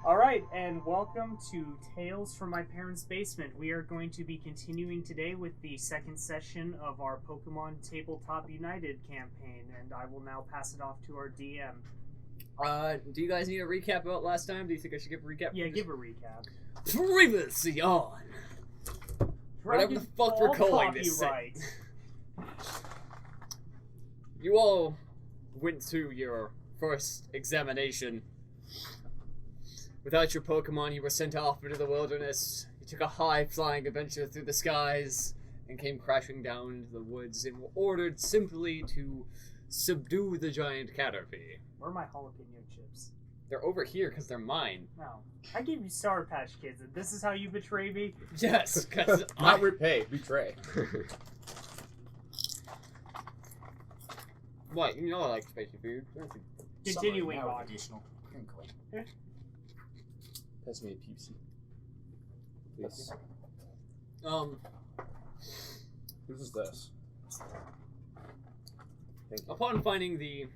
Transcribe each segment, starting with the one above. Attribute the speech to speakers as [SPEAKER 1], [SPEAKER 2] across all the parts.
[SPEAKER 1] Alright, and welcome to Tales from My Parents' Basement. We are going to be continuing today with the second session of our Pokemon Tabletop United campaign, and I will now pass it off to our DM.
[SPEAKER 2] Do you guys need a recap about last time? Do you think I should give a recap?
[SPEAKER 1] Yeah, give a recap.
[SPEAKER 2] Previously on... Whatever the fuck we're calling this
[SPEAKER 1] right.
[SPEAKER 2] You all went through your first examination. Without your Pokemon, you were sent off into the wilderness. You took a high-flying adventure through the skies and came crashing down into the woods and were ordered simply to subdue the giant Caterpie.
[SPEAKER 1] Where are my jalapeno chips?
[SPEAKER 2] They're over here because they're mine.
[SPEAKER 1] No. I gave you Sour Patch Kids, and this is how you betray me?
[SPEAKER 2] Yes, because
[SPEAKER 3] Not repay, betray.
[SPEAKER 2] What? You know I like spicy food.
[SPEAKER 1] Continuing
[SPEAKER 4] Summary, now
[SPEAKER 1] on.
[SPEAKER 4] Additional crinkling.
[SPEAKER 3] Pass me a Pepsi. Please. Whose is this? Thank you.
[SPEAKER 2] Upon finding the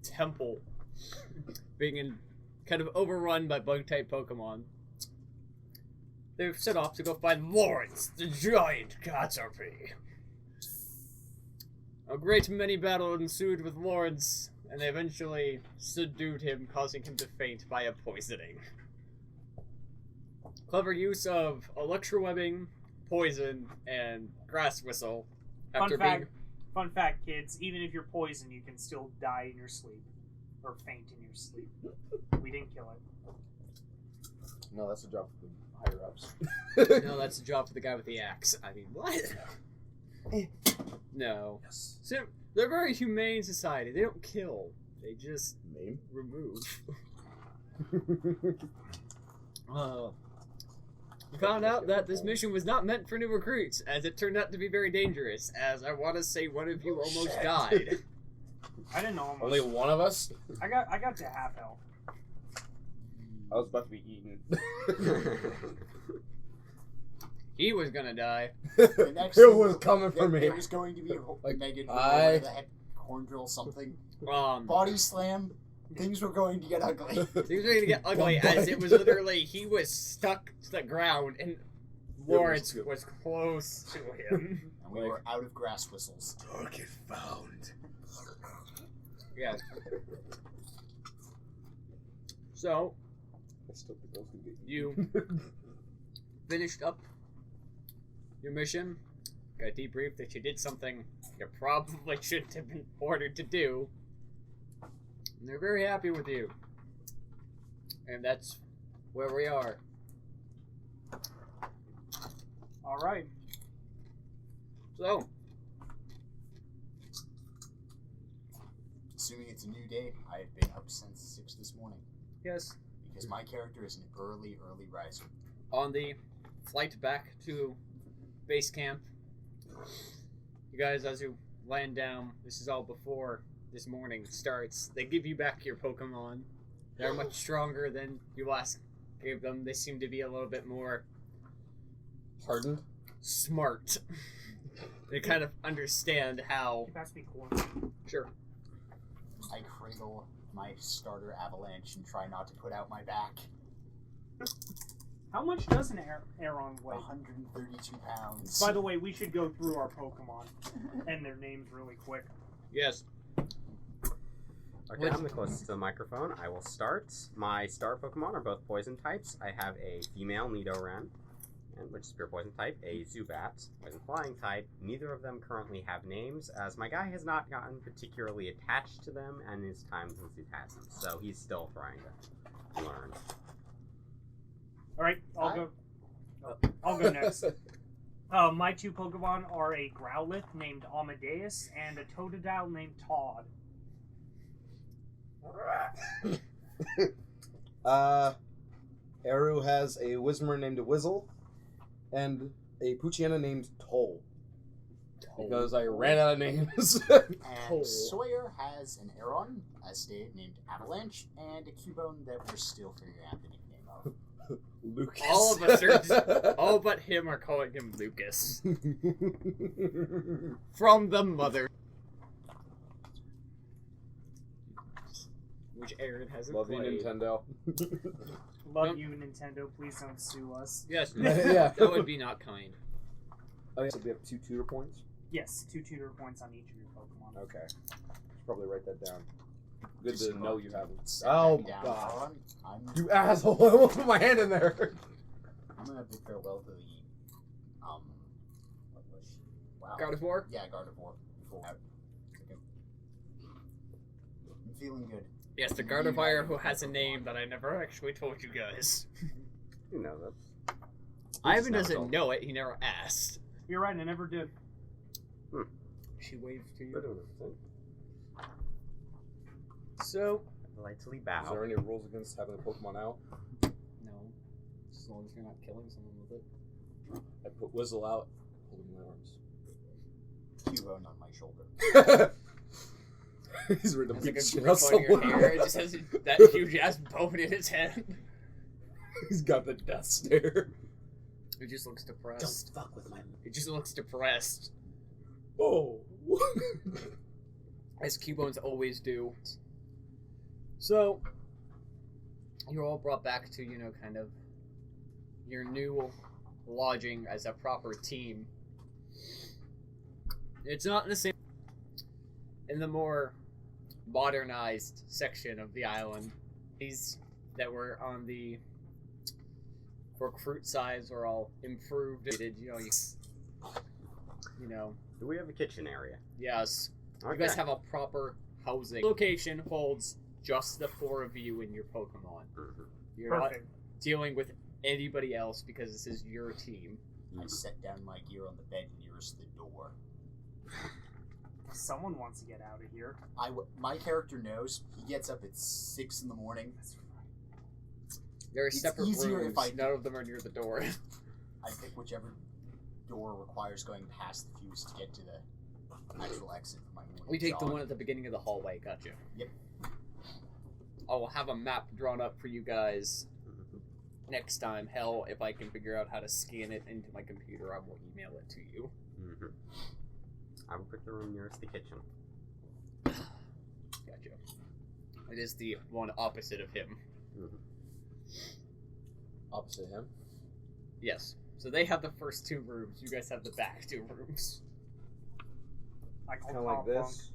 [SPEAKER 2] temple being kind of overrun by bug-type Pokemon, they've set off to go find Lawrence, the giant Caterpie. A great many battles ensued with Lawrence, and they eventually subdued him, causing him to faint by a poisoning. Clever use of electrowebbing, poison, and grass whistle.
[SPEAKER 1] Fun fact, kids, even if you're poisoned, you can still die in your sleep. Or faint in your sleep. We didn't kill it.
[SPEAKER 3] No, that's a job for the higher-ups.
[SPEAKER 2] No, that's the job for the guy with the axe. I mean, what? No.
[SPEAKER 3] Yes.
[SPEAKER 2] So, they're a very humane society. They don't kill. They just
[SPEAKER 3] Name?
[SPEAKER 2] remove. We found out that this mission was not meant for new recruits, as it turned out to be very dangerous, as I want to say one of you almost died.
[SPEAKER 1] I didn't know almost.
[SPEAKER 3] Only one of us?
[SPEAKER 1] I got to half health.
[SPEAKER 3] I was about to be eaten.
[SPEAKER 2] He was gonna die.
[SPEAKER 4] The next
[SPEAKER 3] It
[SPEAKER 4] thing
[SPEAKER 3] was coming for me.
[SPEAKER 4] There was going to be
[SPEAKER 3] Like,
[SPEAKER 4] Megan
[SPEAKER 3] I-
[SPEAKER 4] the head corn drill something.
[SPEAKER 2] Um,
[SPEAKER 4] Body slam. Things were going to get ugly.
[SPEAKER 2] Things were gonna get ugly, as it was literally, he was stuck to the ground, and Lawrence was close to him.
[SPEAKER 4] And we were out of grass whistles.
[SPEAKER 3] Target found.
[SPEAKER 2] Yeah. So,
[SPEAKER 3] I still think those could be.
[SPEAKER 2] you finished up your mission, got debriefed that you did something you probably shouldn't have been ordered to do, and they're very happy with you. And that's where we are.
[SPEAKER 1] Alright.
[SPEAKER 2] So,
[SPEAKER 4] Assuming it's a new day, I have been up since 6 this morning.
[SPEAKER 2] yes,
[SPEAKER 4] Because my character is an early riser.
[SPEAKER 2] on the flight back to base camp, you guys, as you land down, this is all before this morning starts, they give you back your Pokemon. They're much stronger than you last gave them. They seem to be a little bit more
[SPEAKER 3] Hardened?
[SPEAKER 2] smart. They kind of understand how...
[SPEAKER 1] You pass me corn.
[SPEAKER 2] Sure.
[SPEAKER 4] I cradle my starter Avalanche and try not to put out my back.
[SPEAKER 1] How much does an Aron weigh?
[SPEAKER 4] 132 pounds.
[SPEAKER 1] By the way, we should go through our Pokemon and their names really quick.
[SPEAKER 2] Yes.
[SPEAKER 5] Okay, I'm the closest to the microphone. I will start. My star Pokemon are both poison types. I have a female Nidoran, which is pure poison type, a Zubat, poison flying type. Neither of them currently have names, as my guy has not gotten particularly attached to them, and it's time since he's had them, so he's still trying to learn.
[SPEAKER 1] Alright, I'll go next. My two Pokemon are a Growlithe named Amadeus and a Totodile named Todd.
[SPEAKER 3] Eru has a Whismur named Whizzle and a Poochyena named Toll. Because I ran out of names.
[SPEAKER 4] And Sawyer has an Aron, as stated, named Avalanche, and a Cubone that we're still figuring out the nickname of.
[SPEAKER 3] Lucas.
[SPEAKER 2] All of us are... all but him are calling him Lucas. From the mother. which Erin hasn't
[SPEAKER 3] Love you,
[SPEAKER 2] played.
[SPEAKER 3] Nintendo.
[SPEAKER 1] Love
[SPEAKER 2] Nope.
[SPEAKER 1] you, Nintendo. Please don't sue us.
[SPEAKER 2] Yes,
[SPEAKER 3] Yeah.
[SPEAKER 2] that would be not kind.
[SPEAKER 3] Oh, yeah, so we have 2 tutor points?
[SPEAKER 1] Yes, 2 tutor points on each of your Pokemon.
[SPEAKER 3] Okay. Should probably write that down. Good
[SPEAKER 4] Just
[SPEAKER 3] to know you have them.
[SPEAKER 4] Set
[SPEAKER 3] Oh,
[SPEAKER 4] that down,
[SPEAKER 3] God.
[SPEAKER 4] Aron. I'm
[SPEAKER 3] You asshole! I won't put my hand in there!
[SPEAKER 4] I'm gonna bid farewell to the what was she? Wow.
[SPEAKER 2] Gardevoir?
[SPEAKER 4] Yeah, Gardevoir. Before I'm feeling good.
[SPEAKER 2] Yes, the Gardevoir who has a name that I never actually told you guys.
[SPEAKER 5] You know that.
[SPEAKER 2] Ivan
[SPEAKER 5] never
[SPEAKER 2] doesn't
[SPEAKER 5] told.
[SPEAKER 2] know it, he never asked.
[SPEAKER 1] You're right, I never did.
[SPEAKER 2] She waved to
[SPEAKER 5] They're
[SPEAKER 2] you.
[SPEAKER 5] doing everything.
[SPEAKER 2] So,
[SPEAKER 5] Politely
[SPEAKER 3] Is
[SPEAKER 5] bow.
[SPEAKER 3] there any rules against having a Pokemon out?
[SPEAKER 2] no. As long as you're not killing someone with it.
[SPEAKER 3] I put Whizzle out, holding my arms.
[SPEAKER 4] Cubone on my shoulder.
[SPEAKER 3] He's ready to
[SPEAKER 2] Has like
[SPEAKER 3] beat
[SPEAKER 2] a
[SPEAKER 3] shit
[SPEAKER 2] grip
[SPEAKER 3] out
[SPEAKER 2] on your
[SPEAKER 3] someone.
[SPEAKER 2] hair, it just has that huge ass bone in his head.
[SPEAKER 3] He's got the death stare.
[SPEAKER 2] It just looks depressed.
[SPEAKER 3] fuck with my...
[SPEAKER 2] It just looks depressed.
[SPEAKER 3] Oh.
[SPEAKER 2] As Cubones always do. So, you're all brought back to, kind of your new lodging as a proper team. It's not in the same... In the more modernized section of the island, these that were on the recruit sides are all improved.
[SPEAKER 5] Do we have a kitchen area?
[SPEAKER 2] Yes.
[SPEAKER 5] Okay.
[SPEAKER 2] You guys have a proper housing. Location holds just the 4 of you and your Pokemon.
[SPEAKER 5] Mhm.
[SPEAKER 2] You're
[SPEAKER 1] Perfect.
[SPEAKER 2] not dealing with anybody else because this is your team.
[SPEAKER 4] I set down my gear on the bed nearest the door.
[SPEAKER 1] Someone wants to get out of here.
[SPEAKER 4] My character knows he gets up at 6 in the morning.
[SPEAKER 2] There are
[SPEAKER 4] It's
[SPEAKER 2] separate
[SPEAKER 4] easier
[SPEAKER 2] rooms.
[SPEAKER 4] if I-
[SPEAKER 2] None of them are near the door.
[SPEAKER 4] I pick whichever door requires going past the fuse to get to the actual exit for my morning
[SPEAKER 2] We take the
[SPEAKER 4] jog.
[SPEAKER 2] one at the beginning of the hallway. Gotcha.
[SPEAKER 4] Yep.
[SPEAKER 2] I'll have a map drawn up for you guys
[SPEAKER 5] Mhm.
[SPEAKER 2] next time. Hell, if I can figure out how to scan it into my computer, I will email it to you.
[SPEAKER 5] Mhm. I will pick the room nearest the kitchen.
[SPEAKER 2] Gotcha. It is the one opposite of him.
[SPEAKER 5] Mhm.
[SPEAKER 3] Opposite him?
[SPEAKER 2] Yes. So they have the first 2 rooms. You guys have the back 2 rooms.
[SPEAKER 1] I call
[SPEAKER 3] Kind of like
[SPEAKER 1] Pop
[SPEAKER 3] this.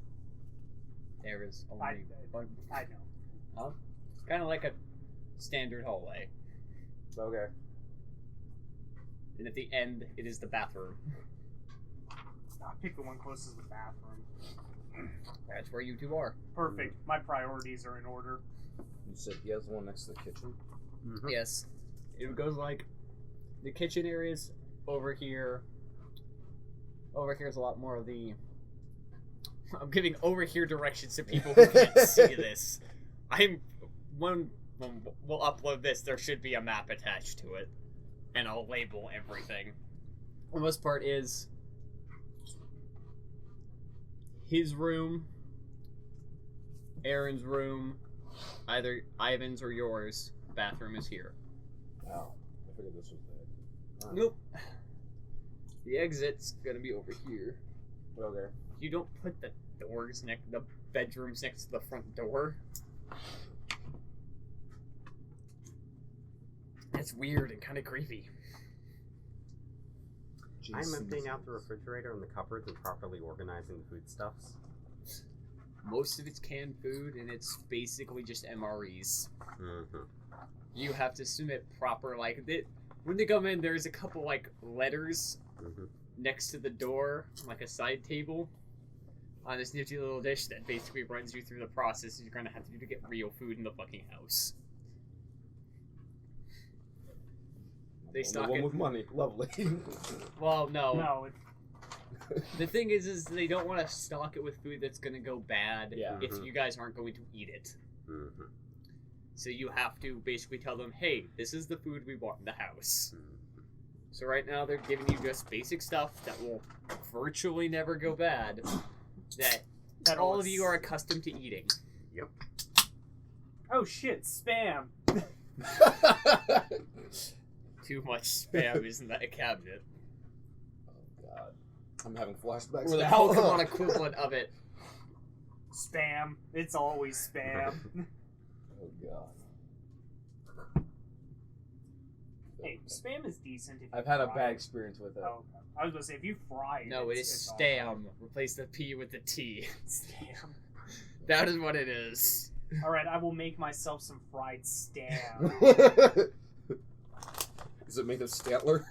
[SPEAKER 2] There is
[SPEAKER 1] I,
[SPEAKER 2] only one.
[SPEAKER 1] I know.
[SPEAKER 2] Kind of like a standard hallway.
[SPEAKER 3] Okay.
[SPEAKER 2] And at the end, it is the bathroom.
[SPEAKER 1] I'll pick the one closest to the bathroom.
[SPEAKER 2] That's where you 2 are.
[SPEAKER 1] Perfect. My priorities are in order.
[SPEAKER 3] You said he has the one next to the kitchen?
[SPEAKER 5] Mhm.
[SPEAKER 2] Yes. It goes like the kitchen areas over here. Over here is a lot more of the. I'm giving over here directions to people who can't see this. When we'll upload this, there should be a map attached to it, and I'll label everything. The most part is his room, Erin's room, either Ivan's or yours. Bathroom is here.
[SPEAKER 3] Oh. I figured this was it. Alright.
[SPEAKER 2] Nope. The exit's gonna be over here.
[SPEAKER 3] Okay.
[SPEAKER 2] You don't put the bedrooms next to the front door. That's weird and kind of creepy.
[SPEAKER 5] I'm
[SPEAKER 3] Jeez.
[SPEAKER 5] emptying out the refrigerator and the cupboards and properly organizing the foodstuffs.
[SPEAKER 2] Most of it's canned food, and it's basically just MREs.
[SPEAKER 5] Mm-hmm.
[SPEAKER 2] You have to submit proper, when they come in, there's a couple, letters
[SPEAKER 5] Mm-hmm.
[SPEAKER 2] next to the door, like a side table, on this nifty little dish that basically runs you through the process you're gonna have to do to get real food in the fucking house. They
[SPEAKER 3] Only
[SPEAKER 2] stock
[SPEAKER 3] one
[SPEAKER 2] it.
[SPEAKER 3] with money. Lovely.
[SPEAKER 2] Well, no.
[SPEAKER 1] No,
[SPEAKER 2] The thing is they don't want to stock it with food that's gonna go bad
[SPEAKER 3] Yeah.
[SPEAKER 2] if
[SPEAKER 5] Mhm.
[SPEAKER 2] you guys aren't going to eat it.
[SPEAKER 5] Mm-hmm.
[SPEAKER 2] So you have to basically tell them, hey, this is the food we want in the house.
[SPEAKER 5] Mm-hmm.
[SPEAKER 2] So right now they're giving you just basic stuff that will virtually never go bad, that all of you are accustomed to eating.
[SPEAKER 1] Oh shit! Spam.
[SPEAKER 2] Too much spam is in that cabinet.
[SPEAKER 3] Oh god. I'm having flashbacks
[SPEAKER 2] Or the
[SPEAKER 3] now.
[SPEAKER 2] Pokemon equivalent of it.
[SPEAKER 1] Spam. It's always spam.
[SPEAKER 3] Oh god.
[SPEAKER 1] Hey, spam is decent if you
[SPEAKER 3] I've had a
[SPEAKER 1] fry
[SPEAKER 3] bad
[SPEAKER 1] it.
[SPEAKER 3] experience with it.
[SPEAKER 1] Oh, okay. I was gonna say if you fry it.
[SPEAKER 2] No, it is
[SPEAKER 1] it's
[SPEAKER 2] stam. Replace the P with the T.
[SPEAKER 1] Stam.
[SPEAKER 2] That is what it is.
[SPEAKER 1] All right, I will make myself some fried stam.
[SPEAKER 3] Is it made of Statler?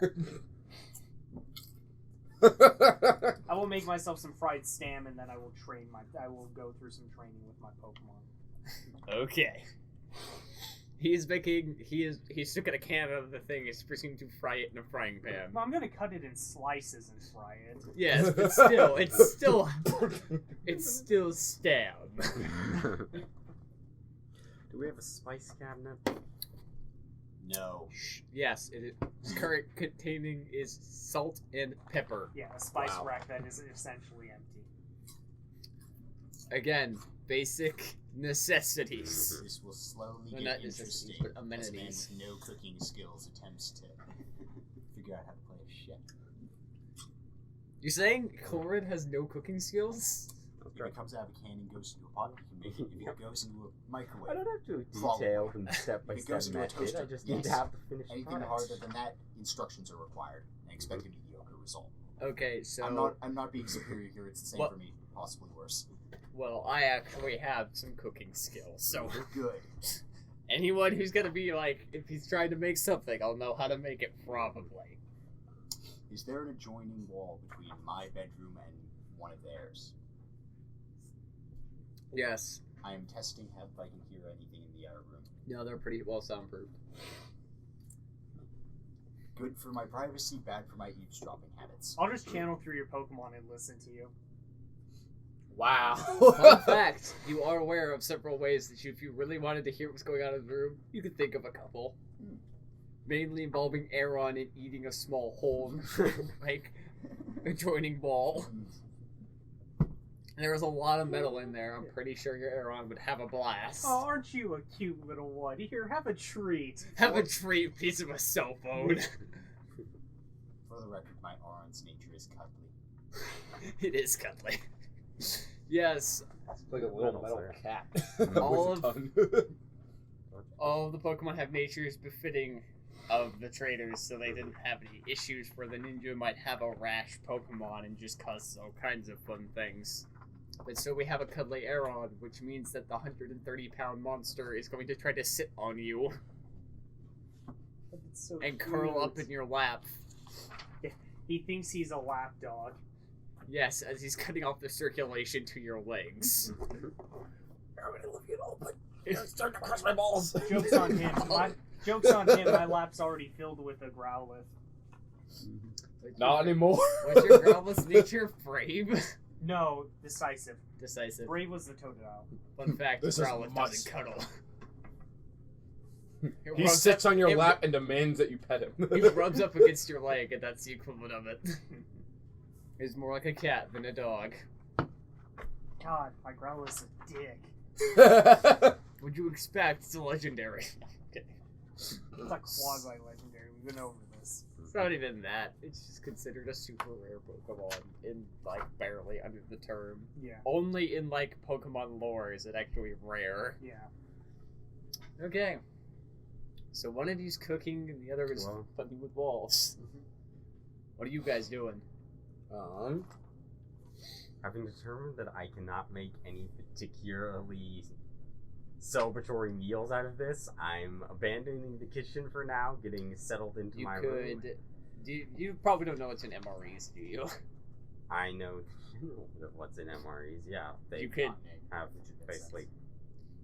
[SPEAKER 1] I will make myself some fried stam, and then I will go through some training with my Pokemon.
[SPEAKER 2] Okay. He's took a can out of the thing. He's proceeding to fry it in a frying pan.
[SPEAKER 1] Well, I'm gonna cut it in slices and fry it.
[SPEAKER 2] Yes, but it's still stab.
[SPEAKER 5] Do we have a spice cabinet?
[SPEAKER 4] No.
[SPEAKER 2] Yes, it is. Current containing is salt and pepper.
[SPEAKER 1] Yeah, a spice
[SPEAKER 5] Wow.
[SPEAKER 1] rack that is essentially empty.
[SPEAKER 2] Again, basic necessities.
[SPEAKER 4] This will slowly
[SPEAKER 2] Well,
[SPEAKER 4] get
[SPEAKER 2] not necessities,
[SPEAKER 4] interesting
[SPEAKER 2] but
[SPEAKER 4] as a man
[SPEAKER 2] amenities.
[SPEAKER 4] with no cooking skills attempts to figure out how to play a chef.
[SPEAKER 2] You're saying Corin has no cooking skills?
[SPEAKER 4] If it comes out of a can and goes into a pot, you can make it. If it goes into a
[SPEAKER 5] I
[SPEAKER 4] microwave,
[SPEAKER 5] don't have to
[SPEAKER 4] Follow.
[SPEAKER 5] detailed and step by
[SPEAKER 4] If it
[SPEAKER 5] step
[SPEAKER 4] goes into a
[SPEAKER 5] method.
[SPEAKER 4] toaster,
[SPEAKER 5] I just need to
[SPEAKER 4] yes.
[SPEAKER 5] have the finished
[SPEAKER 4] anything
[SPEAKER 5] product.
[SPEAKER 4] harder than that, instructions are required and expect a mediocre result.
[SPEAKER 2] Okay, so
[SPEAKER 4] I'm not being superior here. It's the same
[SPEAKER 2] What-
[SPEAKER 4] for me, possibly worse.
[SPEAKER 2] well, I actually have some cooking skills. So
[SPEAKER 4] You're good.
[SPEAKER 2] anyone who's gonna be like, if he's trying to make something, I'll know how to make it probably.
[SPEAKER 4] Is there an adjoining wall between my bedroom and one of theirs?
[SPEAKER 2] Yes.
[SPEAKER 4] I am testing if I can hear anything in the other room.
[SPEAKER 2] No, they're pretty well soundproofed.
[SPEAKER 4] Good for my privacy, bad for my eavesdropping habits.
[SPEAKER 1] I'll just channel through your Pokemon and listen to you.
[SPEAKER 3] Wow.
[SPEAKER 2] Fun fact, you are aware of several ways that if you really wanted to hear what's going on in the room, you could think of a couple. Mainly involving Aron in eating a small hole in the like adjoining wall. There was a lot of metal in there. I'm pretty sure your Aron would have a blast.
[SPEAKER 1] Oh, aren't you a cute little one? Here, have a treat.
[SPEAKER 2] Have a treat piece of a cell phone.
[SPEAKER 4] For the record, my Aron's nature is cuddly.
[SPEAKER 2] It is cuddly. Yes,
[SPEAKER 3] It's like a little metal
[SPEAKER 5] Reynolds
[SPEAKER 3] cat.
[SPEAKER 2] All
[SPEAKER 3] with a
[SPEAKER 2] of-
[SPEAKER 3] tongue.
[SPEAKER 2] all of the Pokemon have natures befitting of the traders, so they didn't have any issues where the ninja might have a rash Pokemon and just cause all kinds of fun things. But so we have a cuddly Aron, which means that the 130-pound monster is going to try to sit on you
[SPEAKER 1] It's so
[SPEAKER 2] and curl
[SPEAKER 1] cute.
[SPEAKER 2] up in your lap.
[SPEAKER 1] He thinks he's a lap dog.
[SPEAKER 2] Yes, as he's cutting off the circulation to your legs.
[SPEAKER 3] I'm gonna love you all, but it's starting to crush my balls.
[SPEAKER 1] Joke's on him. Joke's on him. My lap's already filled with a Growlithe.
[SPEAKER 3] Not anymore.
[SPEAKER 2] Was your Growlithe's nature brave?
[SPEAKER 1] No, decisive.
[SPEAKER 2] Decisive.
[SPEAKER 1] Brave was the Totodile.
[SPEAKER 2] Fun fact,
[SPEAKER 3] This is
[SPEAKER 2] Growlithe
[SPEAKER 3] must.
[SPEAKER 2] doesn't cuddle.
[SPEAKER 3] He
[SPEAKER 2] rubs
[SPEAKER 3] sits
[SPEAKER 2] up-
[SPEAKER 3] on your
[SPEAKER 2] it-
[SPEAKER 3] lap and demands that you pet him.
[SPEAKER 2] He rubs up against your leg, and that's the equivalent of it. He's more like a cat than a dog.
[SPEAKER 1] God, my Growlithe's a dick.
[SPEAKER 2] What'd you expect? It's a legendary. Okay.
[SPEAKER 1] It's like quasi-legendary. We've been over this.
[SPEAKER 2] It's not even that. It's just considered a super rare Pokemon in, like, barely under the term.
[SPEAKER 1] Yeah.
[SPEAKER 2] Only in, like, Pokemon lore is it actually rare.
[SPEAKER 1] Yeah.
[SPEAKER 2] Okay. So one of you's cooking and the other is
[SPEAKER 5] Well.
[SPEAKER 2] putting with walls. What are you guys doing?
[SPEAKER 5] Having determined that I cannot make any particularly celebratory meals out of this, I'm abandoning the kitchen for now, getting settled into
[SPEAKER 2] You
[SPEAKER 5] my room.
[SPEAKER 2] could... You probably don't know what's in MREs, do you?
[SPEAKER 5] I know what's in MREs, yeah. They
[SPEAKER 2] You could...
[SPEAKER 5] have basically...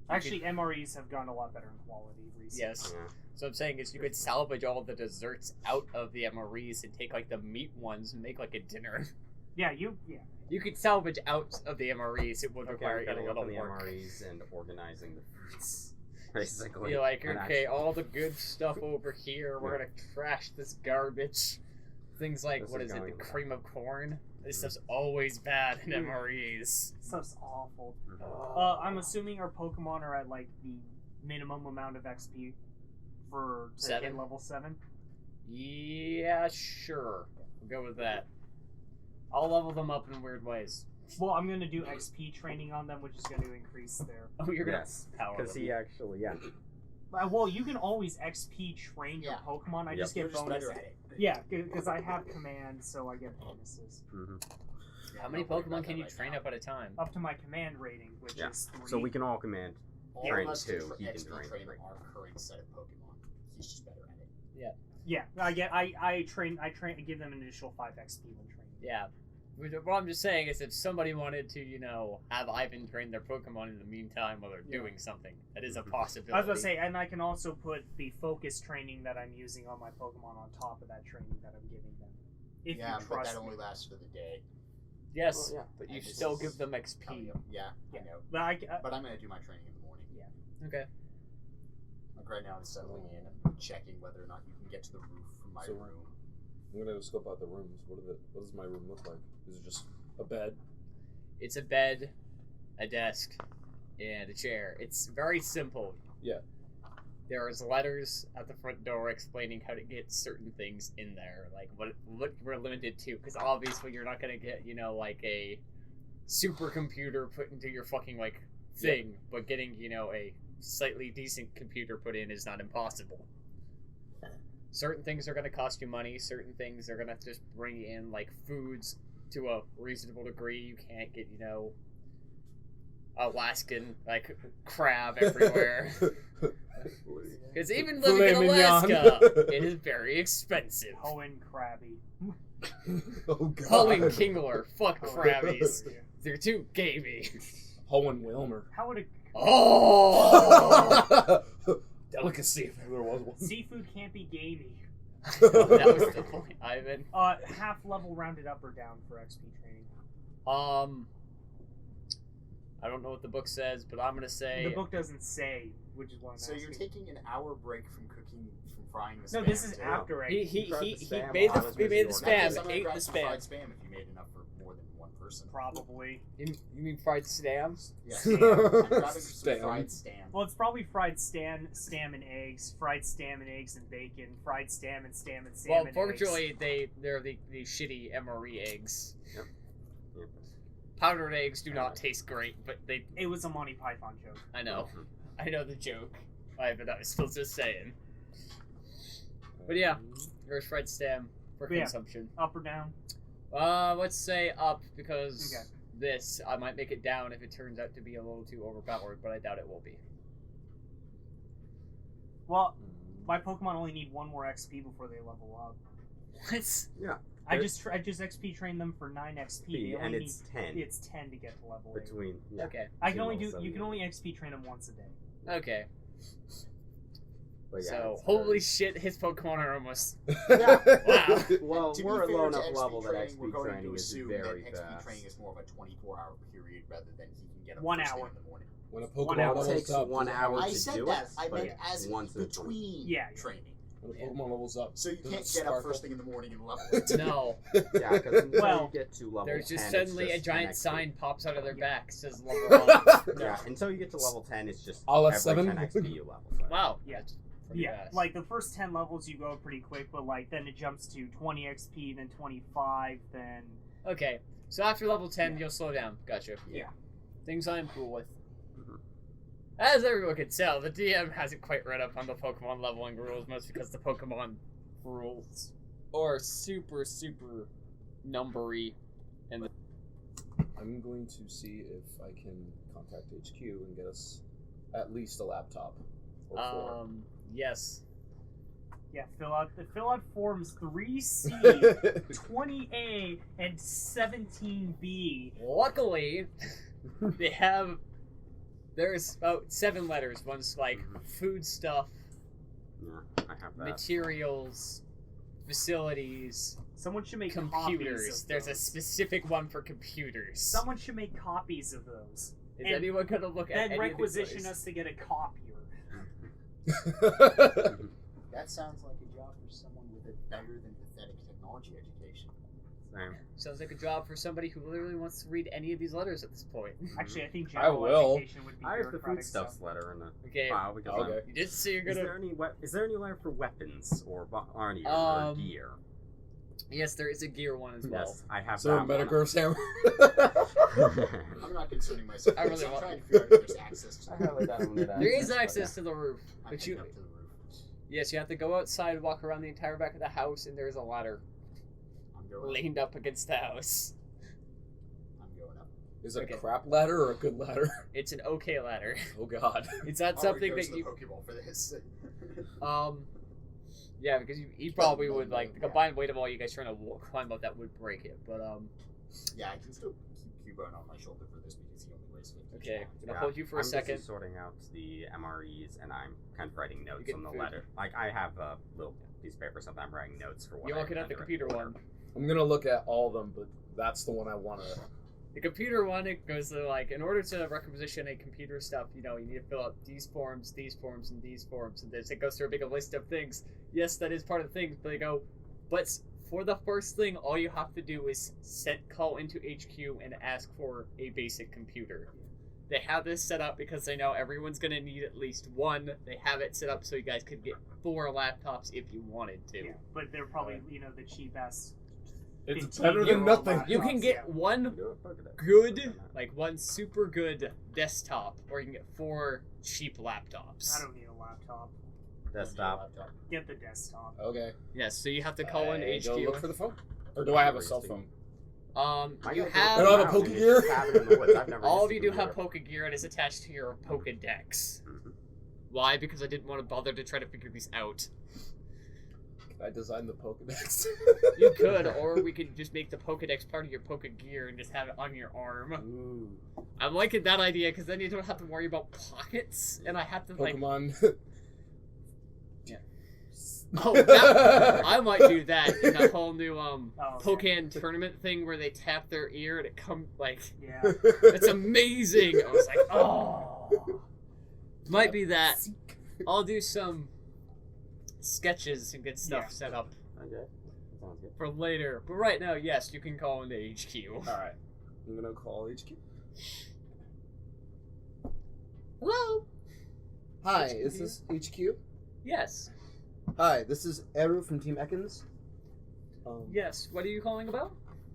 [SPEAKER 1] Actually, MREs have gotten a lot better in quality recently.
[SPEAKER 2] Yes.
[SPEAKER 5] Yeah.
[SPEAKER 2] So I'm saying is you could salvage all the desserts out of the MREs and take, like, the meat ones and make, like, a dinner.
[SPEAKER 1] Yeah,
[SPEAKER 2] You could salvage out of the MREs. It would require
[SPEAKER 5] Okay,
[SPEAKER 2] a
[SPEAKER 5] getting up
[SPEAKER 2] little
[SPEAKER 5] in the
[SPEAKER 2] work.
[SPEAKER 5] MREs and organizing the fruits. Basically.
[SPEAKER 2] You're like,
[SPEAKER 5] And
[SPEAKER 2] okay, all the good stuff over here. We're gonna trash this garbage. Things like,
[SPEAKER 5] This
[SPEAKER 2] what
[SPEAKER 5] is
[SPEAKER 2] is it, the
[SPEAKER 5] going
[SPEAKER 2] cream of corn? This stuff's always bad in
[SPEAKER 1] Mm.
[SPEAKER 2] MREs.
[SPEAKER 1] stuff's awful.
[SPEAKER 5] Mhm.
[SPEAKER 1] I'm assuming our Pokemon are at, like, the minimum amount of XP to hit
[SPEAKER 2] 7?
[SPEAKER 1] level 7.
[SPEAKER 2] Yeah, sure. We'll go with that. I'll level them up in weird ways.
[SPEAKER 1] Well, I'm gonna do XP training on them, which is going to increase their.
[SPEAKER 2] Oh, you're gonna
[SPEAKER 5] Yes,
[SPEAKER 2] power
[SPEAKER 5] because
[SPEAKER 2] them.
[SPEAKER 5] he actually, yeah.
[SPEAKER 1] Well, you can always XP train your
[SPEAKER 4] Yeah.
[SPEAKER 1] Pokemon. I
[SPEAKER 5] Yep.
[SPEAKER 1] just
[SPEAKER 4] You're
[SPEAKER 1] get
[SPEAKER 4] just
[SPEAKER 1] bonuses.
[SPEAKER 4] better at it.
[SPEAKER 1] Yeah, because I have command, so I get bonuses.
[SPEAKER 5] Mm-hmm.
[SPEAKER 2] How many Pokemon can you train up at a time?
[SPEAKER 1] Up to my command rating, which
[SPEAKER 5] Yeah.
[SPEAKER 1] is 3.
[SPEAKER 5] So we can all command.
[SPEAKER 4] All
[SPEAKER 5] Train
[SPEAKER 4] of us
[SPEAKER 5] two,
[SPEAKER 4] can
[SPEAKER 5] he can
[SPEAKER 4] XP
[SPEAKER 5] train
[SPEAKER 4] train
[SPEAKER 5] three.
[SPEAKER 4] our current set of Pokemon. He's just better at it.
[SPEAKER 1] Yeah, I train. I give them an additional 5 XP when training.
[SPEAKER 2] Yeah. What I'm just saying is, if somebody wanted to, have Ivan train their Pokemon in the meantime while they're doing something, that is a possibility.
[SPEAKER 1] I was gonna say, and I can also put the focus training that I'm using on my Pokemon on top of that training that I'm giving them. If
[SPEAKER 4] Yeah,
[SPEAKER 1] you
[SPEAKER 4] but
[SPEAKER 1] trust
[SPEAKER 4] that
[SPEAKER 1] me.
[SPEAKER 4] only lasts for the day.
[SPEAKER 2] Yes,
[SPEAKER 5] Well, yeah.
[SPEAKER 2] but you
[SPEAKER 4] And this
[SPEAKER 2] still
[SPEAKER 4] is-
[SPEAKER 2] give them XP.
[SPEAKER 4] Yeah,
[SPEAKER 1] Yeah.
[SPEAKER 4] I know.
[SPEAKER 1] But
[SPEAKER 4] But I'm gonna do my training in the morning.
[SPEAKER 2] Okay.
[SPEAKER 4] Like right now, I'm settling in and checking whether or not you can get to the roof from my
[SPEAKER 3] So-
[SPEAKER 4] room.
[SPEAKER 3] I'm gonna go scope out the rooms. What does my room look like? Is it just a bed?
[SPEAKER 2] It's a bed, a desk, and a chair. It's very simple.
[SPEAKER 3] Yeah.
[SPEAKER 2] There's letters at the front door explaining how to get certain things in there, like what we're limited to. Because obviously you're not gonna get, like a supercomputer put into your fucking thing, but getting a slightly decent computer put in is not impossible. Certain things are gonna cost you money. Certain things are gonna just bring in foods to a reasonable degree. You can't get Alaskan crab everywhere. Because even living in
[SPEAKER 3] Filet mignon.
[SPEAKER 2] Alaska, it is very expensive.
[SPEAKER 1] Hoenn Krabby.
[SPEAKER 3] Oh god.
[SPEAKER 2] Hoenn Kingler, fuck
[SPEAKER 1] Oh,
[SPEAKER 2] crabbies. They're too gamey.
[SPEAKER 3] Hoenn Wilmer.
[SPEAKER 1] How would a
[SPEAKER 2] Oh!
[SPEAKER 3] Delicacy if there was one.
[SPEAKER 1] seafood can't be gamey?
[SPEAKER 2] That was the point, Ivan.
[SPEAKER 1] Half level rounded up or down for XP training.
[SPEAKER 2] I don't know what the book says, but I'm gonna say
[SPEAKER 1] The book doesn't say, which is why I'm
[SPEAKER 4] So
[SPEAKER 1] asking.
[SPEAKER 4] you're taking an hour break from cooking, from frying the spam.
[SPEAKER 1] No, this is
[SPEAKER 4] to-
[SPEAKER 1] after I.
[SPEAKER 2] he
[SPEAKER 5] tried the
[SPEAKER 2] made
[SPEAKER 5] spam
[SPEAKER 2] the
[SPEAKER 5] while I was
[SPEAKER 2] he made the
[SPEAKER 5] busy
[SPEAKER 2] spam,
[SPEAKER 4] I'm gonna
[SPEAKER 2] ate
[SPEAKER 4] grab
[SPEAKER 2] the
[SPEAKER 4] some fried
[SPEAKER 2] spam.
[SPEAKER 4] spam if you made enough for more than one person.
[SPEAKER 1] Probably.
[SPEAKER 2] You mean fried spams?
[SPEAKER 4] Yeah, I'm grabbing some
[SPEAKER 3] Spam.
[SPEAKER 4] fried spam.
[SPEAKER 1] Well, it's probably fried stam and eggs, fried stam and eggs and bacon, fried stam and salmon
[SPEAKER 2] Well,
[SPEAKER 1] eggs.
[SPEAKER 2] fortunately, they're the shitty MRE eggs.
[SPEAKER 5] Yep. Yep.
[SPEAKER 2] Powdered eggs do not taste great, but they.
[SPEAKER 1] It was a Monty Python joke.
[SPEAKER 2] I know the joke. I was still just saying. But yeah, there's fried stem for
[SPEAKER 1] Yeah.
[SPEAKER 2] consumption.
[SPEAKER 1] Up or down?
[SPEAKER 2] Let's say up because
[SPEAKER 1] Okay.
[SPEAKER 2] this I might make it down if it turns out to be a little too overpowered, but I doubt it will be.
[SPEAKER 1] Well, my Pokemon only need 1 more XP before they level up.
[SPEAKER 2] What?
[SPEAKER 5] Yeah.
[SPEAKER 1] I just XP train them for 9 XP. They
[SPEAKER 5] And
[SPEAKER 1] only
[SPEAKER 5] it's
[SPEAKER 1] need,
[SPEAKER 5] 10
[SPEAKER 1] It's 10 to get to level 8.
[SPEAKER 5] between. Yeah.
[SPEAKER 2] Okay.
[SPEAKER 1] I can
[SPEAKER 5] two
[SPEAKER 1] only
[SPEAKER 5] levels,
[SPEAKER 1] do. You can
[SPEAKER 5] so
[SPEAKER 1] only XP train them once a day.
[SPEAKER 2] Okay.
[SPEAKER 5] But yeah,
[SPEAKER 2] So
[SPEAKER 5] it's,
[SPEAKER 2] holy shit, his Pokemon are almost.
[SPEAKER 3] Wow.
[SPEAKER 5] Well,
[SPEAKER 4] To
[SPEAKER 5] we're
[SPEAKER 4] be
[SPEAKER 5] at low
[SPEAKER 4] fair
[SPEAKER 5] enough
[SPEAKER 4] to
[SPEAKER 5] level that
[SPEAKER 4] training, we're
[SPEAKER 5] XP
[SPEAKER 4] going
[SPEAKER 5] training
[SPEAKER 4] to
[SPEAKER 5] is
[SPEAKER 4] assume
[SPEAKER 5] very
[SPEAKER 4] that XP
[SPEAKER 5] fast.
[SPEAKER 4] training is more of a 24-hour period rather than he can get up
[SPEAKER 1] 1
[SPEAKER 4] first thing
[SPEAKER 1] hour.
[SPEAKER 4] in the morning.
[SPEAKER 3] When a
[SPEAKER 1] 1
[SPEAKER 3] Pokemon
[SPEAKER 1] hour.
[SPEAKER 3] levels
[SPEAKER 5] Takes
[SPEAKER 3] up,
[SPEAKER 5] 1 hour
[SPEAKER 4] I
[SPEAKER 5] to
[SPEAKER 4] said
[SPEAKER 5] do
[SPEAKER 4] that.
[SPEAKER 5] it,
[SPEAKER 4] I
[SPEAKER 5] but
[SPEAKER 4] meant as
[SPEAKER 5] once in
[SPEAKER 4] between
[SPEAKER 1] Yeah.
[SPEAKER 4] training.
[SPEAKER 3] when a Pokemon levels up,
[SPEAKER 4] So you
[SPEAKER 3] does
[SPEAKER 4] can't
[SPEAKER 3] it
[SPEAKER 4] get up
[SPEAKER 3] sparkle?
[SPEAKER 4] first thing in the morning and level it.
[SPEAKER 2] No.
[SPEAKER 5] Yeah, because until
[SPEAKER 1] Well,
[SPEAKER 5] you get to level
[SPEAKER 2] There's
[SPEAKER 5] 10,
[SPEAKER 2] just
[SPEAKER 5] it's
[SPEAKER 2] suddenly a
[SPEAKER 5] just
[SPEAKER 2] giant
[SPEAKER 5] 10 XP.
[SPEAKER 2] sign pops out of their
[SPEAKER 1] Yeah.
[SPEAKER 2] back says level 1.
[SPEAKER 5] Yeah, until you get to level 10, it's just
[SPEAKER 3] A la
[SPEAKER 5] every
[SPEAKER 3] 7?
[SPEAKER 5] 10 XP you level. So.
[SPEAKER 2] Wow.
[SPEAKER 1] Yeah.
[SPEAKER 2] That's pretty
[SPEAKER 1] Yeah,
[SPEAKER 2] fast.
[SPEAKER 1] like the first 10 levels you go pretty quick, but then it jumps to 20 XP, then 25, then
[SPEAKER 2] Okay, so after level 10, you'll slow down. Gotcha.
[SPEAKER 1] Yeah.
[SPEAKER 2] Things I'm cool with.
[SPEAKER 5] Mhm.
[SPEAKER 2] As everyone can tell, the DM hasn't quite read up on the Pokemon leveling rules, mostly because the Pokemon rules are super, super numbery. And
[SPEAKER 3] I'm going to see if I can contact HQ and get us at least a laptop or 4.
[SPEAKER 2] yes.
[SPEAKER 1] yeah, fill out forms 3C, 20A, and 17B.
[SPEAKER 2] Luckily, they have. There's about 7 letters. One's like food stuff,
[SPEAKER 5] Yeah, I have that.
[SPEAKER 2] materials, facilities,
[SPEAKER 1] Someone should make
[SPEAKER 2] computers.
[SPEAKER 1] copies of
[SPEAKER 2] There's a
[SPEAKER 1] those.
[SPEAKER 2] specific one for computers.
[SPEAKER 1] Someone should make copies of those.
[SPEAKER 2] Is
[SPEAKER 1] and
[SPEAKER 2] anyone gonna look at
[SPEAKER 1] Then
[SPEAKER 2] any
[SPEAKER 1] requisition
[SPEAKER 2] of these
[SPEAKER 1] us to get a copier.
[SPEAKER 4] That sounds like a job for someone with a better than pathetic technology education.
[SPEAKER 5] Same.
[SPEAKER 2] Sounds like a job for somebody who literally wants to read any of these letters at this point.
[SPEAKER 1] Actually, I think general
[SPEAKER 3] will.
[SPEAKER 1] education would be
[SPEAKER 5] I have the
[SPEAKER 1] bureaucratic
[SPEAKER 5] foodstuffs
[SPEAKER 1] stuff.
[SPEAKER 5] letter in the
[SPEAKER 2] Okay.
[SPEAKER 5] file because
[SPEAKER 3] Okay.
[SPEAKER 2] You did say you're
[SPEAKER 5] Is
[SPEAKER 2] gonna.
[SPEAKER 5] there any letter for weapons or armor or
[SPEAKER 2] Um,
[SPEAKER 5] gear?
[SPEAKER 2] Yes, there is a gear one as well.
[SPEAKER 5] Yes, I have
[SPEAKER 3] So
[SPEAKER 5] that
[SPEAKER 3] Metagross hammer.
[SPEAKER 4] I'm not concerning myself.
[SPEAKER 2] I really
[SPEAKER 4] I'm
[SPEAKER 2] want-
[SPEAKER 4] trying to figure out if there's access to
[SPEAKER 5] I
[SPEAKER 4] the
[SPEAKER 5] highly doubt I'm gonna
[SPEAKER 2] There is access to the roof,
[SPEAKER 4] I'm
[SPEAKER 2] but
[SPEAKER 4] heading
[SPEAKER 2] you
[SPEAKER 4] up to the roof.
[SPEAKER 2] yes, you have to go outside, walk around the entire back of the house, and there's a ladder
[SPEAKER 4] I'm going up.
[SPEAKER 2] leaned up against the house.
[SPEAKER 4] I'm going up.
[SPEAKER 3] Is it
[SPEAKER 2] Okay.
[SPEAKER 3] a crap ladder or a good ladder?
[SPEAKER 2] It's an okay ladder.
[SPEAKER 3] Oh god.
[SPEAKER 2] It's not
[SPEAKER 4] Already
[SPEAKER 2] something
[SPEAKER 4] goes
[SPEAKER 2] that
[SPEAKER 4] to
[SPEAKER 2] you
[SPEAKER 4] the Pokeball for this.
[SPEAKER 2] Yeah, because he probably would, like, the combined weight of all you guys trying to climb up that would break it, but,
[SPEAKER 4] Yeah, I can still keep Cubone on my shoulder for this because he only weighs 50
[SPEAKER 2] okay.
[SPEAKER 4] pounds.
[SPEAKER 2] I'm gonna hold you for a
[SPEAKER 5] I'm busy
[SPEAKER 2] second.
[SPEAKER 5] sorting out the MREs, and I'm kind of writing notes
[SPEAKER 2] get
[SPEAKER 5] on the
[SPEAKER 2] food.
[SPEAKER 5] letter. Like, I have a little piece of paper, so I'm writing notes for what
[SPEAKER 2] You're
[SPEAKER 5] I
[SPEAKER 2] looking at the
[SPEAKER 5] enter
[SPEAKER 2] computer
[SPEAKER 5] in.
[SPEAKER 2] one.
[SPEAKER 3] I'm gonna look at all of them, but that's the one I want to.
[SPEAKER 2] The computer one, it goes to, like, in order to requisition a computer stuff, you know, you need to fill out these forms, and these forms, and this. It goes through a big list of things. Yes, that is part of the things, but they go, but for the first thing, all you have to do is call into HQ and ask for a basic computer. They have this set up because they know everyone's going to need at least one. They have it set up so you guys could get 4 laptops if you wanted to.
[SPEAKER 1] Yeah, but they're probably, you know, the cheap ass.
[SPEAKER 3] It's
[SPEAKER 1] 15
[SPEAKER 3] better than
[SPEAKER 1] year-old
[SPEAKER 3] nothing.
[SPEAKER 1] laptops,
[SPEAKER 2] You can get
[SPEAKER 1] yeah.
[SPEAKER 2] one
[SPEAKER 5] Do a Pokedex.
[SPEAKER 2] good, like one super good desktop, or you can get 4 cheap laptops.
[SPEAKER 1] I don't need a laptop.
[SPEAKER 5] Desktop.
[SPEAKER 1] Get the desktop.
[SPEAKER 3] Okay.
[SPEAKER 2] Yes, so you have to call in
[SPEAKER 3] I go
[SPEAKER 2] HQ.
[SPEAKER 3] look for the phone. Or do I have a cell phone?
[SPEAKER 2] You
[SPEAKER 3] I
[SPEAKER 2] have
[SPEAKER 3] don't have a Pokegear?
[SPEAKER 2] all of you do have Pokegear. It is attached to your Pokedex.
[SPEAKER 5] Mhm.
[SPEAKER 2] Why? Because I didn't want to bother to try to figure these out.
[SPEAKER 3] I designed the Pokedex.
[SPEAKER 2] You could, or we could just make the Pokedex part of your Pokegear and just have it on your arm.
[SPEAKER 3] Ooh.
[SPEAKER 2] I'm liking that idea because then you don't have to worry about pockets, and I have to like.
[SPEAKER 3] Pokemon.
[SPEAKER 2] Oh, that, I might do that in a whole new
[SPEAKER 1] okay.
[SPEAKER 2] Pokémon tournament thing where they tap their ear and it come like
[SPEAKER 1] Yeah.
[SPEAKER 2] it's amazing. I was like, oh, might be that. I'll do some sketches and get stuff
[SPEAKER 1] Yeah.
[SPEAKER 2] set up
[SPEAKER 5] Okay. That sounds good.
[SPEAKER 2] for later. But right now, yes, you can call into HQ.
[SPEAKER 3] Alright. I'm gonna call HQ.
[SPEAKER 2] Hello.
[SPEAKER 3] Hi,
[SPEAKER 2] HQ?
[SPEAKER 3] is this HQ?
[SPEAKER 2] Yes.
[SPEAKER 3] Hi, this is Eru from Team Ekans.
[SPEAKER 2] Yes. What are you calling about?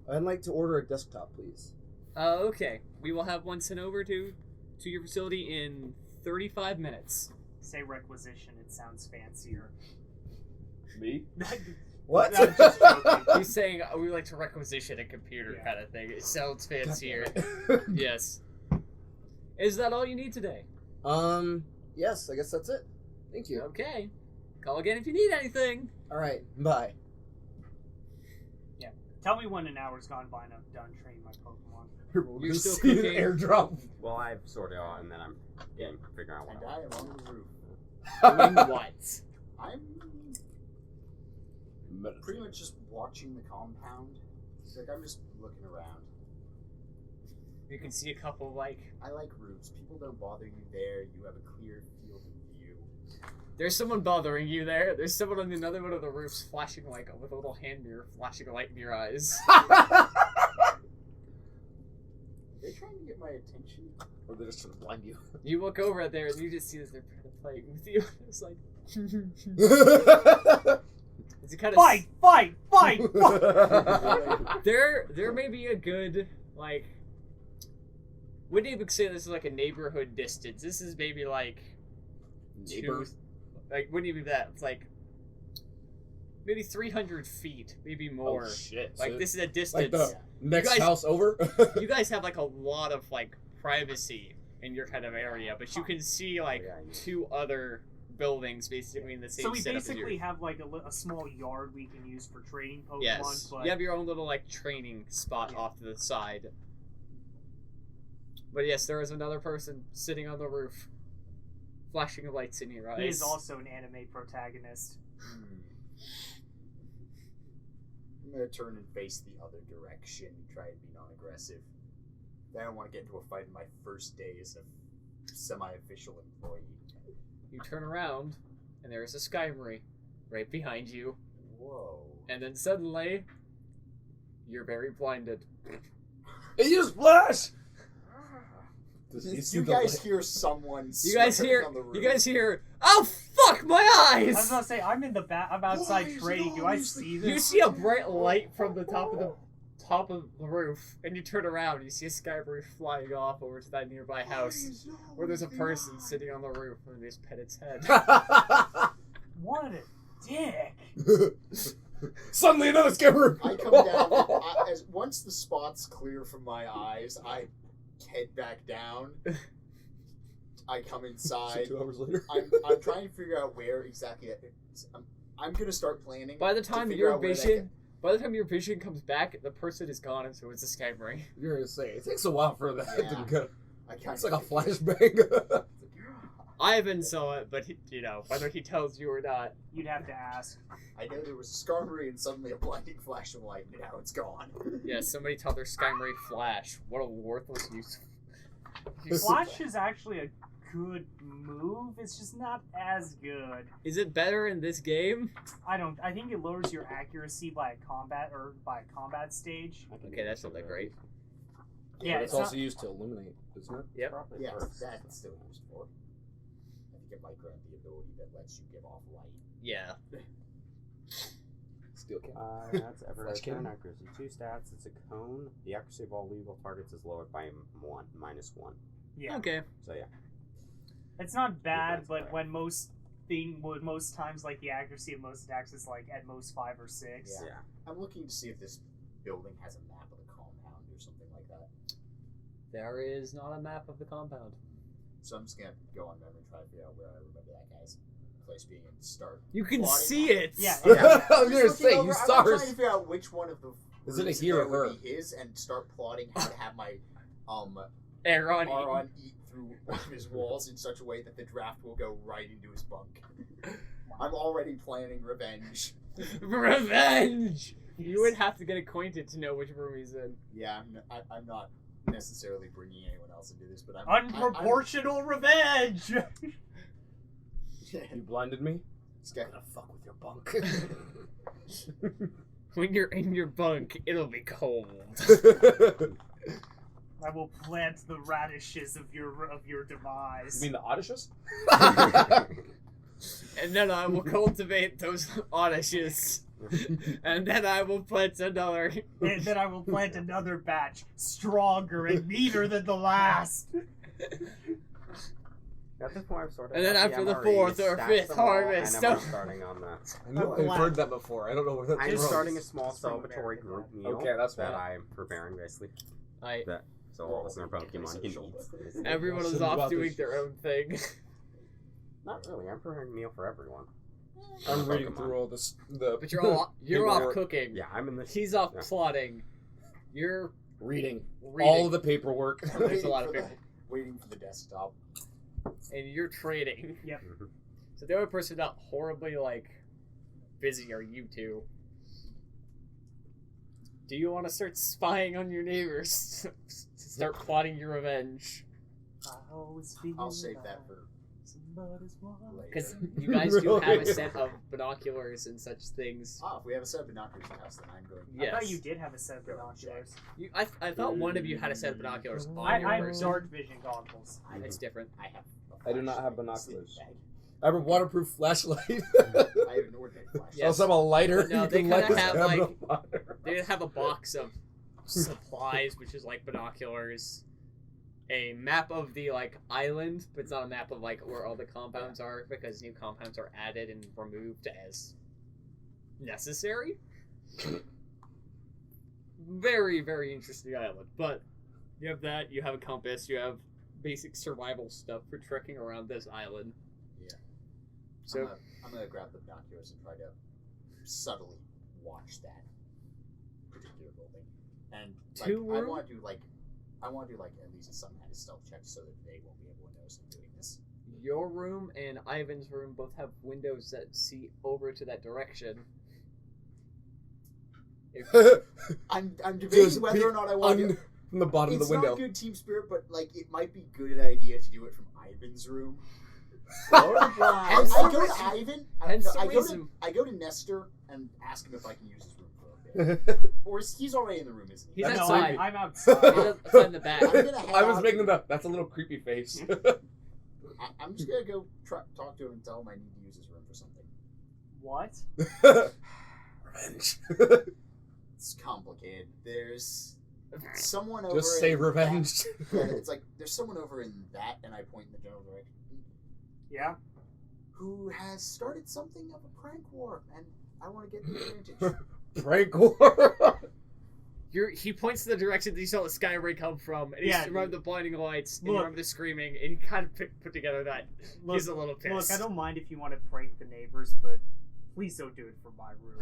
[SPEAKER 3] I'd like to order a desktop, please.
[SPEAKER 2] Okay. We will have one sent over to your facility in 35 minutes.
[SPEAKER 1] Say requisition. It sounds fancier.
[SPEAKER 3] Me?
[SPEAKER 1] No,
[SPEAKER 3] What?
[SPEAKER 1] I'm just joking.
[SPEAKER 2] He's saying we would like to requisition a computer
[SPEAKER 1] Yeah.
[SPEAKER 2] kind of thing. It sounds fancier.
[SPEAKER 3] God
[SPEAKER 2] Yes. Is that all you need today?
[SPEAKER 3] damn it. Yes, I guess that's it. Thank you.
[SPEAKER 2] Okay. Call again if you need anything.
[SPEAKER 3] Alright, bye.
[SPEAKER 1] Tell me when an hour's gone by and I'm done training my Pokemon.
[SPEAKER 2] You're still
[SPEAKER 3] See an
[SPEAKER 2] cooking?
[SPEAKER 3] airdrop.
[SPEAKER 5] Well, I've sorted out, and then I'm figuring out what
[SPEAKER 4] And
[SPEAKER 5] I
[SPEAKER 4] I
[SPEAKER 5] want.
[SPEAKER 4] am on the roof.
[SPEAKER 2] Doing what?
[SPEAKER 4] I'm pretty much just watching the compound. Like, I'm just looking around.
[SPEAKER 2] You can see a couple like
[SPEAKER 4] I like roofs. People don't bother you there. You have a clear field of view.
[SPEAKER 2] there's someone bothering you there. There's someone on another one of the roofs flashing like with a little hand mirror flashing a light in your eyes.
[SPEAKER 4] They're trying to get my attention.
[SPEAKER 3] Or they're just trying to blind you.
[SPEAKER 2] You look over at there and you just see that they're playing with you. It's like it's kind of
[SPEAKER 1] Fight! Fight! Fight! Fight!
[SPEAKER 2] There may be a good like. Wouldn't even say this is like a neighborhood distance. This is maybe like
[SPEAKER 3] Neighbor.
[SPEAKER 2] like wouldn't even be that. It's like maybe 300 feet, maybe more.
[SPEAKER 3] Oh shit.
[SPEAKER 2] Like
[SPEAKER 3] So
[SPEAKER 2] this is a
[SPEAKER 3] like
[SPEAKER 2] distance.
[SPEAKER 3] the next
[SPEAKER 2] guys-
[SPEAKER 3] house over?
[SPEAKER 2] You guys have like a lot of like privacy in your kind of area, but you can see like
[SPEAKER 5] Yeah, you-
[SPEAKER 2] 2 other buildings basically in the same
[SPEAKER 1] So we
[SPEAKER 2] setup as
[SPEAKER 1] basically
[SPEAKER 2] yours.
[SPEAKER 1] have like a small yard we can use for trading Pokemon,
[SPEAKER 2] Yes,
[SPEAKER 1] but
[SPEAKER 2] you have your own little like training spot
[SPEAKER 1] Yeah.
[SPEAKER 2] off to the side. But yes, there is another person sitting on the roof, flashing lights in your eyes.
[SPEAKER 1] he is also an anime protagonist.
[SPEAKER 4] I'm gonna turn and face the other direction and try and be non-aggressive. I don't want to get into a fight in my first day as a semi-official employee.
[SPEAKER 2] You turn around, and there is a Skymory right behind you,
[SPEAKER 4] Whoa.
[SPEAKER 2] and then suddenly, you're very blinded.
[SPEAKER 3] It used flash!
[SPEAKER 4] You guys hear someone.
[SPEAKER 2] You guys
[SPEAKER 4] swearing on the roof.
[SPEAKER 2] You guys hear. Oh fuck my eyes!
[SPEAKER 1] I was gonna say I'm in the back. I'm outside
[SPEAKER 4] Why is it
[SPEAKER 1] trading. Do I
[SPEAKER 4] always
[SPEAKER 1] see
[SPEAKER 2] You
[SPEAKER 1] this?
[SPEAKER 2] see a bright light from the top of the roof, and you turn around and you see a sky roof flying off over to that nearby house where there's a person sitting on the roof and they just pet its head.
[SPEAKER 1] What a dick!
[SPEAKER 3] Suddenly another scammer.
[SPEAKER 4] I come down. Once the spot's clear from my eyes, I head back down. I come inside.
[SPEAKER 3] 2 hours later.
[SPEAKER 4] I'm trying to figure out where exactly. I'm gonna start planning.
[SPEAKER 2] By the
[SPEAKER 4] to
[SPEAKER 2] time
[SPEAKER 4] figure
[SPEAKER 2] your
[SPEAKER 4] out where that
[SPEAKER 2] vision, by the time your vision comes back, the person is gone, and so it's a sky ring.
[SPEAKER 3] You're gonna say it takes a while for that
[SPEAKER 4] Yeah.
[SPEAKER 3] to go.
[SPEAKER 4] I kinda
[SPEAKER 3] It's like a
[SPEAKER 4] figured.
[SPEAKER 3] flashbang.
[SPEAKER 2] Ivan saw it, but whether he tells you or not.
[SPEAKER 1] You'd have to ask.
[SPEAKER 4] I know there was a skarmory and suddenly a blinding flash of light, and now it's gone.
[SPEAKER 2] Yeah, somebody taught their sky ring flash. What a worthless use.
[SPEAKER 1] Flash is actually a good move. It's just not as good.
[SPEAKER 2] Is it better in this game?
[SPEAKER 1] I think it lowers your accuracy by a combat stage.
[SPEAKER 2] Okay, that's not that great.
[SPEAKER 1] Yeah,
[SPEAKER 3] But
[SPEAKER 1] it's
[SPEAKER 3] it's also
[SPEAKER 1] not,
[SPEAKER 3] used to illuminate, isn't it?
[SPEAKER 2] Yep.
[SPEAKER 5] Probably
[SPEAKER 4] Yes,
[SPEAKER 5] first.
[SPEAKER 4] that's still used for. I think it might grant the ability that lets you give off light.
[SPEAKER 2] Yeah.
[SPEAKER 3] Steel can.
[SPEAKER 5] That's ever
[SPEAKER 3] Flash
[SPEAKER 5] turn
[SPEAKER 3] cannon.
[SPEAKER 5] accuracy 2 stats. It's a cone. The accuracy of all legal targets is lowered by -1.
[SPEAKER 1] yeah.
[SPEAKER 2] Okay.
[SPEAKER 5] So yeah.
[SPEAKER 1] It's not bad,
[SPEAKER 5] that's
[SPEAKER 1] but
[SPEAKER 5] bad.
[SPEAKER 1] when most times like the accuracy of most attacks is like at most 5 or 6.
[SPEAKER 5] Yeah.
[SPEAKER 4] I'm looking to see if this building has a map of the compound or something like that.
[SPEAKER 2] There is not a map of the compound.
[SPEAKER 4] So I'm just gonna go on memory and try to figure out where I remember that guy's place being and start.
[SPEAKER 2] You can
[SPEAKER 4] plotting
[SPEAKER 2] see
[SPEAKER 4] on
[SPEAKER 2] it!
[SPEAKER 1] Yeah.
[SPEAKER 3] I was
[SPEAKER 4] Just
[SPEAKER 3] gonna
[SPEAKER 4] looking
[SPEAKER 3] say,
[SPEAKER 4] over-
[SPEAKER 3] you
[SPEAKER 4] I'm
[SPEAKER 3] saw
[SPEAKER 4] trying
[SPEAKER 3] her.
[SPEAKER 4] to figure out which one of the
[SPEAKER 3] Is it a
[SPEAKER 4] rooms
[SPEAKER 3] he or
[SPEAKER 4] there would
[SPEAKER 3] her?
[SPEAKER 4] be his, and start plotting how to have my
[SPEAKER 2] Aron.
[SPEAKER 4] Aron eat through one of his walls in such a way that the draft will go right into his bunk. I'm already planning revenge.
[SPEAKER 2] Revenge! You would have to get acquainted to know which room he's in.
[SPEAKER 4] Yeah, I'm not necessarily bringing anyone else into this, but I'm
[SPEAKER 1] Unproportional revenge.
[SPEAKER 3] You blinded me?
[SPEAKER 4] This guy-
[SPEAKER 3] I'm gonna fuck with your bunk.
[SPEAKER 2] When you're in your bunk, it'll be cold.
[SPEAKER 1] I will plant the radishes of your demise.
[SPEAKER 3] You mean the Odysseus?
[SPEAKER 2] And then I will cultivate those odysseus. And then I will plant another.
[SPEAKER 1] And then I will plant another batch, stronger and meaner than the last.
[SPEAKER 5] At this point, I've sorted
[SPEAKER 2] And then
[SPEAKER 5] out
[SPEAKER 2] after the
[SPEAKER 5] MREs,
[SPEAKER 2] fourth or
[SPEAKER 5] stashed
[SPEAKER 2] fifth
[SPEAKER 5] them all,
[SPEAKER 2] harvest,
[SPEAKER 5] and then we're
[SPEAKER 2] don't-
[SPEAKER 5] starting on that.
[SPEAKER 3] I know I've heard that before. I don't know where that's
[SPEAKER 5] I'm
[SPEAKER 3] from.
[SPEAKER 5] starting a small
[SPEAKER 1] It's from
[SPEAKER 5] celebratory
[SPEAKER 1] America,
[SPEAKER 5] group
[SPEAKER 1] yeah.
[SPEAKER 5] meal
[SPEAKER 3] Okay, that's
[SPEAKER 5] that
[SPEAKER 3] fine.
[SPEAKER 5] I'm preparing basically.
[SPEAKER 2] I,
[SPEAKER 5] So all of us in our Pokemon can eat.
[SPEAKER 2] everyone is off doing their own thing.
[SPEAKER 5] Not really. I'm preparing a meal for everyone.
[SPEAKER 3] I'm
[SPEAKER 5] Pokemon.
[SPEAKER 3] reading through all this.
[SPEAKER 2] But you're off
[SPEAKER 3] Paperwork.
[SPEAKER 2] cooking.
[SPEAKER 5] Yeah, I'm in the.
[SPEAKER 2] He's off
[SPEAKER 5] Yeah.
[SPEAKER 2] plotting. You're
[SPEAKER 3] reading
[SPEAKER 2] reading.
[SPEAKER 3] all of the paperwork.
[SPEAKER 2] There's a lot of people.
[SPEAKER 4] waiting for the desktop.
[SPEAKER 2] And you're trading.
[SPEAKER 1] Yep.
[SPEAKER 5] Mhm.
[SPEAKER 2] So the only person not horribly, busy are you two. Do you want to start spying on your neighbors? To start plotting your revenge?
[SPEAKER 4] I'll save that for
[SPEAKER 2] Because
[SPEAKER 4] later.
[SPEAKER 2] you guys do have a
[SPEAKER 3] Really?
[SPEAKER 2] set of binoculars and such things.
[SPEAKER 4] If we have a set of binoculars in the house, then I'm going.
[SPEAKER 2] Yes.
[SPEAKER 1] I thought you did have a set of binoculars.
[SPEAKER 2] I thought one of you had a set of binoculars on
[SPEAKER 1] I
[SPEAKER 2] your
[SPEAKER 1] have
[SPEAKER 2] person.
[SPEAKER 1] dark vision goggles.
[SPEAKER 2] It's different.
[SPEAKER 4] I have.
[SPEAKER 3] I do not have
[SPEAKER 4] flashlight in the sleeping
[SPEAKER 3] binoculars.
[SPEAKER 4] bag.
[SPEAKER 3] I have a waterproof flashlight.
[SPEAKER 4] I have an ordinary flashlight.
[SPEAKER 2] Yeah.
[SPEAKER 3] I also have a lighter.
[SPEAKER 2] But no,
[SPEAKER 3] You
[SPEAKER 2] they
[SPEAKER 3] can light
[SPEAKER 2] kinda
[SPEAKER 3] this
[SPEAKER 2] have,
[SPEAKER 3] cabinet
[SPEAKER 2] like-
[SPEAKER 3] on fire.
[SPEAKER 2] They have a box of supplies, which is like binoculars, a map of the island, but it's not a map of where all the compounds are because new compounds are added and removed as necessary. Very, very interesting island. But you have that, you have a compass, you have basic survival stuff for trekking around this island.
[SPEAKER 4] Yeah.
[SPEAKER 2] So
[SPEAKER 4] I'm gonna grab the binoculars and try to subtly watch that particular building. And I want to do at least some kind of stealth check so that they won't be able to notice I'm doing this.
[SPEAKER 2] your room and Ivan's room both have windows that see over to that direction.
[SPEAKER 4] I'm debating
[SPEAKER 3] Just
[SPEAKER 4] whether or not I want to.
[SPEAKER 3] From the bottom of
[SPEAKER 4] It's
[SPEAKER 3] the window.
[SPEAKER 4] not good team spirit, but it might be good idea to do it from Ivan's room. I go to Ivan.
[SPEAKER 2] Hence the
[SPEAKER 4] I
[SPEAKER 2] reason.
[SPEAKER 4] go to Nestor and ask him if I can use his room for a Or he's already in the room, isn't he?
[SPEAKER 2] He's
[SPEAKER 1] No,
[SPEAKER 2] outside.
[SPEAKER 1] I'm outside.
[SPEAKER 2] He's outside in the back.
[SPEAKER 4] I'm gonna head
[SPEAKER 3] I was
[SPEAKER 4] out.
[SPEAKER 3] making that's a little creepy face.
[SPEAKER 4] I'm just gonna go talk to him and tell him I need to use his room for something.
[SPEAKER 1] What?
[SPEAKER 3] Revenge.
[SPEAKER 4] It's complicated. There's someone over.
[SPEAKER 3] Just say
[SPEAKER 4] in
[SPEAKER 3] revenge.
[SPEAKER 4] That, it's like there's someone over in that, and I point in the general direction.
[SPEAKER 1] Yeah?
[SPEAKER 4] Who has started something of a prank war, and I want to get the advantage.
[SPEAKER 3] Prank war.
[SPEAKER 2] He points to the direction that you saw the sky ray come from, and
[SPEAKER 1] Yeah.
[SPEAKER 2] you remember the blinding lights, and you
[SPEAKER 1] Look.
[SPEAKER 2] remember the screaming, and you kind of put together that he's a little
[SPEAKER 1] Look,
[SPEAKER 2] pissed.
[SPEAKER 1] I don't mind if you want to prank the neighbors, but please don't do it from my room.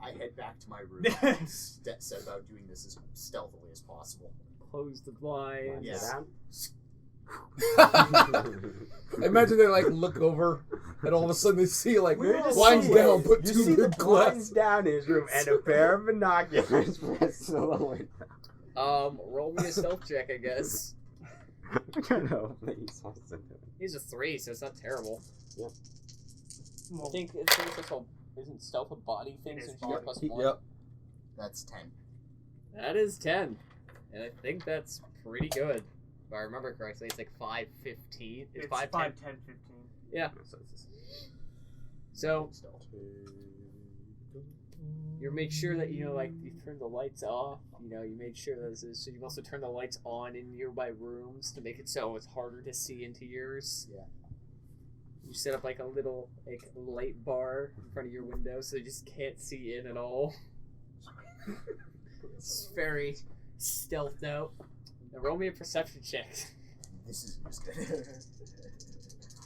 [SPEAKER 4] I head back to my room. Set about doing this as stealthily as possible.
[SPEAKER 2] Close the blinds.
[SPEAKER 4] Yes.
[SPEAKER 3] Imagine they like look over, and all of a sudden they see like
[SPEAKER 4] We're just
[SPEAKER 3] blinds
[SPEAKER 4] seeing
[SPEAKER 3] down,
[SPEAKER 4] it.
[SPEAKER 3] put
[SPEAKER 5] You
[SPEAKER 3] two
[SPEAKER 5] see the
[SPEAKER 3] big
[SPEAKER 5] blinds
[SPEAKER 3] glass.
[SPEAKER 5] down in his room and a pair of binoculars pressed to the window.
[SPEAKER 2] Roll me a stealth check, I guess.
[SPEAKER 5] I don't know what he's supposed to do.
[SPEAKER 2] He's a 3, so it's not terrible. I
[SPEAKER 1] Well,
[SPEAKER 2] think it's all isn't stealth a body thing,
[SPEAKER 1] It is
[SPEAKER 2] since you got
[SPEAKER 1] body.
[SPEAKER 2] +1.
[SPEAKER 3] Yep.
[SPEAKER 4] That's 10.
[SPEAKER 2] That is 10. And I think that's pretty good. If I remember correctly, it's like 5:15.
[SPEAKER 1] it's
[SPEAKER 2] 5:10.
[SPEAKER 1] 5, 10, 15.
[SPEAKER 2] Yeah. So
[SPEAKER 4] Stealth.
[SPEAKER 2] you make sure that you turn the lights off. You made sure that so you also turn the lights on in nearby rooms to make it so it's harder to see into yours.
[SPEAKER 4] Yeah.
[SPEAKER 2] You set up like a little light bar in front of your window so you just can't see in at all. It's very stealthed out. Now roll me a perception check.
[SPEAKER 4] This is just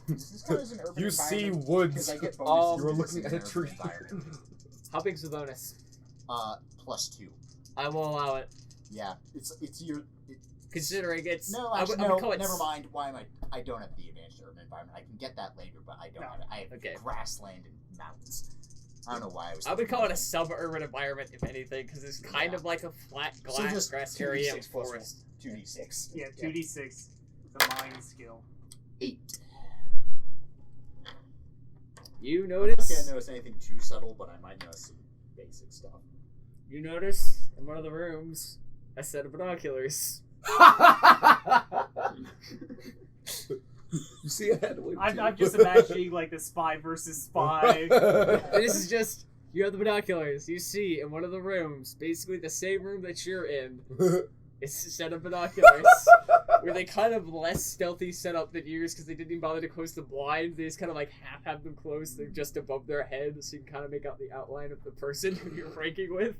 [SPEAKER 4] This is kind of an urban
[SPEAKER 3] You see
[SPEAKER 4] environment,
[SPEAKER 3] woods.
[SPEAKER 4] 'cause I get
[SPEAKER 2] Oh,
[SPEAKER 4] bonuses
[SPEAKER 3] You were
[SPEAKER 4] to
[SPEAKER 3] looking
[SPEAKER 4] this
[SPEAKER 3] at a
[SPEAKER 4] in an
[SPEAKER 3] tree.
[SPEAKER 4] urban environment.
[SPEAKER 2] How big's the bonus?
[SPEAKER 4] +2.
[SPEAKER 2] I will allow it.
[SPEAKER 4] Yeah, it's your.
[SPEAKER 2] Considering it's
[SPEAKER 4] No,
[SPEAKER 2] I
[SPEAKER 4] actually,
[SPEAKER 2] would
[SPEAKER 4] no.
[SPEAKER 2] call it
[SPEAKER 4] Never mind. Why am I? I don't have the advantage to urban environment. I can get that later, but I don't
[SPEAKER 1] No.
[SPEAKER 4] have it. I have
[SPEAKER 2] Okay.
[SPEAKER 4] grassland and mountains. I don't know why I was.
[SPEAKER 2] I would
[SPEAKER 4] thinking
[SPEAKER 2] call it a
[SPEAKER 4] that.
[SPEAKER 2] suburban environment, if anything, because it's kind
[SPEAKER 4] Yeah.
[SPEAKER 2] of like a flat
[SPEAKER 4] So just
[SPEAKER 2] grass
[SPEAKER 4] 2d6
[SPEAKER 2] area and
[SPEAKER 4] plus
[SPEAKER 2] forest.
[SPEAKER 4] 2d6.
[SPEAKER 1] Yeah, 2d6. It's a mind skill.
[SPEAKER 4] 8.
[SPEAKER 2] You
[SPEAKER 4] I
[SPEAKER 2] notice?
[SPEAKER 4] can't notice anything too subtle, but I might notice some basic stuff.
[SPEAKER 2] You notice in one of the rooms a set of binoculars.
[SPEAKER 3] You see a head with
[SPEAKER 1] I'm just imagining like the spy versus spy.
[SPEAKER 2] And this is just you have the binoculars. You see in one of the rooms, basically the same room that you're in. It's a set of binoculars where they kind of less stealthy setup than yours because they didn't even bother to close the blinds. They just kind of like half have them closed. They're just above their head, so you can kind of make out the outline of the person who you're pranking with.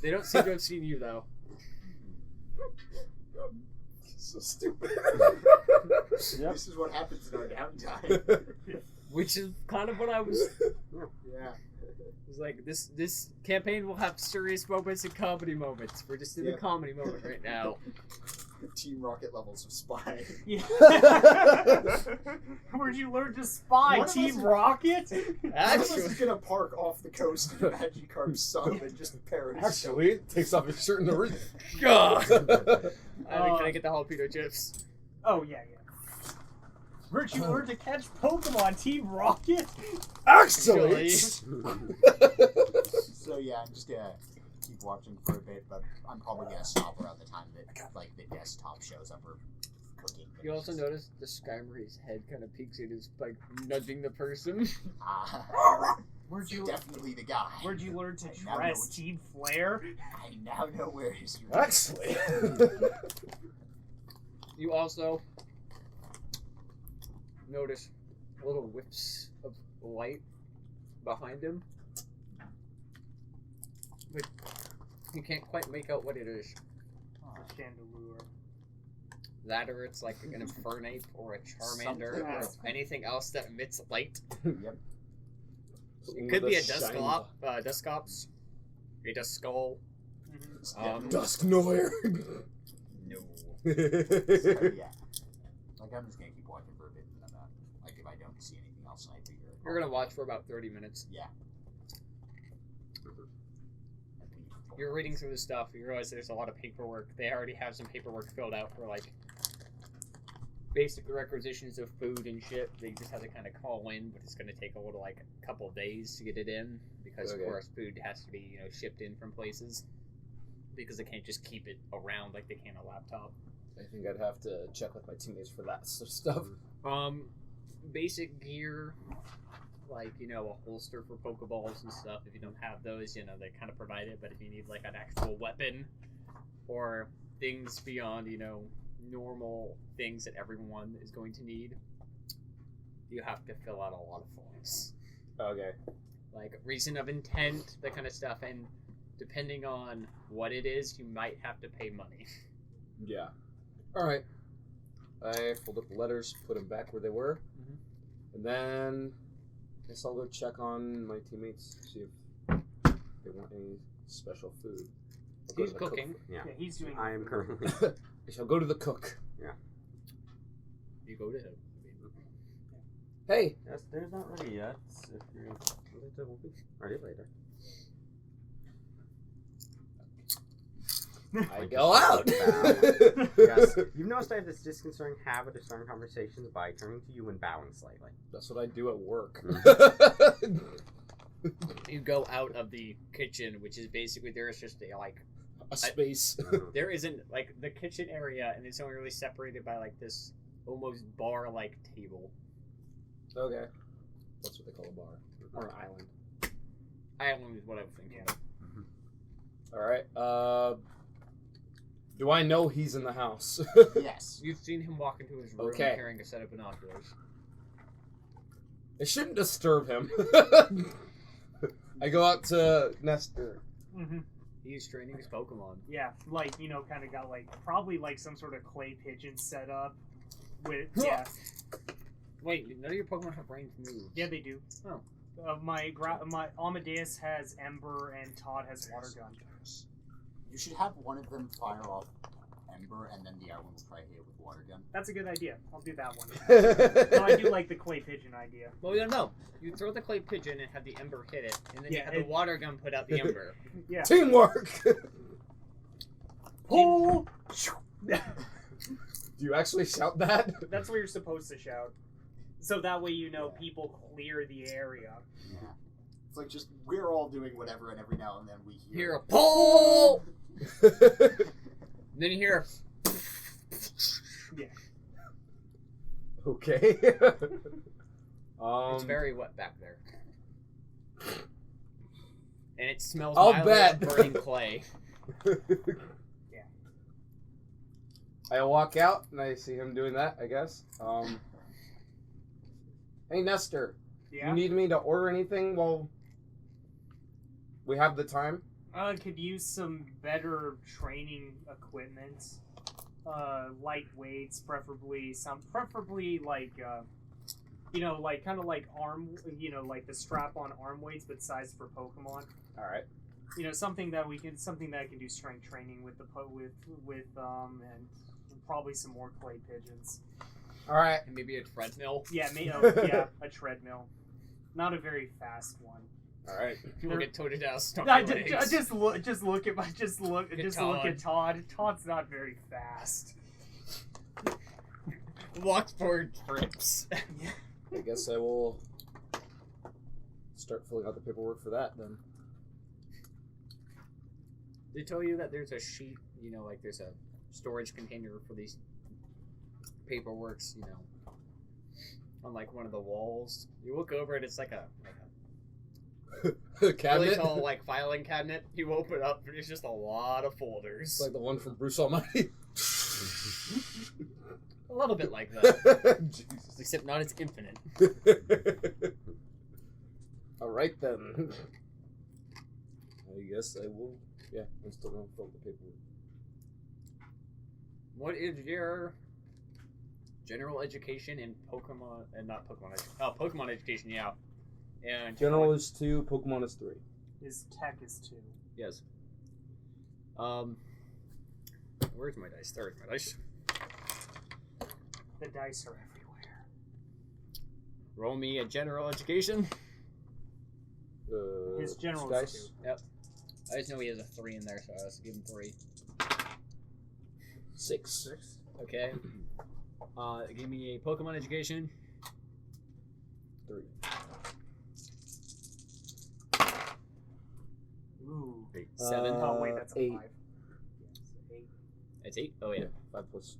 [SPEAKER 2] They don't seem to have seen you though.
[SPEAKER 3] So stupid.
[SPEAKER 4] This is what happens in our downtime.
[SPEAKER 2] Which is kind of what I was.
[SPEAKER 4] Yeah.
[SPEAKER 2] It was like this campaign will have serious moments and comedy moments. We're just in the
[SPEAKER 4] Yeah.
[SPEAKER 2] comedy moment right now.
[SPEAKER 4] Team Rocket levels of spy.
[SPEAKER 1] Yeah. Where'd you learn to spy?
[SPEAKER 4] One of
[SPEAKER 1] Team
[SPEAKER 4] us-
[SPEAKER 1] Rocket?
[SPEAKER 4] One of us
[SPEAKER 2] Actually,
[SPEAKER 4] is gonna park off the coast of Magikarp's sub and just parody.
[SPEAKER 3] Actually, takes off his shirt in the ring.
[SPEAKER 2] God.
[SPEAKER 1] Oh.
[SPEAKER 2] Can I get the jalapeno chips?
[SPEAKER 1] Oh, yeah. Where'd you learn to catch Pokemon, Team Rocket?
[SPEAKER 3] Actually.
[SPEAKER 4] So yeah, I'm just gonna keep watching for a bit, but I'm probably gonna stop around the time that like the desktop shows up or cooking.
[SPEAKER 2] You also notice the Skymary's head kind of peeks in, is like nudging the person.
[SPEAKER 1] Where'd you
[SPEAKER 4] Definitely the guy.
[SPEAKER 1] Where'd you learn to
[SPEAKER 4] I now know
[SPEAKER 1] dress,
[SPEAKER 4] which-
[SPEAKER 1] Team Flare?
[SPEAKER 4] I now know where his.
[SPEAKER 3] Actually.
[SPEAKER 2] You also notice little whips of light behind him, but you can't quite make out what it is.
[SPEAKER 1] Oh, Chandelure.
[SPEAKER 2] That or it's like an Infernape or a Charmander
[SPEAKER 4] Something
[SPEAKER 2] or
[SPEAKER 1] else.
[SPEAKER 2] anything else that emits light.
[SPEAKER 4] Yep.
[SPEAKER 2] It could be a Dusclops, a Duskull.
[SPEAKER 3] Dusk Noir.
[SPEAKER 4] No. So, yeah. Like I'm just gonna keep watching for a bit, and then like if I don't see anything else, I figure.
[SPEAKER 2] You're gonna watch for about 30 minutes.
[SPEAKER 4] Yeah.
[SPEAKER 2] You're reading through the stuff. You realize there's a lot of paperwork. They already have some paperwork filled out for like basic requisitions of food and shit. They just have to kind of call in, but it's going to take a little, like, a couple of days to get it in. Because, of course, food has to be, shipped in from places. Because they can't just keep it around like they can a laptop.
[SPEAKER 3] I think I'd have to check with my teammates for that sort of stuff.
[SPEAKER 2] Basic gear, like, a holster for Pokeballs and stuff. If you don't have those, they kind of provide it. But if you need, like, an actual weapon or things beyond, normal things that everyone is going to need, you have to fill out a lot of forms.
[SPEAKER 3] Okay.
[SPEAKER 2] Like, reason of intent, that kind of stuff, and depending on what it is, you might have to pay money.
[SPEAKER 3] Yeah. Alright. I fold up the letters, put them back where they were, and then I guess I'll go check on my teammates, see if they want any special food.
[SPEAKER 2] He's cooking.
[SPEAKER 5] Yeah.
[SPEAKER 1] He's doing.
[SPEAKER 5] I am currently.
[SPEAKER 3] I shall go to the cook.
[SPEAKER 5] Yeah.
[SPEAKER 2] You go to him.
[SPEAKER 3] Hey!
[SPEAKER 5] Yes, there's not ready yet. If you're ready later.
[SPEAKER 3] I go out!
[SPEAKER 5] Yes. You've noticed I have this disconcerting habit of starting conversations by turning to you and bowing slightly.
[SPEAKER 3] That's what I do at work.
[SPEAKER 2] You go out of the kitchen, which is basically, there's just
[SPEAKER 3] a space.
[SPEAKER 2] there isn't, like, the kitchen area, and it's only really separated by, like, this almost bar-like table.
[SPEAKER 3] Okay. That's what they call a bar. Or an island.
[SPEAKER 2] Island is what I was thinking of.
[SPEAKER 3] Alright, do I know he's in the house?
[SPEAKER 4] Yes.
[SPEAKER 2] You've seen him walk into his room
[SPEAKER 3] Okay.
[SPEAKER 2] carrying a set of binoculars.
[SPEAKER 3] It shouldn't disturb him. I go out to Nestor.
[SPEAKER 1] Mm-hmm.
[SPEAKER 2] He's training his Pokemon.
[SPEAKER 1] Yeah, like, kind of got, like, probably, like, some sort of clay pigeon set up with, yeah.
[SPEAKER 2] Wait, none of your Pokemon have ranged moves.
[SPEAKER 1] Yeah, they do.
[SPEAKER 2] Oh.
[SPEAKER 1] My Amadeus has Ember and Todd has Water Gun.
[SPEAKER 4] You should have one of them fire off Ember, and then the other one will try hit it with Water Gun.
[SPEAKER 1] That's a good idea. I'll do that one. No, I do like the clay pigeon idea.
[SPEAKER 2] Well, no. You throw the clay pigeon and have the Ember hit it, and then you
[SPEAKER 1] Yeah,
[SPEAKER 2] have the water gun put out the Ember.
[SPEAKER 1] Yeah.
[SPEAKER 3] Teamwork!
[SPEAKER 1] Oh!
[SPEAKER 3] Do you actually shout that?
[SPEAKER 1] That's what you're supposed to shout. So that way people clear the area.
[SPEAKER 4] Yeah. It's like just, we're all doing whatever, and every now and then we
[SPEAKER 2] Hear
[SPEAKER 4] hear
[SPEAKER 2] a pull! Then you hear
[SPEAKER 1] Yeah.
[SPEAKER 3] Okay.
[SPEAKER 2] it's very wet back there. And it smells
[SPEAKER 3] I'll
[SPEAKER 2] mildly
[SPEAKER 3] bet.
[SPEAKER 2] of burning clay.
[SPEAKER 1] Yeah.
[SPEAKER 3] I walk out and I see him doing that, I guess. Hey, Nestor.
[SPEAKER 1] Yeah?
[SPEAKER 3] You need me to order anything while we have the time?
[SPEAKER 1] Could use some better training equipment. Light weights, preferably like, like kind of like arm, like the strap-on arm weights, but sized for Pokemon.
[SPEAKER 3] All right.
[SPEAKER 1] Something that I can do strength training with and probably some more clay pigeons.
[SPEAKER 3] All right.
[SPEAKER 2] And maybe a treadmill.
[SPEAKER 1] Yeah, a treadmill, not a very fast one.
[SPEAKER 3] All right.
[SPEAKER 2] People get Totodile stuck
[SPEAKER 1] No,
[SPEAKER 2] in legs.
[SPEAKER 1] just look at Todd. Todd's not very fast.
[SPEAKER 2] Walks forward, trips.
[SPEAKER 3] I guess I will start filling out the paperwork for that then.
[SPEAKER 2] They tell you that there's a sheet, like there's a storage container for these paperworks, on like one of the walls. You look over and it's like a
[SPEAKER 3] Cabinet?
[SPEAKER 2] really tall like filing cabinet. You open it up and it's just a lot of folders.
[SPEAKER 3] It's like the one from Bruce Almighty.
[SPEAKER 2] A little bit like that.
[SPEAKER 3] Jesus.
[SPEAKER 2] Except not as infinite.
[SPEAKER 3] All right then. I guess I will. Yeah, I'm still gonna fill the paperwork.
[SPEAKER 2] What is your general education in Pokemon and not Pokemon? Pokemon education, yeah. And
[SPEAKER 3] General is 2, Pokemon is 3.
[SPEAKER 1] His tech is 2.
[SPEAKER 2] Yes. Where's my dice? There's my dice.
[SPEAKER 1] The dice are everywhere.
[SPEAKER 2] Roll me a general education.
[SPEAKER 1] His general
[SPEAKER 3] dice.
[SPEAKER 1] is 2.
[SPEAKER 2] Yep. I just know he has a 3 in there, so I have to give him 3.
[SPEAKER 3] 6.
[SPEAKER 2] Okay. Give me a Pokemon education.
[SPEAKER 3] 3.
[SPEAKER 1] Ooh.
[SPEAKER 2] 7.
[SPEAKER 1] Oh wait, that's a
[SPEAKER 3] 8.
[SPEAKER 1] 5. Yes, 8.
[SPEAKER 2] That's 8. Oh yeah.
[SPEAKER 3] 5 plus.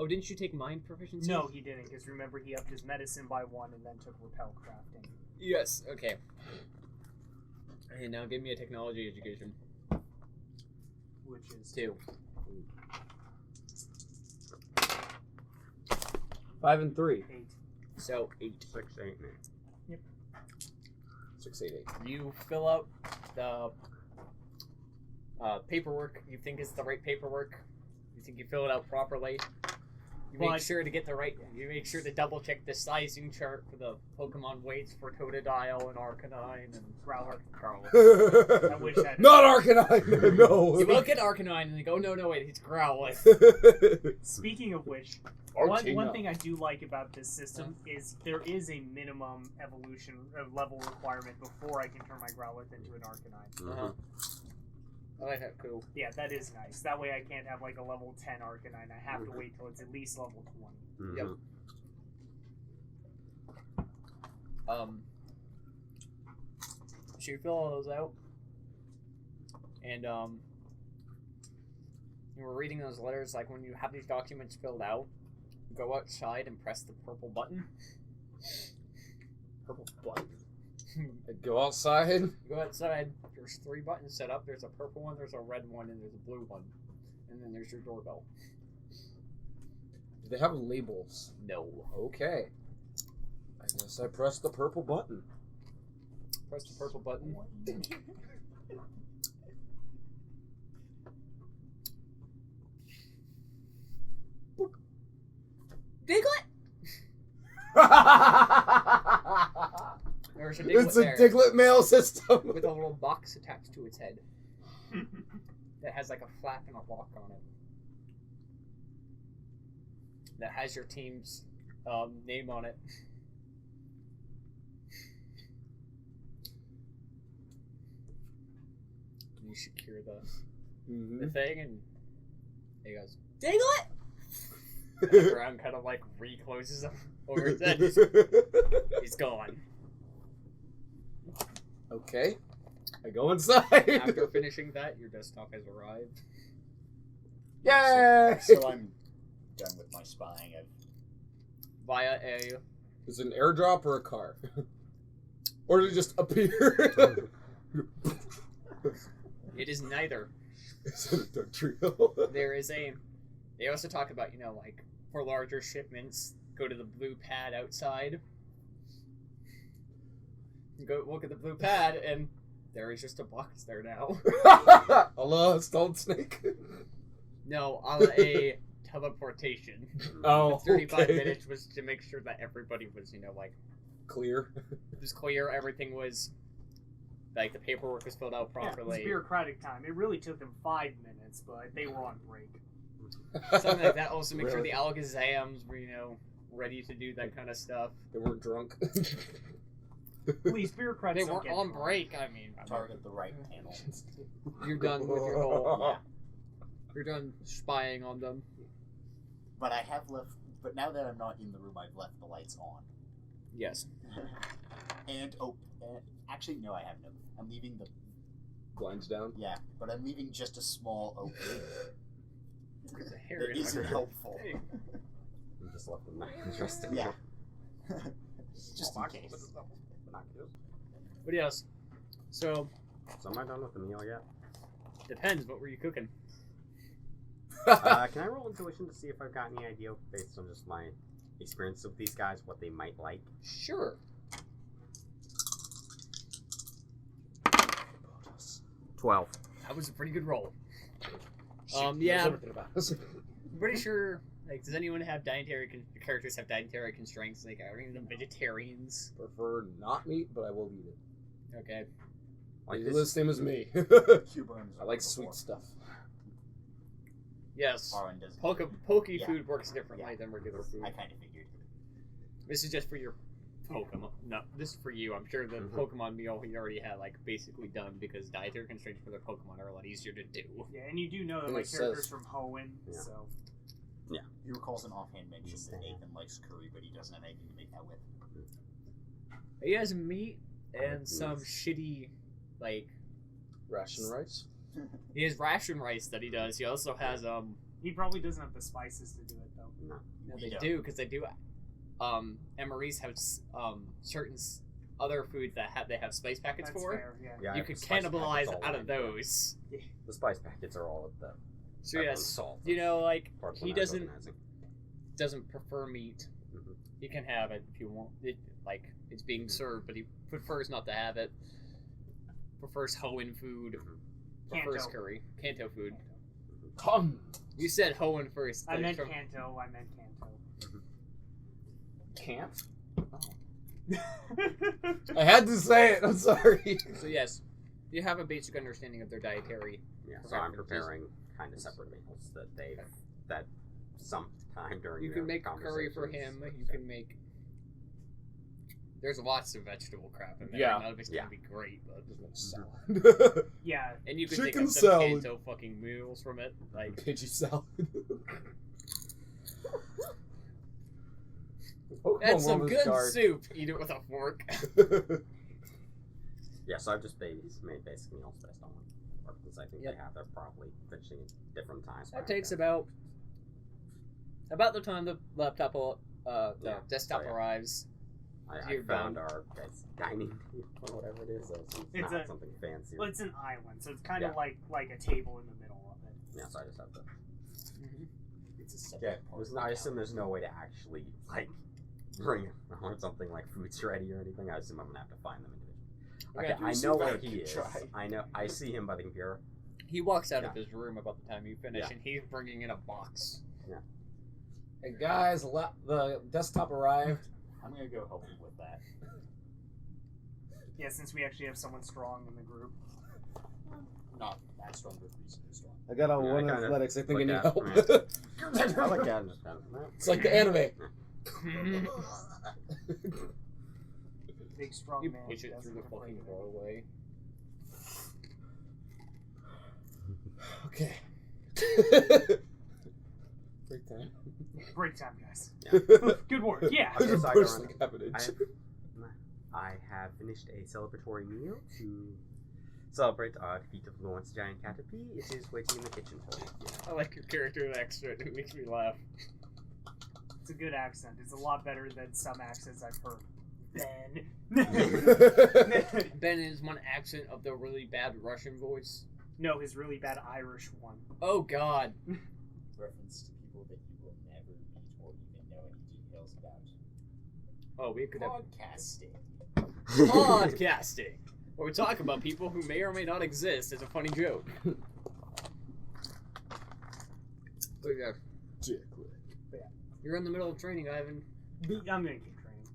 [SPEAKER 2] Oh, didn't you take mind proficiency?
[SPEAKER 1] No, he didn't, because remember he upped his medicine by 1 and then took repel crafting.
[SPEAKER 2] Yes. Okay. And now give me a technology education.
[SPEAKER 1] Which is
[SPEAKER 2] 2.
[SPEAKER 3] 5 and 3.
[SPEAKER 1] 8.
[SPEAKER 2] So 8.
[SPEAKER 5] 6, 8, 9.
[SPEAKER 3] 6, 8, 8.
[SPEAKER 2] You fill out the paperwork. You think it's the right paperwork. You think you fill it out properly. You make sure to get the right. You make sure to double check the sizing chart for the Pokemon weights for Totodile and Arcanine and Growlithe.
[SPEAKER 1] I wish that.
[SPEAKER 3] Not Arcanine! No!
[SPEAKER 2] You look at Arcanine and they go, no, wait, it's Growlithe.
[SPEAKER 1] Speaking of which,
[SPEAKER 3] Poochyena.
[SPEAKER 1] one thing I do like about this system is there is a minimum evolution level requirement before I can turn my Growlithe into an Arcanine.
[SPEAKER 2] Uh-huh. I like that. Cool.
[SPEAKER 1] Yeah, that is nice. That way I can't have like a level 10 Arcanine. I have to wait till it's at least level 20.
[SPEAKER 2] Yep. So you fill all those out, and you were reading those letters. Like when you have these documents filled out, go outside and press the purple button.
[SPEAKER 3] Purple button. Go outside.
[SPEAKER 2] Go outside. There's 3 buttons set up. There's a purple one, there's a red one, and there's a blue one, and then there's your doorbell.
[SPEAKER 3] Do they have labels?
[SPEAKER 2] No.
[SPEAKER 3] Okay. I guess I pressed the purple button.
[SPEAKER 2] Press the purple button. Boop. Diglett! There's a Diglett
[SPEAKER 3] It's a
[SPEAKER 2] there
[SPEAKER 3] Diglett mail system.
[SPEAKER 2] with a little box attached to its head that has like a flap and a lock on it. That has your team's name on it. You secure the thing, and he goes, Diglett! And the ground kind of like recloses over his head. He's gone.
[SPEAKER 3] Okay. I go inside.
[SPEAKER 2] After finishing that, your desktop has arrived.
[SPEAKER 3] Yay!
[SPEAKER 4] So I'm done with my spying.
[SPEAKER 2] Via a...
[SPEAKER 3] Is it an airdrop or a car? Or did it just appear?
[SPEAKER 2] It is neither.
[SPEAKER 3] Is it a Doug trio?
[SPEAKER 2] There is a... They also talk about, you know, like, for larger shipments, go to the blue pad outside. Go look at the blue pad, and there is just a box there now.
[SPEAKER 3] Hello, Stone Snake.
[SPEAKER 2] No, a teleportation.
[SPEAKER 3] Oh,
[SPEAKER 2] 35
[SPEAKER 3] okay.
[SPEAKER 2] minutes was to make sure that everybody was, you know, like,
[SPEAKER 3] Clear.
[SPEAKER 2] it was clear, everything was, like, the paperwork was filled out
[SPEAKER 1] Yeah,
[SPEAKER 2] properly.
[SPEAKER 1] it's bureaucratic time. It really took them 5 minutes, but they were on break.
[SPEAKER 2] Something like that. Also, make sure
[SPEAKER 3] Really?
[SPEAKER 2] the alakazams were, you know, ready to do that kind of stuff.
[SPEAKER 3] They weren't drunk.
[SPEAKER 1] Please, bureaucrats
[SPEAKER 2] They
[SPEAKER 1] don't
[SPEAKER 2] weren't
[SPEAKER 1] get
[SPEAKER 2] on
[SPEAKER 1] drunk.
[SPEAKER 2] break. I mean,
[SPEAKER 4] Target the right panel.
[SPEAKER 2] you're done with your whole. You're done spying on them.
[SPEAKER 4] But I have left. But now that I'm not in the room, I've left the lights on.
[SPEAKER 2] Yes.
[SPEAKER 4] And actually, no, I haven't. I'm leaving the
[SPEAKER 3] Blinds down.
[SPEAKER 4] but I'm leaving just a small opening.
[SPEAKER 2] There's a hair
[SPEAKER 4] That
[SPEAKER 2] in
[SPEAKER 4] isn't
[SPEAKER 2] my
[SPEAKER 4] helpful.
[SPEAKER 2] Hey.
[SPEAKER 5] You just left them not interesting.
[SPEAKER 4] Yeah. Just in case.
[SPEAKER 2] But yes. So
[SPEAKER 5] So am I done with the meal yet?
[SPEAKER 2] depends. What were you cooking?
[SPEAKER 5] Can I roll intuition to see if I've got any idea based on just my experience with these guys, what they might like?
[SPEAKER 2] Sure.
[SPEAKER 5] 12.
[SPEAKER 2] That was a pretty good roll.
[SPEAKER 3] Knows
[SPEAKER 2] Yeah.
[SPEAKER 3] everything about us.
[SPEAKER 2] I'm pretty sure. Like, does anyone have characters have dietary constraints? Like, are any of them vegetarians?
[SPEAKER 3] Prefer not meat, but I will eat it.
[SPEAKER 2] Okay.
[SPEAKER 5] Like
[SPEAKER 3] You're the
[SPEAKER 5] this,
[SPEAKER 3] same as me.
[SPEAKER 4] Cubones
[SPEAKER 3] I like sweet stuff.
[SPEAKER 2] Yes.
[SPEAKER 4] Aron does.
[SPEAKER 2] Poke
[SPEAKER 4] Yeah.
[SPEAKER 2] food works differently
[SPEAKER 4] Yeah.
[SPEAKER 2] than regular food.
[SPEAKER 4] I kind of figured.
[SPEAKER 2] This is just for your Pokemon. No, this is for you. I'm sure the Pokemon meal he already had like basically done because dietary constraints for the Pokemon are a lot easier to do.
[SPEAKER 1] Yeah, and you do know that
[SPEAKER 3] And
[SPEAKER 1] my
[SPEAKER 3] it
[SPEAKER 1] character's
[SPEAKER 3] says-
[SPEAKER 1] from Hoenn,
[SPEAKER 5] Yeah.
[SPEAKER 1] so
[SPEAKER 5] Yeah.
[SPEAKER 4] He recalls an offhand mention that Nathan likes curry, but he doesn't have anything to make that with.
[SPEAKER 2] He has meat and some shitty, like...
[SPEAKER 3] Ration rice?
[SPEAKER 2] He has ration rice that he does. He also has,
[SPEAKER 1] He probably doesn't have the spices to do it, though.
[SPEAKER 5] No.
[SPEAKER 2] No, they do, because they do. MREs have certain other foods that they have spice packets
[SPEAKER 1] That's
[SPEAKER 2] for.
[SPEAKER 1] fair, yeah.
[SPEAKER 5] Yeah, I
[SPEAKER 2] You
[SPEAKER 5] have
[SPEAKER 2] could
[SPEAKER 5] the spice
[SPEAKER 2] cannibalize
[SPEAKER 5] packets all
[SPEAKER 2] out of
[SPEAKER 5] in there.
[SPEAKER 2] those.
[SPEAKER 5] The spice packets are all of them.
[SPEAKER 2] So yes,
[SPEAKER 5] salt.
[SPEAKER 2] you know, like
[SPEAKER 5] Part of
[SPEAKER 2] he
[SPEAKER 5] when I was
[SPEAKER 2] doesn't
[SPEAKER 5] organizing.
[SPEAKER 2] prefer meat.
[SPEAKER 5] Mhm.
[SPEAKER 2] He can have it if you want it, like it's being served, but he prefers not to have it. Prefers Hoenn food. Prefers
[SPEAKER 1] Kanto.
[SPEAKER 2] curry, Kanto food.
[SPEAKER 3] Come!
[SPEAKER 2] You said Hoenn first.
[SPEAKER 1] I
[SPEAKER 2] like,
[SPEAKER 1] meant
[SPEAKER 2] from-
[SPEAKER 1] Kanto.
[SPEAKER 3] Can't? I had to say it, I'm sorry.
[SPEAKER 2] So yes, you have a basic understanding of their dietary.
[SPEAKER 5] Yeah, so I'm
[SPEAKER 2] preferences.
[SPEAKER 5] preparing kind of separate meals that sometime during
[SPEAKER 2] You
[SPEAKER 5] their
[SPEAKER 2] can make curry for him.
[SPEAKER 5] conversations,
[SPEAKER 2] You can make. There's lots of vegetable crap in there.
[SPEAKER 3] Yeah.
[SPEAKER 2] None of it's gonna be great, but
[SPEAKER 1] Yeah.
[SPEAKER 2] and you can
[SPEAKER 3] Chicken
[SPEAKER 2] take some
[SPEAKER 3] salad.
[SPEAKER 2] Kanto fucking meals from it, like.
[SPEAKER 3] Pidgey salad.
[SPEAKER 2] That's some good soup. Eat it with a fork.
[SPEAKER 5] Yeah, so I've just made basic meals based on what because I think
[SPEAKER 2] Yep.
[SPEAKER 5] they have. They're probably finishing at different times.
[SPEAKER 2] That takes about the time the laptop will, the
[SPEAKER 5] Yeah,
[SPEAKER 2] desktop
[SPEAKER 5] so, yeah.
[SPEAKER 2] arrives.
[SPEAKER 5] I
[SPEAKER 2] You're
[SPEAKER 5] found
[SPEAKER 2] done.
[SPEAKER 5] our dining table or whatever it is. So it's
[SPEAKER 1] It's
[SPEAKER 5] not
[SPEAKER 1] a-
[SPEAKER 5] something fancy.
[SPEAKER 1] Well, it's an island, so it's kind of
[SPEAKER 5] Yeah.
[SPEAKER 1] like a table in the middle of it.
[SPEAKER 5] Yeah, so I just have to.
[SPEAKER 4] It's a
[SPEAKER 5] Yeah,
[SPEAKER 4] separate part of the
[SPEAKER 5] I assume
[SPEAKER 4] calendar.
[SPEAKER 5] there's no way to actually like bring it or something like food's ready or anything. I assume I'm gonna have to find them individually. Okay, I know where he is. I see him by the computer.
[SPEAKER 2] He walks out
[SPEAKER 5] Yeah.
[SPEAKER 2] of his room about the time you finish,
[SPEAKER 5] Yeah.
[SPEAKER 2] and he's bringing in a box.
[SPEAKER 3] Hey guys, the desktop arrived.
[SPEAKER 4] I'm gonna go help him with that.
[SPEAKER 1] Yeah, since we actually have someone strong in the group.
[SPEAKER 4] Not that strong, but reasonably strong.
[SPEAKER 3] I got on
[SPEAKER 5] Yeah, I
[SPEAKER 3] one
[SPEAKER 5] kinda
[SPEAKER 3] athletics. I think I
[SPEAKER 5] like
[SPEAKER 3] need
[SPEAKER 5] that,
[SPEAKER 3] help.
[SPEAKER 5] I like that. Just kind of,
[SPEAKER 3] It's like the anime.
[SPEAKER 1] Big strong
[SPEAKER 2] You
[SPEAKER 1] man.
[SPEAKER 2] push it
[SPEAKER 1] doesn't
[SPEAKER 2] through the
[SPEAKER 1] get afraid
[SPEAKER 2] fucking
[SPEAKER 1] of it.
[SPEAKER 2] doorway.
[SPEAKER 3] Okay. Break time.
[SPEAKER 1] Break time, guys.
[SPEAKER 5] Yeah.
[SPEAKER 1] Good work. Yeah.
[SPEAKER 5] Okay, so I
[SPEAKER 3] Push
[SPEAKER 5] go
[SPEAKER 3] the
[SPEAKER 5] around.
[SPEAKER 3] cabbage.
[SPEAKER 5] I have finished a celebratory meal to celebrate our defeat of Lawrence Giant Caterpie. It is waiting in the kitchen for you.
[SPEAKER 2] I like your character accent. It makes me laugh.
[SPEAKER 1] It's a good accent. It's a lot better than some accents I've heard. Ben.
[SPEAKER 2] Ben is one accent of the really bad Russian voice.
[SPEAKER 1] No, his really bad Irish one.
[SPEAKER 2] Oh God.
[SPEAKER 4] Reference to people that you will never meet or even know any details about.
[SPEAKER 2] Oh, we could have
[SPEAKER 4] Podcasting.
[SPEAKER 2] podcasting, where we talk about people who may or may not exist as a funny joke. But yeah, you're in the middle of training, Ivan.
[SPEAKER 1] I'm gonna keep training.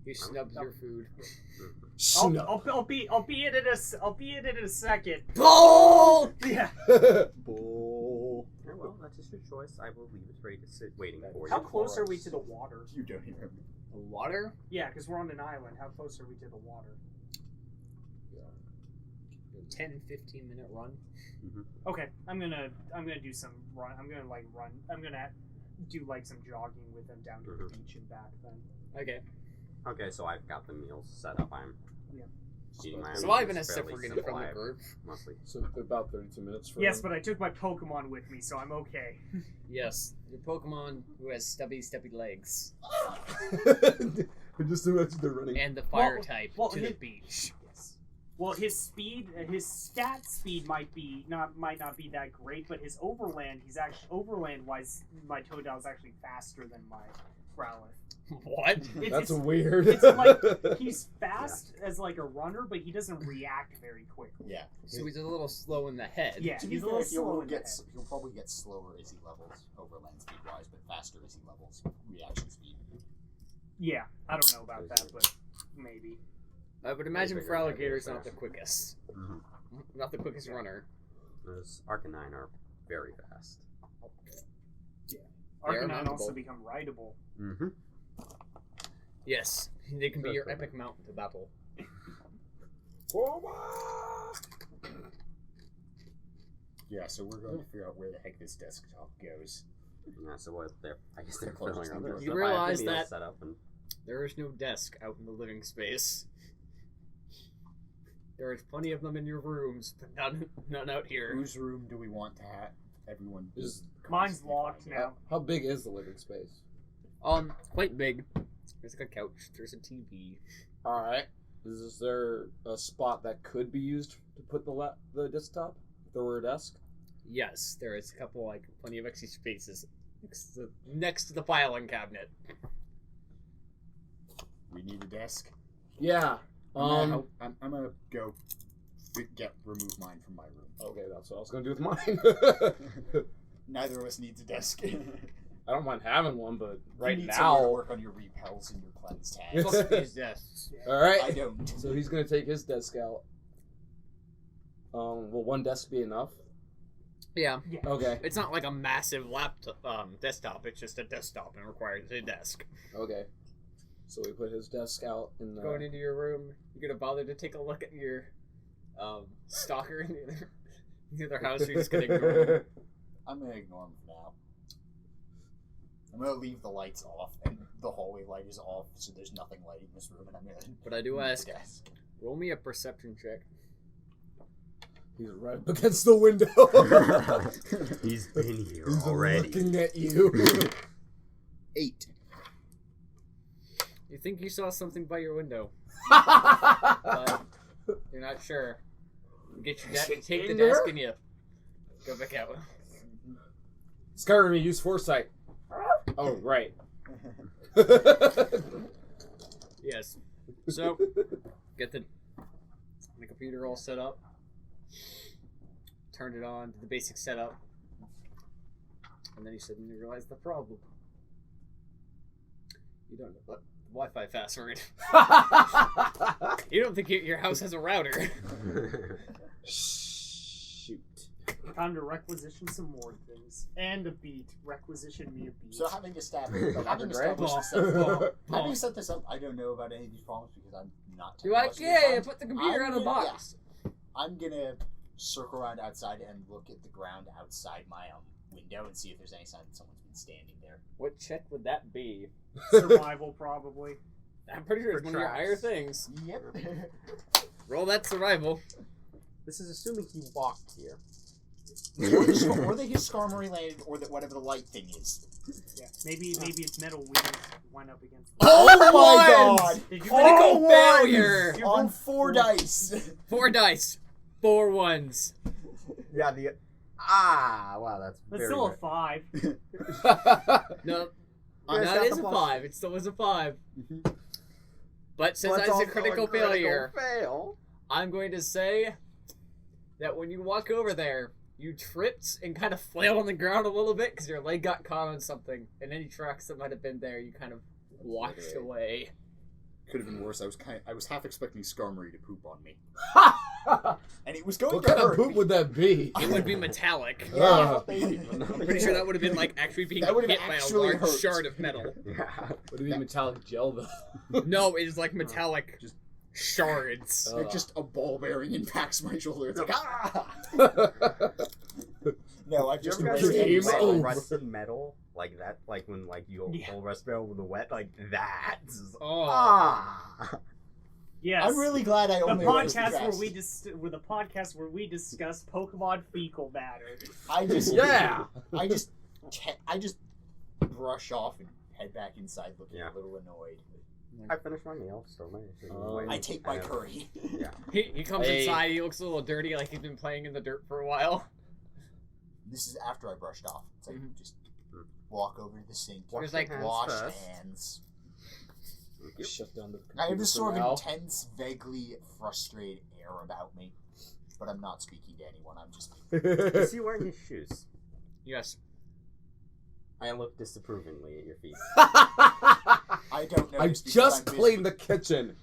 [SPEAKER 2] He snubs your food.
[SPEAKER 1] I'll be it in a second.
[SPEAKER 2] Bull!
[SPEAKER 1] Yeah.
[SPEAKER 3] Bull.
[SPEAKER 5] Yeah, well, that's just your choice. I will leave it ready to sit waiting for you.
[SPEAKER 1] How close are we to the water?
[SPEAKER 4] You don't even remember.
[SPEAKER 2] The water?
[SPEAKER 1] Yeah, because we're on an island. How close are we to the water?
[SPEAKER 2] 10-15 minute run.
[SPEAKER 1] Okay, I'm gonna do some run. I'm gonna run. I'm gonna do like some jogging with them down to the beach and back. Then.
[SPEAKER 2] Okay.
[SPEAKER 5] Okay, so I've got the meals set up. I'm eating my own
[SPEAKER 2] So
[SPEAKER 5] meals,
[SPEAKER 2] Ivan is
[SPEAKER 5] fairly
[SPEAKER 2] separated
[SPEAKER 5] simple.
[SPEAKER 2] from the
[SPEAKER 5] I have
[SPEAKER 2] group.
[SPEAKER 5] Mostly.
[SPEAKER 3] So about 32 minutes for
[SPEAKER 1] Yes, but I took my Pokemon with me, so I'm okay.
[SPEAKER 2] Yes, your Pokemon who has stubby legs.
[SPEAKER 3] I just imagine they're running.
[SPEAKER 2] And the fire
[SPEAKER 1] Well-
[SPEAKER 2] type
[SPEAKER 1] well,
[SPEAKER 2] to the
[SPEAKER 1] his-
[SPEAKER 2] beach.
[SPEAKER 1] Yes. Well, his stat speed might not be that great, but his overland wise, my Totodile is actually faster than my Growlithe.
[SPEAKER 2] What?
[SPEAKER 3] That's weird.
[SPEAKER 1] It's like he's fast as like a runner, but he doesn't react very quickly.
[SPEAKER 4] Yeah.
[SPEAKER 2] So he's a little slow in the head.
[SPEAKER 1] Yeah,
[SPEAKER 4] To be
[SPEAKER 1] he's a
[SPEAKER 4] fair,
[SPEAKER 1] little slow in the head.
[SPEAKER 4] he'll probably get slower as he levels, overland speed wise, but faster as he levels reaction speed.
[SPEAKER 1] Yeah, I don't know about that, but maybe.
[SPEAKER 2] I would imagine
[SPEAKER 5] Bigger,
[SPEAKER 2] Fraligator's
[SPEAKER 5] bigger,
[SPEAKER 2] not the
[SPEAKER 5] faster.
[SPEAKER 2] quickest.
[SPEAKER 5] Mhm.
[SPEAKER 2] Not the quickest runner.
[SPEAKER 5] Those Arcanine are very fast.
[SPEAKER 1] Arcanine also
[SPEAKER 2] mountable.
[SPEAKER 1] become rideable.
[SPEAKER 5] Mm-hmm.
[SPEAKER 2] Yes, they can be
[SPEAKER 5] That's
[SPEAKER 2] your
[SPEAKER 5] perfect.
[SPEAKER 2] epic mount to battle.
[SPEAKER 4] Yeah, so we're going to figure out where the heck this desktop goes.
[SPEAKER 5] Yeah, so what? I guess they're
[SPEAKER 4] They're close
[SPEAKER 5] filling
[SPEAKER 4] to
[SPEAKER 5] up
[SPEAKER 4] the
[SPEAKER 5] their
[SPEAKER 4] door.
[SPEAKER 2] You
[SPEAKER 5] stuff. I have
[SPEAKER 2] realize
[SPEAKER 5] the meal
[SPEAKER 2] that-
[SPEAKER 5] set up and
[SPEAKER 2] There is no desk out in the living space. There is plenty of them in your rooms, but none out here.
[SPEAKER 4] Whose room do we want to have everyone
[SPEAKER 3] Is-
[SPEAKER 1] Mine's locked now.
[SPEAKER 3] How big is the living space?
[SPEAKER 2] Quite big. There's like a couch. There's a TV.
[SPEAKER 3] All right. Is there a spot that could be used to put the desktop? If there were a desk?
[SPEAKER 2] Yes, there is a couple, plenty of extra spaces next to the filing cabinet.
[SPEAKER 4] We need a desk.
[SPEAKER 3] Yeah.
[SPEAKER 4] I'm gonna go remove mine from my room.
[SPEAKER 3] Okay, that's what I was gonna do with mine.
[SPEAKER 4] Neither of us needs a desk.
[SPEAKER 3] I don't mind having one, but right
[SPEAKER 4] you need somewhere to
[SPEAKER 3] now.
[SPEAKER 4] work on your repels and your cleanse tags.
[SPEAKER 2] Look at these desks.
[SPEAKER 3] All right.
[SPEAKER 4] I don't.
[SPEAKER 3] So he's gonna take his desk out. Will one desk be enough?
[SPEAKER 2] Yeah.
[SPEAKER 1] Yeah.
[SPEAKER 3] Okay.
[SPEAKER 2] It's not like a massive laptop, desktop. It's just a desktop and requires a desk.
[SPEAKER 3] Okay. So we put his desk out in the.
[SPEAKER 2] Going into your room, you're gonna bother to take a look at your stalker in the other house, or you're just gonna ignore him?
[SPEAKER 4] I'm gonna ignore him for now. I'm gonna leave the lights off, and the hallway light is off, so there's nothing lighting this room, and I'm gonna.
[SPEAKER 2] But I do
[SPEAKER 4] move the
[SPEAKER 2] ask,
[SPEAKER 4] desk.
[SPEAKER 2] roll me a perception check.
[SPEAKER 3] He's right up against the window.
[SPEAKER 5] he's been here
[SPEAKER 3] He's
[SPEAKER 5] already.
[SPEAKER 3] looking at you.
[SPEAKER 4] 8.
[SPEAKER 2] You think you saw something by your window, but you're not sure. You get your take the
[SPEAKER 3] In there?
[SPEAKER 2] desk and you go back out.
[SPEAKER 3] Skyrim, use foresight. Oh, right.
[SPEAKER 2] Yes. So, get the computer all set up. Turned it on, did the basic setup. And then you suddenly realized the problem. You don't know the Wi-Fi password. You don't think your house has a router.
[SPEAKER 3] Shoot.
[SPEAKER 1] Time to requisition some more things. And a beat. Requisition me a beat.
[SPEAKER 4] So having established
[SPEAKER 2] Ball.
[SPEAKER 4] having set this up, I don't know about any of these problems because I'm not.
[SPEAKER 2] You're like,
[SPEAKER 4] technologically
[SPEAKER 2] yeah,
[SPEAKER 4] inclined.
[SPEAKER 2] put the computer
[SPEAKER 4] I'm
[SPEAKER 2] on a
[SPEAKER 4] gonna-
[SPEAKER 2] box.
[SPEAKER 4] I'm gonna circle around outside and look at the ground outside my window and see if there's any sign that someone's been standing there.
[SPEAKER 2] What check would that be?
[SPEAKER 1] Survival, probably.
[SPEAKER 2] I'm pretty sure it's
[SPEAKER 5] For
[SPEAKER 2] one of your
[SPEAKER 5] traps.
[SPEAKER 2] higher things.
[SPEAKER 4] Yep.
[SPEAKER 2] Roll that survival.
[SPEAKER 5] This is assuming he walked here.
[SPEAKER 4] or that his skarmory landed, or that whatever the light thing is.
[SPEAKER 1] Yeah. Maybe it's metal wheels went up against the
[SPEAKER 4] Oh my god!
[SPEAKER 1] Did you
[SPEAKER 2] Critical
[SPEAKER 1] really
[SPEAKER 2] failure!
[SPEAKER 1] You're
[SPEAKER 4] On
[SPEAKER 1] both
[SPEAKER 4] 4 dice!
[SPEAKER 2] 4 dice. 4 ones.
[SPEAKER 5] Yeah, wow, that's
[SPEAKER 1] That's
[SPEAKER 5] very
[SPEAKER 1] still a
[SPEAKER 5] good.
[SPEAKER 1] 5.
[SPEAKER 2] No,
[SPEAKER 5] You guys
[SPEAKER 2] no,
[SPEAKER 5] got
[SPEAKER 2] it
[SPEAKER 5] the
[SPEAKER 2] is a
[SPEAKER 5] plus.
[SPEAKER 2] 5. It still is a 5. But since
[SPEAKER 5] Well, it's
[SPEAKER 2] that's a
[SPEAKER 5] also
[SPEAKER 2] critical failure,
[SPEAKER 5] fail.
[SPEAKER 2] I'm going to say that when you walk over there, you tripped and kind of flailed on the ground a little bit because your leg got caught on something, and any tracks that might have been there, you kind of washed away.
[SPEAKER 4] Could have been worse. I was half expecting Skarmory to poop on me. And it was going
[SPEAKER 3] What
[SPEAKER 4] to
[SPEAKER 3] kind of
[SPEAKER 4] hurt
[SPEAKER 3] poop
[SPEAKER 4] me.
[SPEAKER 3] would that be?
[SPEAKER 2] It would be metallic.
[SPEAKER 4] Yeah.
[SPEAKER 2] I'm pretty sure that would have been like actually being
[SPEAKER 4] That would have
[SPEAKER 2] hit by a
[SPEAKER 4] actually
[SPEAKER 2] large
[SPEAKER 4] hurt.
[SPEAKER 2] shard of metal.
[SPEAKER 5] Yeah.
[SPEAKER 3] Would it be metallic gel though?
[SPEAKER 2] No, it is like metallic
[SPEAKER 4] Just-
[SPEAKER 2] shards.
[SPEAKER 4] Like just a ball bearing impacts my shoulder. It's like, ah! No, I've just
[SPEAKER 5] You ever
[SPEAKER 3] Game
[SPEAKER 5] guys
[SPEAKER 3] Game's
[SPEAKER 5] seen
[SPEAKER 3] over.
[SPEAKER 5] rusty metal like that? Like when you
[SPEAKER 1] Yeah.
[SPEAKER 5] hold rusty metal with the wet like that.
[SPEAKER 2] Oh.
[SPEAKER 5] Ah.
[SPEAKER 1] Yes.
[SPEAKER 4] I'm really glad I
[SPEAKER 1] the
[SPEAKER 4] only
[SPEAKER 1] podcast where
[SPEAKER 4] dressed.
[SPEAKER 1] we discuss Pokemon fecal matter.
[SPEAKER 4] I just
[SPEAKER 3] Yeah.
[SPEAKER 4] I just brush off and head back inside looking
[SPEAKER 5] Yeah.
[SPEAKER 4] a little annoyed.
[SPEAKER 5] I finished my meal. Still
[SPEAKER 4] I take my curry.
[SPEAKER 5] Yeah.
[SPEAKER 2] He comes
[SPEAKER 3] Hey.
[SPEAKER 2] inside, he looks a little dirty, like he's been playing in the dirt for a while.
[SPEAKER 4] This is after I brushed off. It's like
[SPEAKER 2] Mhm.
[SPEAKER 4] just walk over to the sink,
[SPEAKER 2] Wash your hands
[SPEAKER 4] wash
[SPEAKER 5] first.
[SPEAKER 4] hands.
[SPEAKER 5] Yep.
[SPEAKER 3] Shut down the
[SPEAKER 4] I have this sort of
[SPEAKER 3] now.
[SPEAKER 4] intense, vaguely frustrated air about me, but I'm not speaking to anyone. I'm just
[SPEAKER 5] Is he wearing his shoes?
[SPEAKER 2] Yes.
[SPEAKER 5] I look disapprovingly at your feet.
[SPEAKER 4] I don't know.
[SPEAKER 3] I just cleaned the kitchen.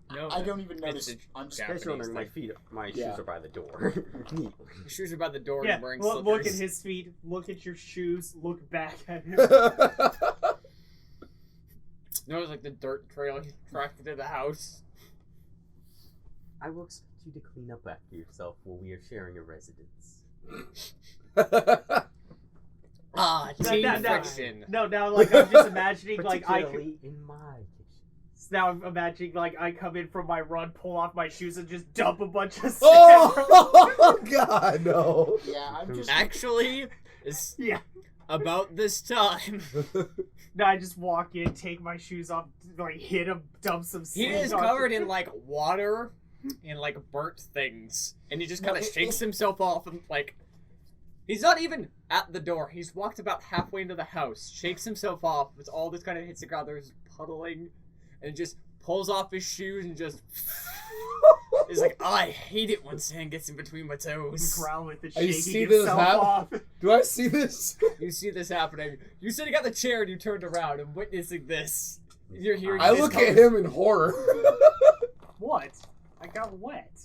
[SPEAKER 2] No.
[SPEAKER 4] I don't even notice.
[SPEAKER 2] It's
[SPEAKER 4] I'm just
[SPEAKER 2] Yeah.
[SPEAKER 5] Especially
[SPEAKER 2] Japanese
[SPEAKER 5] when my
[SPEAKER 2] thing.
[SPEAKER 5] feet, my
[SPEAKER 3] Yeah.
[SPEAKER 5] shoes are by the door. Neatly.
[SPEAKER 2] Your shoes are by the door
[SPEAKER 1] Yeah,
[SPEAKER 2] and wearing
[SPEAKER 1] look
[SPEAKER 2] slippers.
[SPEAKER 1] at his feet, look at your shoes, look back at him.
[SPEAKER 2] No, it's like the dirt trail he tracked into the house.
[SPEAKER 5] I will expect you to clean up after yourself while we are sharing a residence.
[SPEAKER 2] Team friction.
[SPEAKER 1] No, now like I'm just imagining like
[SPEAKER 5] Particularly in my kitchen.
[SPEAKER 1] now I'm imagining like I come in from my run, pull off my shoes, and just dump a bunch of sand.
[SPEAKER 3] Oh God, no!
[SPEAKER 4] Yeah, I'm just
[SPEAKER 2] Actually, it's about this time.
[SPEAKER 1] No, I just walk in, take my shoes off, like hit him, dump some sand.
[SPEAKER 2] He is
[SPEAKER 1] on
[SPEAKER 2] covered in like water and like burnt things, and he just kind of shakes himself off and like he's not even at the door. He's walked about halfway into the house, shakes himself off. It's all this kind of hits the ground. There's puddling, and just pulls off his shoes and just. He's like, oh, I hate it when sand gets in between my toes.
[SPEAKER 1] Growlithe is
[SPEAKER 3] You
[SPEAKER 1] shaking
[SPEAKER 3] see this
[SPEAKER 1] himself
[SPEAKER 3] happen?
[SPEAKER 1] off.
[SPEAKER 3] Do I see this?
[SPEAKER 2] You see this happening. You sitting at the chair and you turned around and witnessing this. You're hearing.
[SPEAKER 3] I
[SPEAKER 2] this
[SPEAKER 3] look at him in horror.
[SPEAKER 1] What? I got wet.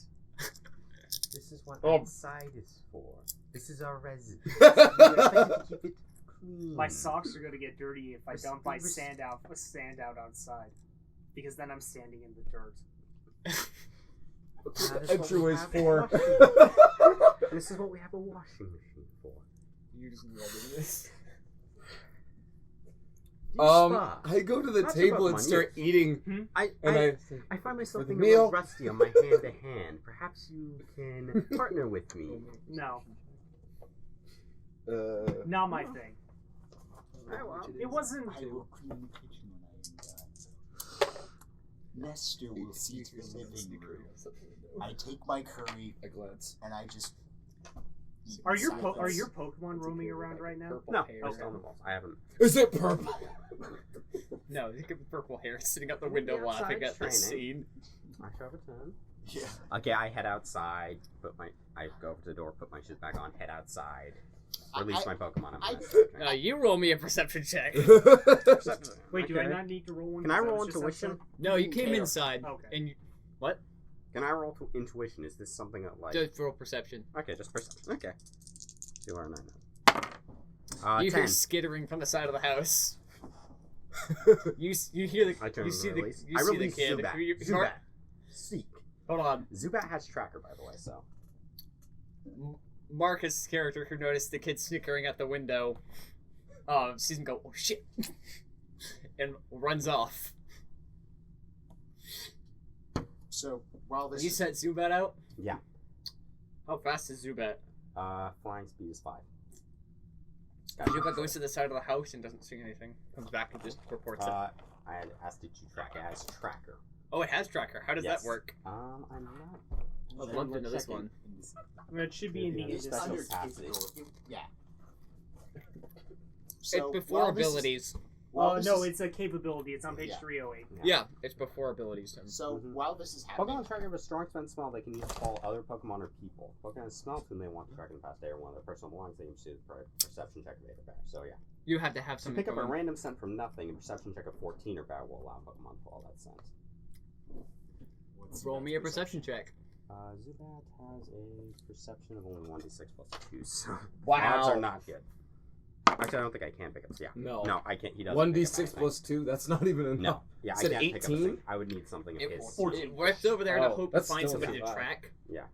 [SPEAKER 5] This is what
[SPEAKER 3] Oh.
[SPEAKER 5] outside is for. This is our residence. We expect to keep it clean.
[SPEAKER 1] My socks are gonna get dirty if I dump my sand out outside, because then I'm standing in the dirt.
[SPEAKER 5] That is what
[SPEAKER 3] Entryways
[SPEAKER 5] we have
[SPEAKER 3] for.
[SPEAKER 5] a washing machine. This is what we have a washing machine for.
[SPEAKER 2] You just loving this.
[SPEAKER 3] I go to the
[SPEAKER 5] That's
[SPEAKER 3] table
[SPEAKER 5] about
[SPEAKER 3] and
[SPEAKER 5] money.
[SPEAKER 3] start eating,
[SPEAKER 5] I
[SPEAKER 3] think,
[SPEAKER 5] find myself
[SPEAKER 3] with
[SPEAKER 5] being a
[SPEAKER 3] meal.
[SPEAKER 5] little rusty on my hand to hand. Perhaps you can partner with me.
[SPEAKER 1] No,
[SPEAKER 3] not
[SPEAKER 1] not my thing.
[SPEAKER 5] well,
[SPEAKER 1] It wasn't.
[SPEAKER 4] I will clean the kitchen when I am done. Nestor will see to the living room. I take my curry
[SPEAKER 3] I glance.
[SPEAKER 4] and I just. eat
[SPEAKER 1] Are
[SPEAKER 4] in
[SPEAKER 1] your
[SPEAKER 4] silence.
[SPEAKER 1] Pokemon roaming around right now?
[SPEAKER 2] Purple
[SPEAKER 5] No,
[SPEAKER 2] hair.
[SPEAKER 5] just on the walls. I haven't.
[SPEAKER 3] Is it purple?
[SPEAKER 2] No, you get purple hair sitting out the window
[SPEAKER 5] Maybe
[SPEAKER 2] laughing
[SPEAKER 5] outside
[SPEAKER 2] at this
[SPEAKER 5] training.
[SPEAKER 2] scene.
[SPEAKER 5] I show up a ton.
[SPEAKER 4] Yeah.
[SPEAKER 5] Okay, I head outside. I go over to the door, put my shoes back on, head outside, release my Pokemon. I'm gonna start training.
[SPEAKER 2] You roll me a perception check.
[SPEAKER 1] Wait, do I
[SPEAKER 5] Okay.
[SPEAKER 1] not need to roll one?
[SPEAKER 5] Can I
[SPEAKER 1] because
[SPEAKER 5] roll
[SPEAKER 1] was just
[SPEAKER 5] intuition?
[SPEAKER 1] outside?
[SPEAKER 2] No, you came
[SPEAKER 4] Care.
[SPEAKER 2] inside.
[SPEAKER 1] Okay.
[SPEAKER 2] And you. What?
[SPEAKER 5] Can I roll to intuition? Is this something that like?
[SPEAKER 2] Just roll perception.
[SPEAKER 5] Okay, just perception. Okay. 2 or 9.
[SPEAKER 2] You
[SPEAKER 5] 10.
[SPEAKER 2] hear skittering from the side of the house. You hear the
[SPEAKER 5] I turn
[SPEAKER 2] you
[SPEAKER 5] to
[SPEAKER 2] see the
[SPEAKER 5] release.
[SPEAKER 2] you
[SPEAKER 5] I
[SPEAKER 2] see the
[SPEAKER 5] release
[SPEAKER 2] kid.
[SPEAKER 5] Zubat.
[SPEAKER 2] You-
[SPEAKER 5] Zubat. Seek.
[SPEAKER 2] Hold on.
[SPEAKER 5] Zubat has tracker, by the way, so.
[SPEAKER 2] Marcus' character who noticed the kid snickering at the window, sees him go, oh shit, and runs off.
[SPEAKER 4] So while this
[SPEAKER 2] You
[SPEAKER 4] is
[SPEAKER 2] set Zubat out?
[SPEAKER 5] Yeah.
[SPEAKER 2] How fast is Zubat?
[SPEAKER 5] Flying speed is 5.
[SPEAKER 2] Zubat goes to the side of the house and doesn't see anything. Comes back and just reports it.
[SPEAKER 5] I had asked it to track. It has tracker.
[SPEAKER 2] Oh, it has tracker. How does
[SPEAKER 5] Yes.
[SPEAKER 2] that work?
[SPEAKER 5] I'm not.
[SPEAKER 2] I'd love to know this one.
[SPEAKER 1] I mean, it should be in the
[SPEAKER 5] Yeah,
[SPEAKER 4] it's
[SPEAKER 5] special
[SPEAKER 1] industry.
[SPEAKER 4] under
[SPEAKER 5] capacity.
[SPEAKER 4] yeah.
[SPEAKER 2] It's before
[SPEAKER 4] while this is-
[SPEAKER 2] abilities.
[SPEAKER 4] while
[SPEAKER 1] Oh
[SPEAKER 4] this
[SPEAKER 1] no,
[SPEAKER 4] is-
[SPEAKER 1] it's a capability. It's on page
[SPEAKER 4] Yeah.
[SPEAKER 1] 308.
[SPEAKER 2] Yeah, it's before abilities.
[SPEAKER 4] So
[SPEAKER 5] Mhm.
[SPEAKER 4] while this is happening,
[SPEAKER 5] Pokemon tracker have a strong sense of smell. They can use to follow other Pokemon or people. Pokemon smell whom they want to track in the past day or one of their personal belongings. They can pursue the perception check of 8 or better. So yeah.
[SPEAKER 2] You have to have
[SPEAKER 5] To
[SPEAKER 2] some.
[SPEAKER 5] pick up a random scent from nothing, a perception check of 14 or better will allow Pokemon to follow that scent.
[SPEAKER 4] what's
[SPEAKER 2] Roll
[SPEAKER 4] Zubat's
[SPEAKER 2] me a perception check.
[SPEAKER 5] Zubat has a perception of only 1d6 plus 2, so
[SPEAKER 3] Wow.
[SPEAKER 5] odds are not good. Actually, I don't think I can pick up. Yeah.
[SPEAKER 3] No.
[SPEAKER 5] No, I can't. He doesn't.
[SPEAKER 3] 1d6
[SPEAKER 5] pick up
[SPEAKER 3] plus 2, that's not even enough.
[SPEAKER 5] No. Yeah, I
[SPEAKER 3] Said
[SPEAKER 5] can't pick up a
[SPEAKER 3] 18?
[SPEAKER 5] thing. I would need something of his.
[SPEAKER 2] It works over there in
[SPEAKER 3] Oh,
[SPEAKER 2] a hope to
[SPEAKER 3] that's
[SPEAKER 2] find
[SPEAKER 3] still
[SPEAKER 2] somebody to
[SPEAKER 3] not bad.
[SPEAKER 2] track.
[SPEAKER 5] Yeah.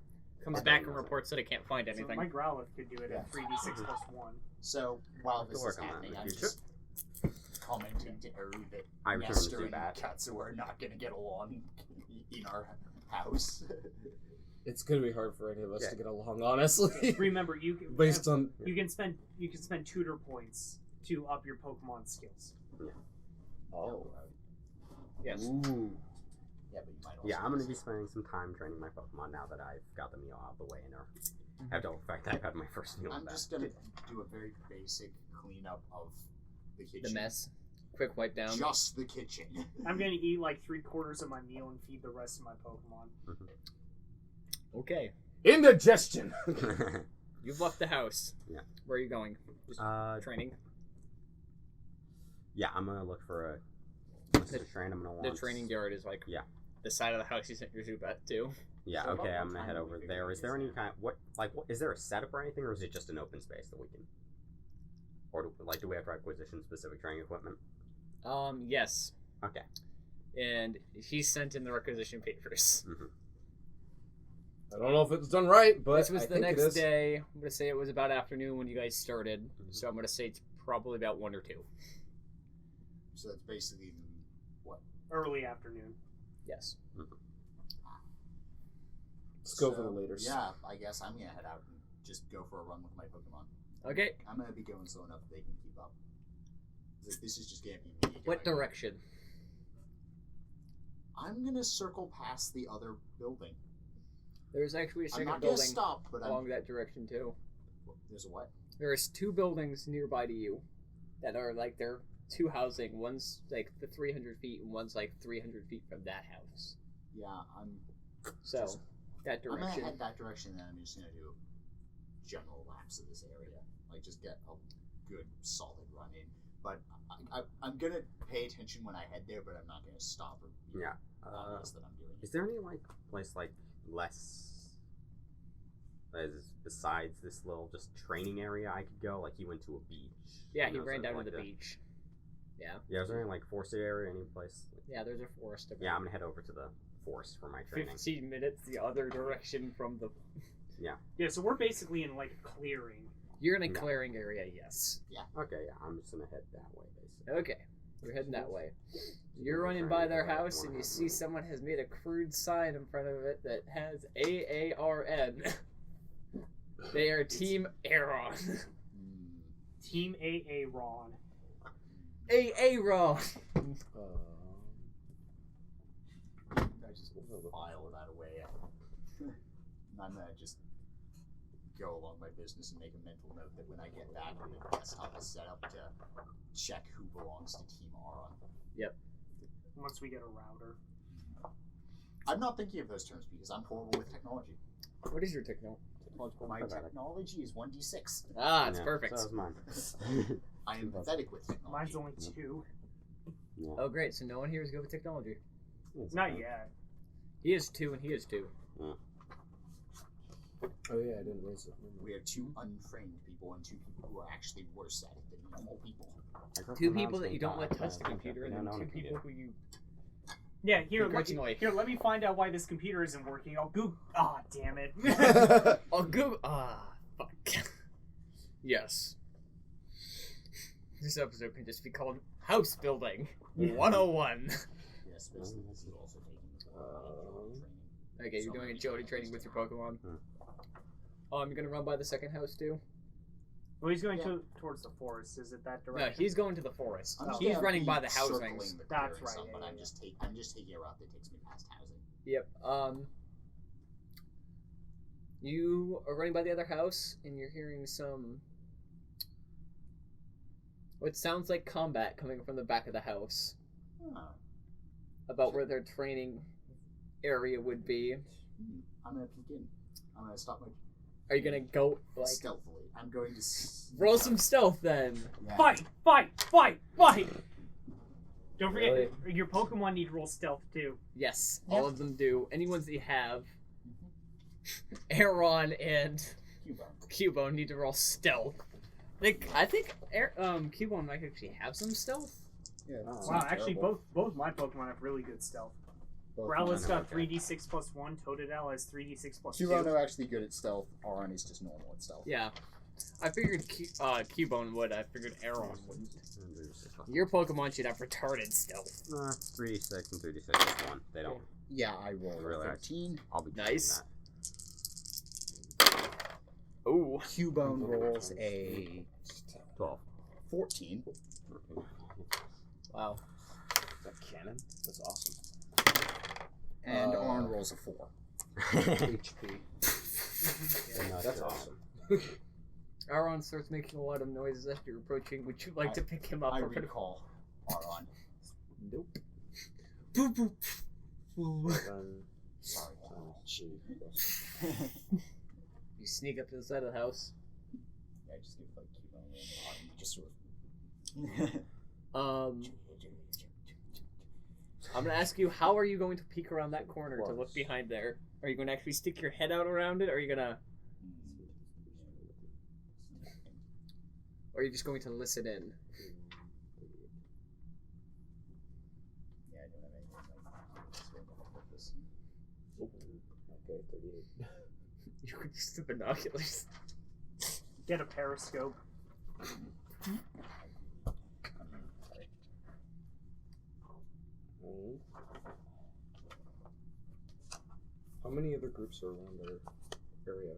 [SPEAKER 2] Comes
[SPEAKER 5] I
[SPEAKER 2] back
[SPEAKER 5] don't
[SPEAKER 2] and
[SPEAKER 5] know.
[SPEAKER 2] reports that it can't find
[SPEAKER 1] So
[SPEAKER 2] anything.
[SPEAKER 1] my Growlithe could do it at 3d6 plus 1.
[SPEAKER 4] So while
[SPEAKER 5] I'll have to
[SPEAKER 4] this is
[SPEAKER 5] work on that in
[SPEAKER 4] happening,
[SPEAKER 5] the
[SPEAKER 4] I'm
[SPEAKER 5] future.
[SPEAKER 4] just commenting to Eru that
[SPEAKER 5] I return to
[SPEAKER 4] Nestor and
[SPEAKER 5] Zubat.
[SPEAKER 4] Katsuo are not going to get along in our house.
[SPEAKER 3] It's gonna be hard for any of us
[SPEAKER 5] Yeah.
[SPEAKER 3] to get along, honestly.
[SPEAKER 1] Remember, you can
[SPEAKER 3] Based on
[SPEAKER 1] you can spend tutor points to up your Pokemon skills.
[SPEAKER 2] Yes.
[SPEAKER 3] Ooh.
[SPEAKER 4] Yeah, but you might also
[SPEAKER 5] Yeah, I'm gonna be spending some time training my Pokemon now that I've got the meal out of the way and have to fact I've had my first meal.
[SPEAKER 4] I'm
[SPEAKER 5] with
[SPEAKER 4] just
[SPEAKER 5] that.
[SPEAKER 4] going to do a very basic cleanup of the kitchen.
[SPEAKER 2] The mess. Quick wipe down.
[SPEAKER 4] Just the kitchen.
[SPEAKER 1] I'm gonna eat like 3/4 of my meal and feed the rest of my Pokemon.
[SPEAKER 2] Okay.
[SPEAKER 3] Indigestion.
[SPEAKER 2] You've left the house.
[SPEAKER 5] Yeah.
[SPEAKER 2] Where are you going? Just training.
[SPEAKER 5] Yeah, I'm gonna look for a place to train. I'm gonna want
[SPEAKER 2] The training yard is like
[SPEAKER 5] Yeah.
[SPEAKER 2] the side of the house you sent your Zubat to.
[SPEAKER 5] Yeah,
[SPEAKER 4] So
[SPEAKER 5] okay,
[SPEAKER 4] about
[SPEAKER 5] I'm
[SPEAKER 4] what
[SPEAKER 5] gonna
[SPEAKER 4] time
[SPEAKER 5] head
[SPEAKER 4] are
[SPEAKER 5] over
[SPEAKER 4] we
[SPEAKER 5] there.
[SPEAKER 4] figuring
[SPEAKER 5] Is there
[SPEAKER 4] this
[SPEAKER 5] any
[SPEAKER 4] out?
[SPEAKER 5] kind is there a setup or anything, or is it just an open space that we can, or do we have to requisition specific training equipment?
[SPEAKER 2] Yes.
[SPEAKER 5] Okay.
[SPEAKER 2] And he sent in the requisition papers.
[SPEAKER 5] Mhm.
[SPEAKER 3] I don't know if it's done right, but
[SPEAKER 2] This was
[SPEAKER 3] I
[SPEAKER 2] the
[SPEAKER 3] think it
[SPEAKER 2] next
[SPEAKER 3] is.
[SPEAKER 2] day. I'm gonna say it was about afternoon when you guys started, so I'm gonna say it's probably about 1 or 2.
[SPEAKER 4] So that's basically what?
[SPEAKER 1] Early afternoon.
[SPEAKER 2] Yes.
[SPEAKER 3] Let's go for the laters.
[SPEAKER 4] Yeah, I guess I'm gonna head out and just go for a run with my Pokemon.
[SPEAKER 2] Okay.
[SPEAKER 4] I'm gonna be going slow enough that they can keep up. This is just gonna be me.
[SPEAKER 2] What
[SPEAKER 4] going.
[SPEAKER 2] direction?
[SPEAKER 4] I'm gonna circle past the other building.
[SPEAKER 2] There's actually a
[SPEAKER 4] I'm
[SPEAKER 2] second
[SPEAKER 4] not gonna
[SPEAKER 2] building
[SPEAKER 4] stop, but
[SPEAKER 2] along that direction too.
[SPEAKER 4] There's a what?
[SPEAKER 2] There's 2 buildings nearby to you that are like they're 2 housing. One's like the 300 feet, and one's like 300 feet from that house.
[SPEAKER 4] Yeah,
[SPEAKER 2] So that
[SPEAKER 4] I'm
[SPEAKER 2] direction.
[SPEAKER 4] gonna head that direction, and then I'm just gonna do general laps of this area, like just get a good solid run in. But I'm gonna pay attention when I head there, but I'm not gonna stop or be
[SPEAKER 5] Yeah.
[SPEAKER 4] obvious that I'm doing it.
[SPEAKER 5] Is there any like place like less besides this little just training area I could go? Like he went to a beach.
[SPEAKER 2] Yeah,
[SPEAKER 5] you
[SPEAKER 2] he
[SPEAKER 5] know,
[SPEAKER 2] ran down
[SPEAKER 5] something
[SPEAKER 2] to the
[SPEAKER 5] like that.
[SPEAKER 2] beach. Yeah.
[SPEAKER 5] Yeah, is there any like forested area, any place?
[SPEAKER 2] Yeah, there's a forest.
[SPEAKER 5] Yeah, I'm gonna head over to the forest for my training.
[SPEAKER 2] 15 minutes the other direction from the.
[SPEAKER 1] Yeah, so we're basically in like a clearing.
[SPEAKER 2] You're in a
[SPEAKER 5] No.
[SPEAKER 2] clearing area, yes.
[SPEAKER 5] Okay, yeah, I'm just gonna head that way basically.
[SPEAKER 2] Okay, you're heading that way. You're running by their house and you see someone has made a crude sign in front of it that has AARN. They are Team Aron.
[SPEAKER 1] Team Aaron.
[SPEAKER 2] Aaron.
[SPEAKER 4] I just file that away. And I'm gonna just go along my business and make a mental note that when I get back, the desktop is set up to check who belongs to Team Aron.
[SPEAKER 1] Once we get a router.
[SPEAKER 4] I'm not thinking of those terms because I'm horrible with technology.
[SPEAKER 2] What is your technological?
[SPEAKER 4] My technology is 1d6.
[SPEAKER 2] Ah, it's
[SPEAKER 5] Yeah,
[SPEAKER 2] perfect.
[SPEAKER 5] So is mine.
[SPEAKER 4] I am pathetic with technology.
[SPEAKER 1] Mine's only 2.
[SPEAKER 5] Yeah.
[SPEAKER 2] Oh, great. So no one here is good with technology.
[SPEAKER 5] It's
[SPEAKER 1] Not
[SPEAKER 5] fine.
[SPEAKER 1] yet.
[SPEAKER 2] He is 2 and he is 2.
[SPEAKER 3] Oh yeah, I didn't raise it.
[SPEAKER 4] We have 2 untrained people and 2 people who are actually worse at it than normal people.
[SPEAKER 5] My
[SPEAKER 2] 2
[SPEAKER 5] girlfriend
[SPEAKER 2] people
[SPEAKER 5] mom's
[SPEAKER 2] that you
[SPEAKER 5] gonna
[SPEAKER 2] don't let
[SPEAKER 5] die.
[SPEAKER 2] touch the
[SPEAKER 5] Yeah,
[SPEAKER 2] computer, and
[SPEAKER 5] yeah,
[SPEAKER 2] then
[SPEAKER 5] no
[SPEAKER 2] 2
[SPEAKER 5] one can
[SPEAKER 2] people
[SPEAKER 5] do
[SPEAKER 2] who you.
[SPEAKER 1] Yeah, here,
[SPEAKER 2] Begrudgingly.
[SPEAKER 1] let me find out why this computer isn't working. I'll Google. Ah, damn it.
[SPEAKER 2] Oh, Google. Ah, fuck. Yes. This episode can just be called House Building 101.
[SPEAKER 4] Yes, but this is also taking training.
[SPEAKER 2] Okay, you're doing agility training with your Pokemon.
[SPEAKER 5] Hmm.
[SPEAKER 2] You're gonna run by the second house too?
[SPEAKER 1] Well, he's going
[SPEAKER 4] Yeah.
[SPEAKER 1] towards the forest. Is it that
[SPEAKER 2] No,
[SPEAKER 1] direction?
[SPEAKER 2] he's going to the forest.
[SPEAKER 4] I'm just
[SPEAKER 2] He's
[SPEAKER 4] gonna
[SPEAKER 2] running
[SPEAKER 4] be
[SPEAKER 2] by the
[SPEAKER 4] circling
[SPEAKER 2] housings.
[SPEAKER 4] the
[SPEAKER 1] That's
[SPEAKER 4] clearing
[SPEAKER 1] right,
[SPEAKER 4] some,
[SPEAKER 1] yeah,
[SPEAKER 4] but
[SPEAKER 1] yeah,
[SPEAKER 4] I'm just taking a route that takes me past housing.
[SPEAKER 2] Yep. You are running by the other house, and you're hearing some. What sounds like combat coming from the back of the house.
[SPEAKER 4] Huh.
[SPEAKER 2] About where their training area would be.
[SPEAKER 4] I'm gonna peek in. I'm gonna stop my
[SPEAKER 2] Are you gonna go like
[SPEAKER 4] stealthily. I'm going to
[SPEAKER 2] roll some stealth then?
[SPEAKER 4] Yeah.
[SPEAKER 1] Fight! Don't forget, your Pokemon need to roll stealth too.
[SPEAKER 2] Yes,
[SPEAKER 1] Yep.
[SPEAKER 2] all of them do. Any ones that you have, Aron and Cubone need to roll stealth. I think Cubone might actually have some stealth.
[SPEAKER 4] Yeah.
[SPEAKER 1] Wow, actually, both my Pokemon have really good stealth. Growlithe's got 3d6 plus 1, Totodile has 3d6 plus 2.
[SPEAKER 4] Cubone are actually good at stealth. Aron is just normal at stealth.
[SPEAKER 2] Yeah, I figured Cubone would. I figured Aron wouldn't. Your Pokemon should have retarded stealth.
[SPEAKER 5] 3d6 and 3d6 is 1. They don't.
[SPEAKER 4] Yeah, I rolled
[SPEAKER 5] Really?
[SPEAKER 4] a 13.
[SPEAKER 5] I'll be
[SPEAKER 2] Nice.
[SPEAKER 5] doing
[SPEAKER 2] Oh,
[SPEAKER 4] Cubone rolls a
[SPEAKER 5] 12.
[SPEAKER 4] 14.
[SPEAKER 2] wow.
[SPEAKER 3] Is that canon? That's awesome.
[SPEAKER 4] And Aron rolls a 4.
[SPEAKER 3] HP.
[SPEAKER 5] No,
[SPEAKER 3] That's
[SPEAKER 5] sure.
[SPEAKER 3] awesome.
[SPEAKER 2] Aron starts making a lot of noises as you're approaching. Would you like to pick him up?
[SPEAKER 4] I
[SPEAKER 2] or
[SPEAKER 4] recall Aron.
[SPEAKER 2] Nope. Boop boop. Boop.
[SPEAKER 4] Sorry.
[SPEAKER 2] You sneak up to the side of the house.
[SPEAKER 4] Yeah, I just need like Cubone and Aron. Just sort of.
[SPEAKER 2] I'm gonna ask you, how are you going to peek around that corner to look behind there? Are you going to actually stick your head out around it, or are you gonna? Or are you just going to listen in?
[SPEAKER 4] Yeah, I don't have anything like this.
[SPEAKER 3] Okay, 38.
[SPEAKER 2] Just the binoculars.
[SPEAKER 1] Get a periscope.
[SPEAKER 3] How many other groups are around their area?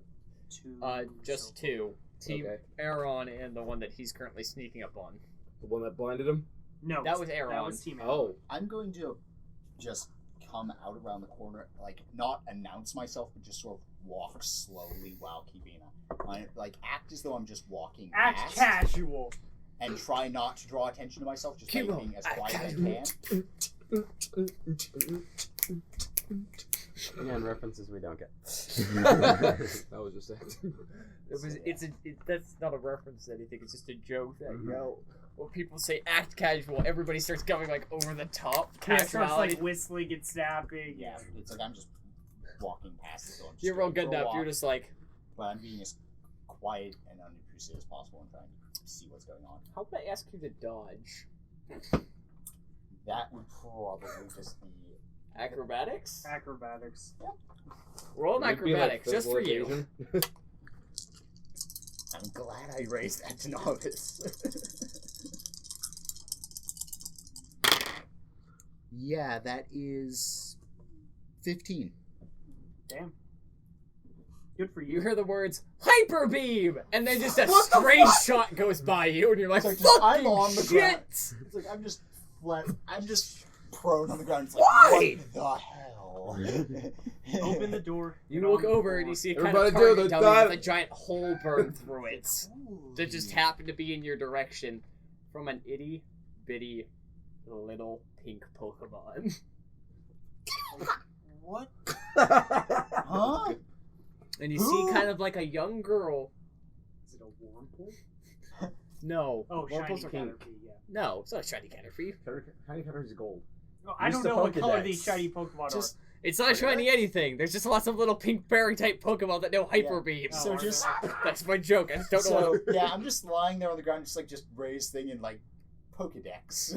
[SPEAKER 1] 2.
[SPEAKER 2] Just 2. Team
[SPEAKER 3] Okay.
[SPEAKER 2] Aron and the one that he's currently sneaking up on.
[SPEAKER 3] The one that blinded him?
[SPEAKER 1] No,
[SPEAKER 2] That was Aron.
[SPEAKER 1] That was Team Aron.
[SPEAKER 3] Oh.
[SPEAKER 4] I'm going to just come out around the corner, like, not announce myself, but just sort of walk slowly while keeping act as though I'm just walking
[SPEAKER 1] Act
[SPEAKER 4] past,
[SPEAKER 1] casual.
[SPEAKER 4] and try not to draw attention to myself, just by
[SPEAKER 2] Cubone,
[SPEAKER 4] being as
[SPEAKER 2] act
[SPEAKER 4] quiet as I
[SPEAKER 2] casual.
[SPEAKER 4] can.
[SPEAKER 5] Again, references we don't get.
[SPEAKER 3] That was just acting.
[SPEAKER 2] That's not a reference to anything. It's just a joke that when people say act casual, everybody starts going like over the top.
[SPEAKER 1] Yeah, it starts
[SPEAKER 2] Casuality.
[SPEAKER 1] like whistling and snapping.
[SPEAKER 4] Yeah, it's like I'm just walking past as though I'm just
[SPEAKER 2] You're real
[SPEAKER 4] going
[SPEAKER 2] good
[SPEAKER 4] for a
[SPEAKER 2] enough.
[SPEAKER 4] walk,
[SPEAKER 2] You're just like,
[SPEAKER 4] but I'm being as quiet and unintrusive as possible and trying to see what's going on.
[SPEAKER 2] how would I ask you to dodge?
[SPEAKER 4] That would probably just be
[SPEAKER 2] Acrobatics?
[SPEAKER 1] Acrobatics.
[SPEAKER 2] Roll an
[SPEAKER 3] It'd be like
[SPEAKER 2] acrobatics, just for you.
[SPEAKER 3] evasion.
[SPEAKER 4] I'm glad I raised that to novice. Yeah, that is 15.
[SPEAKER 1] Damn. Good for
[SPEAKER 2] You
[SPEAKER 1] you.
[SPEAKER 2] hear the words hyper beam, and then just a
[SPEAKER 4] What the
[SPEAKER 2] stray
[SPEAKER 4] fuck?
[SPEAKER 2] shot goes by you, and you're like,
[SPEAKER 4] It's like, I'm
[SPEAKER 2] "Fucking
[SPEAKER 4] on the
[SPEAKER 2] shit!"
[SPEAKER 4] ground. It's like I'm just prone on the ground. It's like,
[SPEAKER 2] Why?
[SPEAKER 4] what the hell?
[SPEAKER 1] Open the door.
[SPEAKER 2] You
[SPEAKER 1] get
[SPEAKER 2] look
[SPEAKER 1] on the
[SPEAKER 2] over
[SPEAKER 1] floor.
[SPEAKER 2] and you see a kind
[SPEAKER 3] Everybody
[SPEAKER 2] of
[SPEAKER 3] do
[SPEAKER 2] target
[SPEAKER 3] the
[SPEAKER 2] dummy
[SPEAKER 3] dot-
[SPEAKER 2] with a giant hole burned through it
[SPEAKER 4] Ooh.
[SPEAKER 2] that just happened to be in your direction from an itty bitty little pink Pokemon.
[SPEAKER 4] What? Huh?
[SPEAKER 2] And you
[SPEAKER 4] Who?
[SPEAKER 2] see kind of like a young girl.
[SPEAKER 1] Is it a Wurmple?
[SPEAKER 2] No.
[SPEAKER 1] Oh, shiny
[SPEAKER 2] Wurmples are pink.
[SPEAKER 1] Caterpie, yeah.
[SPEAKER 2] No, it's not a shiny Caterpie.
[SPEAKER 3] Shiny Caterpie's gold.
[SPEAKER 1] Oh, I
[SPEAKER 3] Use
[SPEAKER 1] don't
[SPEAKER 3] the
[SPEAKER 1] know what color
[SPEAKER 3] Pokedex.
[SPEAKER 1] these shiny Pokemon
[SPEAKER 4] Just
[SPEAKER 2] It's not shiny anything. There's just lots of little pink berry type Pokemon that know hyper
[SPEAKER 4] Yeah.
[SPEAKER 2] beam.
[SPEAKER 1] Oh,
[SPEAKER 4] So
[SPEAKER 1] are
[SPEAKER 4] just
[SPEAKER 2] That's my joke. I just don't know
[SPEAKER 4] so
[SPEAKER 2] what.
[SPEAKER 4] yeah, I'm just lying there on the ground, just raised thing in like Pokedex.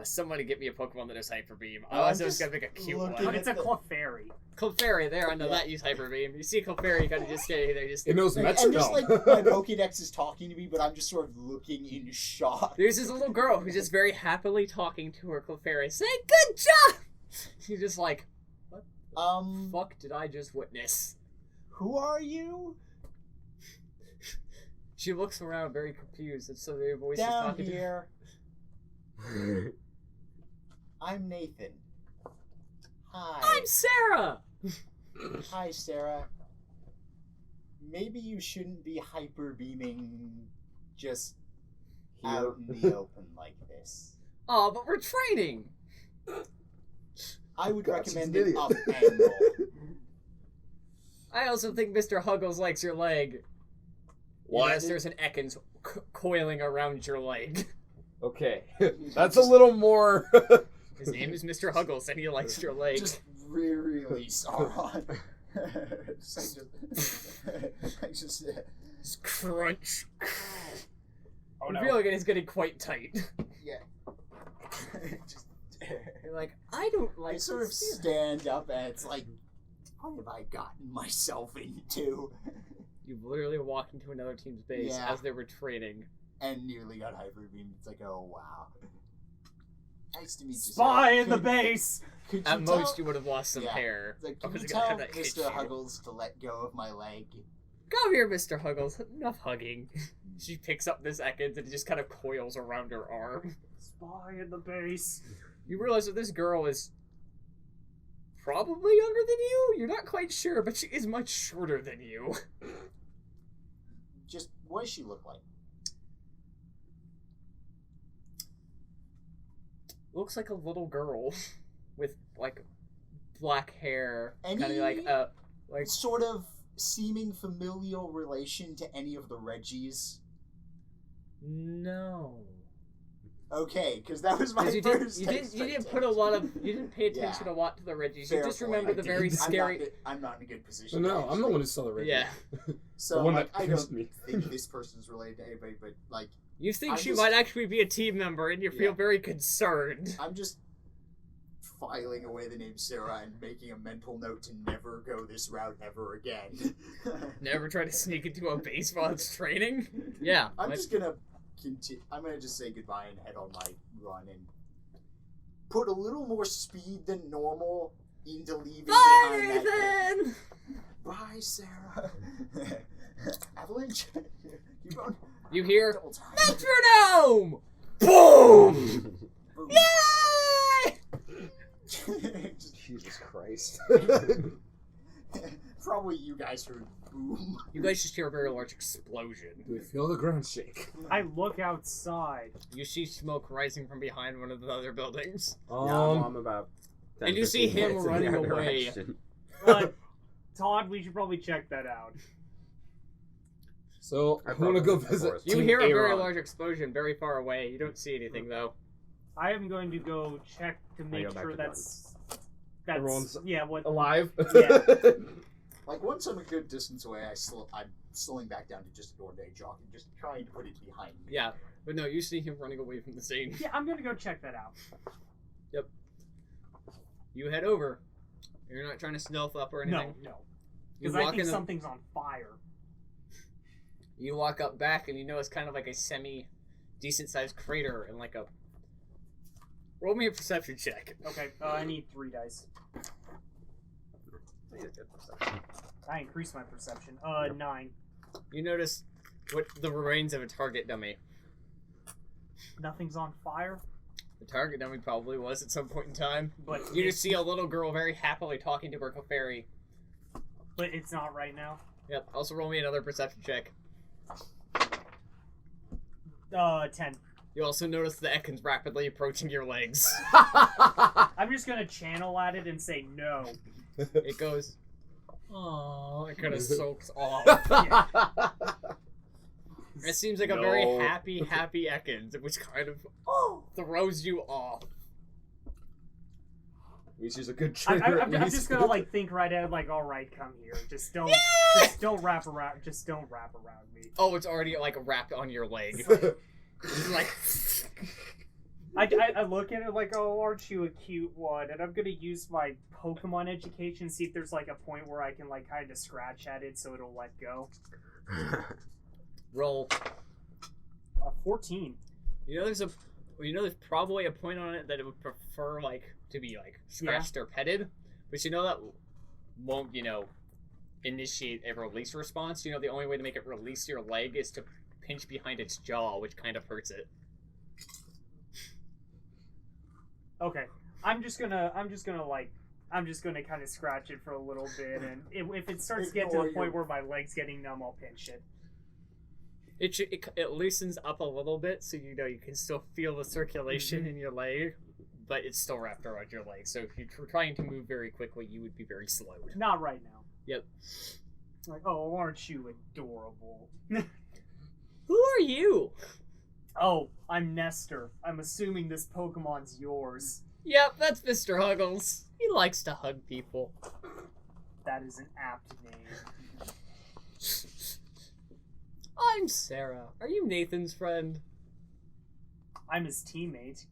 [SPEAKER 2] Somebody get me a Pokemon that has hyper beam.
[SPEAKER 4] I'm
[SPEAKER 2] I was
[SPEAKER 4] just
[SPEAKER 2] gonna make a cute
[SPEAKER 4] looking
[SPEAKER 2] one.
[SPEAKER 1] are. It's a Clefairy.
[SPEAKER 2] Clefairy, there, I know
[SPEAKER 4] Yeah.
[SPEAKER 2] that use hyper beam. You see Clefairy kind of just standing there, just.
[SPEAKER 3] It knows
[SPEAKER 4] and just
[SPEAKER 3] metronome.
[SPEAKER 4] like my Pokedex is talking to me, but I'm just sort of looking in shock.
[SPEAKER 2] There's this little girl who's just very happily talking to her Clefairy, saying, "Good job." She's just like, "Fuck, did I just witness?"
[SPEAKER 4] Who are you?
[SPEAKER 2] She looks around very confused, and so their voice is
[SPEAKER 4] Down
[SPEAKER 2] talking
[SPEAKER 4] here. I'm Nathan. Hi.
[SPEAKER 2] I'm Sarah.
[SPEAKER 4] Hi, Sarah. Maybe you shouldn't be hyper beaming just out in the open like this.
[SPEAKER 2] Oh, but we're training.
[SPEAKER 4] I would
[SPEAKER 3] Gosh, he's
[SPEAKER 4] recommend
[SPEAKER 3] an
[SPEAKER 4] an
[SPEAKER 3] idiot.
[SPEAKER 4] up angle.
[SPEAKER 2] I also think Mr. Huggles likes your leg.
[SPEAKER 3] What?
[SPEAKER 2] Yes, there's an Ekans coiling around your leg.
[SPEAKER 3] Okay. That's a little more.
[SPEAKER 2] His name is Mr. Huggles, and he likes your leg.
[SPEAKER 4] Just really Sauron. I just
[SPEAKER 2] Just crunch.
[SPEAKER 1] Oh
[SPEAKER 2] I'm
[SPEAKER 1] no.
[SPEAKER 2] feeling it is getting quite tight.
[SPEAKER 4] yeah. Just,
[SPEAKER 2] You're like, I don't like
[SPEAKER 4] I sort of
[SPEAKER 2] this.
[SPEAKER 4] stand up and it's like, what have I gotten myself into?
[SPEAKER 2] You literally walked into another team's base
[SPEAKER 4] Yeah.
[SPEAKER 2] as they were training.
[SPEAKER 4] And nearly got hyper beamed. It's like, oh wow. Nice to meet you.
[SPEAKER 1] Spy
[SPEAKER 4] sir.
[SPEAKER 1] in the base.
[SPEAKER 4] Could
[SPEAKER 2] At
[SPEAKER 4] you
[SPEAKER 2] most,
[SPEAKER 4] tell,
[SPEAKER 2] you would have lost some
[SPEAKER 4] Yeah.
[SPEAKER 2] hair.
[SPEAKER 4] like,
[SPEAKER 2] I
[SPEAKER 4] can
[SPEAKER 2] was
[SPEAKER 4] you
[SPEAKER 2] gonna
[SPEAKER 4] tell
[SPEAKER 2] have that hit
[SPEAKER 4] Mr.
[SPEAKER 2] you.
[SPEAKER 4] Huggles to let go of my leg?
[SPEAKER 2] Come here, Mr. Huggles. Enough hugging. She picks up this Ekans and it just kind of coils around her arm.
[SPEAKER 1] Spy in the base.
[SPEAKER 2] You realize that this girl is probably younger than you? You're not quite sure, but she is much shorter than you.
[SPEAKER 4] Just, what does she look like?
[SPEAKER 2] Looks like a little girl with, like, black hair.
[SPEAKER 4] Any-
[SPEAKER 2] Kind of like
[SPEAKER 4] Sort of seeming familial relation to any of the Reggies?
[SPEAKER 2] no.
[SPEAKER 4] Okay, because that was my
[SPEAKER 2] 'Cause you
[SPEAKER 4] first
[SPEAKER 2] didn't put a lot of, you didn't pay
[SPEAKER 4] Yeah.
[SPEAKER 2] attention a lot to the Reggies.
[SPEAKER 4] Fair
[SPEAKER 2] You just
[SPEAKER 4] point,
[SPEAKER 2] remember
[SPEAKER 4] I
[SPEAKER 2] the
[SPEAKER 4] did.
[SPEAKER 2] very scary.
[SPEAKER 4] I'm not in a good position.
[SPEAKER 3] No,
[SPEAKER 4] to
[SPEAKER 3] I'm the
[SPEAKER 4] actually-
[SPEAKER 3] one who celebrated.
[SPEAKER 2] Yeah.
[SPEAKER 4] So
[SPEAKER 3] the one
[SPEAKER 4] like,
[SPEAKER 3] that
[SPEAKER 4] I
[SPEAKER 3] pierced
[SPEAKER 4] don't
[SPEAKER 3] me.
[SPEAKER 4] think this person's related to anybody, but like,
[SPEAKER 2] You think
[SPEAKER 4] I'm
[SPEAKER 2] she
[SPEAKER 4] just-
[SPEAKER 2] might actually be a team member, and you feel
[SPEAKER 4] Yeah.
[SPEAKER 2] very concerned.
[SPEAKER 4] I'm just filing away the name Sarah and making a mental note to never go this route ever again.
[SPEAKER 2] Never try to sneak into a base while it's training? Yeah.
[SPEAKER 4] I'm just gonna I'm gonna just say goodbye and head on my run and put a little more speed than normal into leaving behind that.
[SPEAKER 2] Nathan!
[SPEAKER 4] Bye, Sarah. Avalanche. Cubone.
[SPEAKER 2] You hear?
[SPEAKER 4] Double time.
[SPEAKER 2] Metronome! Boom!
[SPEAKER 4] Boom.
[SPEAKER 2] Yay!
[SPEAKER 3] Jesus Christ.
[SPEAKER 4] Probably you guys heard boom.
[SPEAKER 2] You guys just hear a very large explosion.
[SPEAKER 3] Do we feel the ground shake?
[SPEAKER 1] I look outside.
[SPEAKER 2] You see smoke rising from behind one of the other buildings.
[SPEAKER 5] I'm about 10,
[SPEAKER 2] And you see
[SPEAKER 5] 15
[SPEAKER 2] him
[SPEAKER 5] minutes in
[SPEAKER 2] running
[SPEAKER 5] that
[SPEAKER 2] away.
[SPEAKER 5] direction.
[SPEAKER 1] Todd, we should probably check that out.
[SPEAKER 3] So,
[SPEAKER 5] I
[SPEAKER 3] I want to go
[SPEAKER 5] probably-
[SPEAKER 3] visit.
[SPEAKER 2] You
[SPEAKER 3] Team
[SPEAKER 2] hear a very
[SPEAKER 3] Aron.
[SPEAKER 2] large explosion very far away. You don't see anything though.
[SPEAKER 1] I am going to go check to make
[SPEAKER 5] go back
[SPEAKER 1] sure
[SPEAKER 5] to
[SPEAKER 1] that's
[SPEAKER 3] Everyone's
[SPEAKER 1] yeah. What?
[SPEAKER 3] alive.
[SPEAKER 1] Yeah.
[SPEAKER 4] Like once I'm a good distance away, I'm slowing back down to just an ordinary jog and just trying to put it behind me.
[SPEAKER 2] Yeah, but no, you see him running away from the scene.
[SPEAKER 1] Yeah, I'm gonna go check that out.
[SPEAKER 2] You head over. You're not trying to stealth up or anything.
[SPEAKER 1] No,
[SPEAKER 2] You
[SPEAKER 1] because I
[SPEAKER 2] walk
[SPEAKER 1] think
[SPEAKER 2] in.
[SPEAKER 1] something's on fire.
[SPEAKER 2] You walk up back and you know it's kind of like a decent sized crater and like a. Roll me a perception check.
[SPEAKER 1] Okay, I need 3 dice. I increased my perception. 9.
[SPEAKER 2] You notice what the remains of a target dummy.
[SPEAKER 1] Nothing's on fire,
[SPEAKER 2] The target dummy probably was at some point in time.
[SPEAKER 1] but
[SPEAKER 2] You just see a little girl very happily talking to her fairy.
[SPEAKER 1] but it's not right now.
[SPEAKER 2] Yep. Also roll me another perception check.
[SPEAKER 1] 10.
[SPEAKER 2] You also notice the Ekans rapidly approaching your legs.
[SPEAKER 1] I'm just gonna channel at it and say no.
[SPEAKER 2] It goes, oh, it kind of soaks off. It seems like a very
[SPEAKER 3] No.
[SPEAKER 2] happy Ekans, which kind of throws you off.
[SPEAKER 3] Which is a good
[SPEAKER 1] I'm
[SPEAKER 3] trigger. at
[SPEAKER 1] I'm
[SPEAKER 3] least.
[SPEAKER 1] just gonna like think right at it, like, all right, come here. Just don't wrap around. Just don't wrap around me.
[SPEAKER 2] Oh, it's already like wrapped on your leg. It's like,
[SPEAKER 1] I look at it like, oh, aren't you a cute one? And I'm gonna use my Pokemon education, see if there's like a point where I can like kind of scratch at it so it'll let go.
[SPEAKER 2] roll.
[SPEAKER 1] 14.
[SPEAKER 2] You know, there's probably a point on it that it would prefer like to be like scratched or petted, but you know that won't initiate a release response. You know, the only way to make it release your leg is to pinch behind its jaw, which kind of hurts it.
[SPEAKER 1] Okay, I'm just gonna kind of scratch it for a little bit, and if it starts to get to the point where my leg's getting numb, I'll pinch it.
[SPEAKER 2] It loosens up a little bit, so you can still feel the circulation in your leg, but it's still wrapped around your leg. So if you're trying to move very quickly, you would be very slowed.
[SPEAKER 1] Not right now.
[SPEAKER 2] Yep.
[SPEAKER 1] Like, oh, aren't you adorable?
[SPEAKER 2] Who are you?
[SPEAKER 1] Oh, I'm Nestor. I'm assuming this Pokemon's yours.
[SPEAKER 2] Yep, that's Mr. Huggles. He likes to hug people.
[SPEAKER 1] That is an apt name.
[SPEAKER 2] I'm Sarah. Are you Nathan's friend?
[SPEAKER 1] I'm his teammate.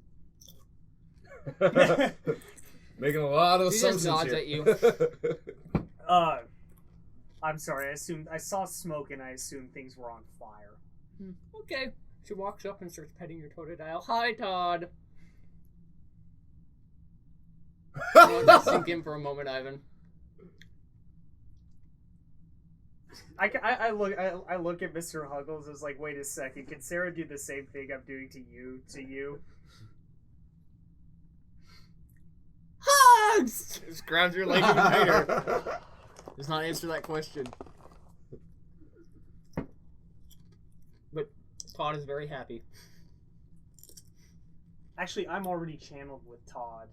[SPEAKER 3] Making a lot of
[SPEAKER 2] He just
[SPEAKER 3] assumptions
[SPEAKER 2] nods
[SPEAKER 3] here.
[SPEAKER 2] at you.
[SPEAKER 1] I'm sorry. I saw smoke and I assumed things were on fire.
[SPEAKER 2] Okay. She walks up and starts petting your Totodile. Hi, Todd. Let that sink in for a moment, Ivan.
[SPEAKER 1] I look at Mr. Huggles. I was like, wait a second. Can Sarah do the same thing I'm doing to you?
[SPEAKER 2] Hugs! Just grabs your leg even tighter. Does not answer that question. But Todd is very happy.
[SPEAKER 1] Actually, I'm already channeled with Todd.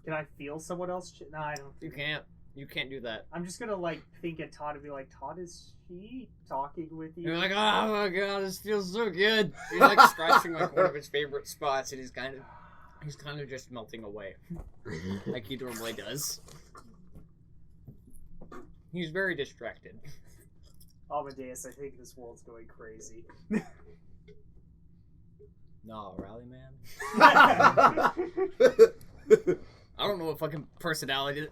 [SPEAKER 1] Can I feel someone else? No, I don't.
[SPEAKER 2] You can't. You can't do that.
[SPEAKER 1] I'm just gonna like think at Todd and be like, Todd, is she talking with you?
[SPEAKER 2] You're like, oh my god, this feels so good. He's like scratching like one of his favorite spots, and he's kind of just melting away, like he normally does. He's very distracted.
[SPEAKER 1] Amadeus, I think this world's going crazy.
[SPEAKER 2] No, rally man. I don't know what fucking personality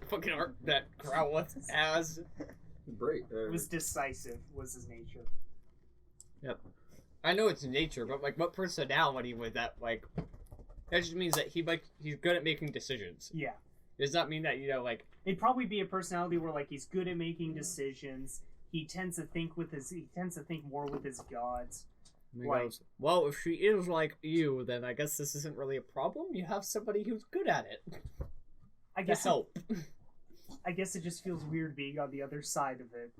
[SPEAKER 2] that Growlithe has.
[SPEAKER 3] Great.
[SPEAKER 1] It was decisive, was his nature.
[SPEAKER 2] Yep. I know it's nature, but like, what personality would that like? That just means that he's good at making decisions.
[SPEAKER 1] Yeah.
[SPEAKER 2] Does not mean that like.
[SPEAKER 1] It'd probably be a personality where like he's good at making decisions. He tends to think more with his gods.
[SPEAKER 2] He goes, well, if she is like you, then I guess this isn't really a problem. You have somebody who's good at it.
[SPEAKER 1] I guess
[SPEAKER 2] help.
[SPEAKER 1] I guess it just feels weird being on the other side of it.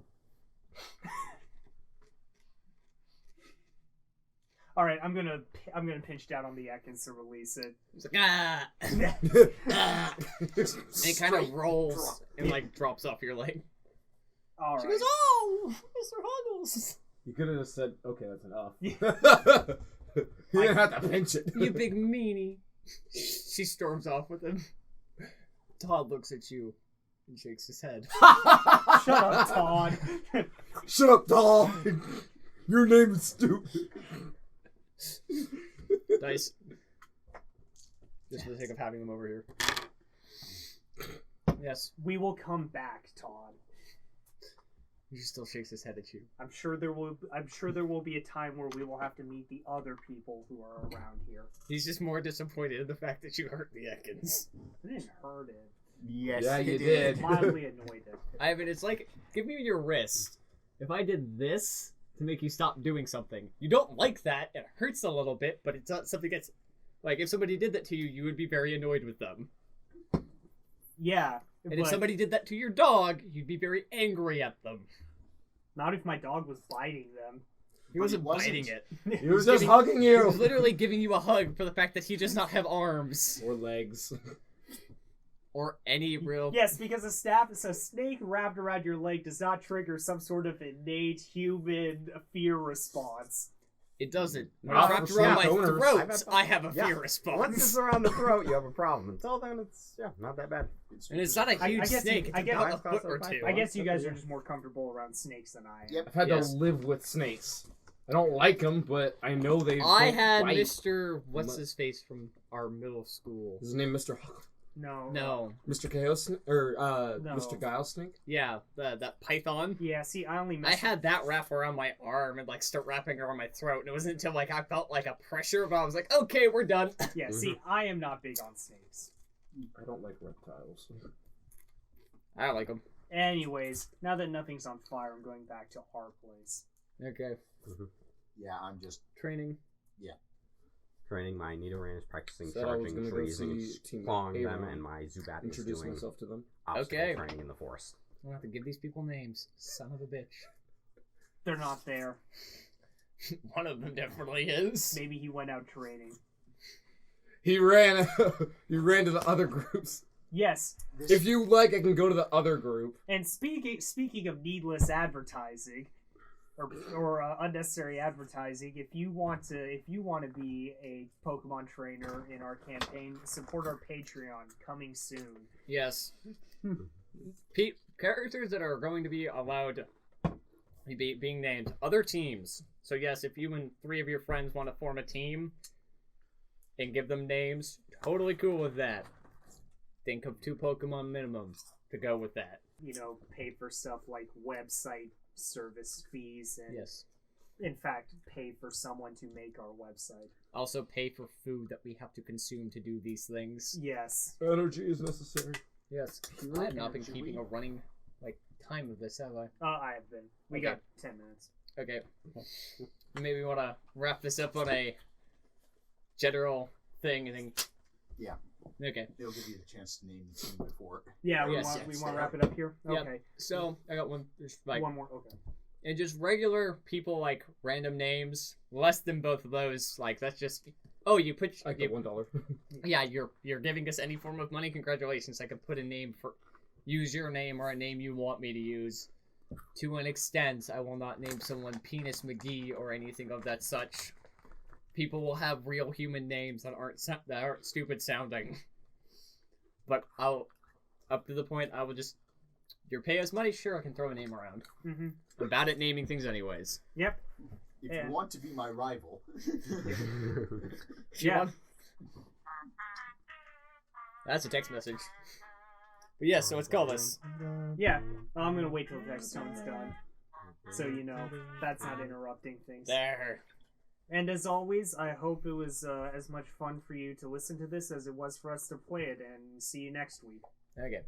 [SPEAKER 1] All right, I'm gonna pinch down on the Ekans to release it.
[SPEAKER 2] It's like and it kind of rolls and like drops off your leg.
[SPEAKER 1] All
[SPEAKER 2] She
[SPEAKER 1] right.
[SPEAKER 2] goes, oh, Mr. Huggles.
[SPEAKER 3] You could have just said, okay, that's enough.
[SPEAKER 1] Yeah.
[SPEAKER 3] You didn't have to pinch it.
[SPEAKER 2] You big meanie. She storms off with him. Todd looks at you and shakes his head.
[SPEAKER 1] Shut up, Todd.
[SPEAKER 3] Shut up, doll. Your name is stupid.
[SPEAKER 2] Dice. Just for the sake of having them over here. Yes.
[SPEAKER 1] We will come back, Todd.
[SPEAKER 2] He still shakes his head at you.
[SPEAKER 1] I'm sure there will be a time where we will have to meet the other people who are around here.
[SPEAKER 2] He's just more disappointed in the fact that you hurt the Ekans.
[SPEAKER 1] I didn't hurt it.
[SPEAKER 4] Yes,
[SPEAKER 3] Yeah, you did.
[SPEAKER 1] Mildly annoyed it.
[SPEAKER 2] Ivan, it's like, give me your wrist. If I did this to make you stop doing something, you don't like that, it hurts a little bit, but it's not something that's... Like, if somebody did that to you, you would be very annoyed with them.
[SPEAKER 1] Yeah.
[SPEAKER 2] And if somebody did that to your dog, you'd be very angry at them.
[SPEAKER 1] Not if my dog was biting them.
[SPEAKER 2] He wasn't biting it.
[SPEAKER 3] He was just hugging you.
[SPEAKER 2] He was literally giving you a hug for the fact that he does not have arms.
[SPEAKER 3] Or legs.
[SPEAKER 2] Or any real...
[SPEAKER 1] Yes, because a snake wrapped around your leg does not trigger some sort of innate human fear response.
[SPEAKER 2] It doesn't. When
[SPEAKER 3] Not
[SPEAKER 2] it's wrapped
[SPEAKER 3] for
[SPEAKER 2] around my
[SPEAKER 3] snake owners.
[SPEAKER 2] throat, I have a fear
[SPEAKER 5] Once
[SPEAKER 2] response.
[SPEAKER 5] it's around the throat, you have a problem. Until then, it's not that bad.
[SPEAKER 2] And it's not a huge
[SPEAKER 1] I guess
[SPEAKER 2] snake.
[SPEAKER 1] I
[SPEAKER 2] It's
[SPEAKER 1] guess-
[SPEAKER 2] about a foot or
[SPEAKER 5] I
[SPEAKER 2] two.
[SPEAKER 1] I guess you guys are just more comfortable around snakes than I am.
[SPEAKER 4] Yep.
[SPEAKER 3] I've had
[SPEAKER 2] Yes.
[SPEAKER 3] to live with snakes. I don't like them, but I know they.
[SPEAKER 2] I
[SPEAKER 3] don't
[SPEAKER 2] had
[SPEAKER 3] bite.
[SPEAKER 2] Mr. What's his face from our middle school?
[SPEAKER 3] Is his name Mr. Huck?
[SPEAKER 2] No.
[SPEAKER 3] Mr. Chaos or
[SPEAKER 1] No.
[SPEAKER 3] Mr. Guile Snake?
[SPEAKER 2] Yeah, that python.
[SPEAKER 1] Yeah, see, I only
[SPEAKER 2] I
[SPEAKER 1] messed
[SPEAKER 2] had that wrap around my arm and like start wrapping around my throat, and it wasn't until like I felt like a pressure, but I was like, okay, we're done.
[SPEAKER 1] Yeah, see, I am not big on snakes.
[SPEAKER 3] I don't like reptiles.
[SPEAKER 2] I like them.
[SPEAKER 1] Anyways, now that nothing's on fire, I'm going back to our place.
[SPEAKER 2] Okay.
[SPEAKER 4] Yeah, I'm just
[SPEAKER 2] Training.
[SPEAKER 5] Training, my Nidoran is practicing
[SPEAKER 3] Said I was
[SPEAKER 5] charging
[SPEAKER 3] gonna go
[SPEAKER 5] trees and
[SPEAKER 3] see Team
[SPEAKER 5] clawing them,
[SPEAKER 3] Aron.
[SPEAKER 5] and my Zubat is
[SPEAKER 3] Introduce
[SPEAKER 5] doing
[SPEAKER 3] myself to them.
[SPEAKER 5] obstacle
[SPEAKER 2] Okay.
[SPEAKER 5] training in the forest.
[SPEAKER 2] I'm gonna have to give these people names. Son of a bitch.
[SPEAKER 1] They're not there.
[SPEAKER 2] One of them definitely is.
[SPEAKER 1] Maybe he went out training.
[SPEAKER 3] He ran. He ran to the other groups.
[SPEAKER 1] Yes,
[SPEAKER 4] this.
[SPEAKER 3] If you like, I can go to the other group.
[SPEAKER 1] and speaking of needless advertising, or unnecessary advertising, if you want to be a Pokemon trainer in our campaign, support our Patreon coming soon.
[SPEAKER 2] Yes. Characters that are going to be allowed being named. Other teams. So yes, if you and 3 of your friends want to form a team and give them names, totally cool with that. Think of 2 Pokemon minimum to go with that.
[SPEAKER 1] You know, pay for stuff like website service fees, and
[SPEAKER 2] Yes.
[SPEAKER 1] in fact, pay for someone to make our website.
[SPEAKER 2] Also pay for food that we have to consume to do these things.
[SPEAKER 1] Yes.
[SPEAKER 3] Energy is necessary.
[SPEAKER 2] Yes. I have not been keeping a running time of this, have I?
[SPEAKER 1] I have been. We
[SPEAKER 2] Okay.
[SPEAKER 1] got 10 minutes.
[SPEAKER 2] Okay. Maybe we want to wrap this up on a general thing and then...
[SPEAKER 4] Yeah.
[SPEAKER 2] Okay.
[SPEAKER 4] They'll give you the chance to name the team before.
[SPEAKER 1] Yeah,
[SPEAKER 2] Yes,
[SPEAKER 1] we
[SPEAKER 2] yes.
[SPEAKER 1] want to wrap it up here?
[SPEAKER 2] Yep.
[SPEAKER 1] Okay.
[SPEAKER 2] So, I got one. Just like...
[SPEAKER 1] One more. Okay.
[SPEAKER 2] And just regular people, like, random names. Less than both of those. Like, that's just... Oh, you put...
[SPEAKER 3] I get $1.
[SPEAKER 2] Yeah, you're giving us any form of money. Congratulations. I could put a name for... Use your name or a name you want me to use. To an extent, I will not name someone Penis McGee or anything of that such. People will have real human names that aren't stupid sounding. But I'll... Up to the point, I will just... You pay us money? Sure, I can throw a name around.
[SPEAKER 1] Mm-hmm.
[SPEAKER 2] I'm bad at naming things anyways.
[SPEAKER 1] Yep.
[SPEAKER 4] If
[SPEAKER 1] Yeah.
[SPEAKER 4] you want to be my rival.
[SPEAKER 1] Yeah.
[SPEAKER 2] That's a text message. But yeah, so let's call this.
[SPEAKER 1] Yeah, I'm gonna wait till the next tone's done. So you know, that's not interrupting things.
[SPEAKER 2] There.
[SPEAKER 1] And as always, I hope it was as much fun for you to listen to this as it was for us to play it, and see you next week.
[SPEAKER 2] Okay.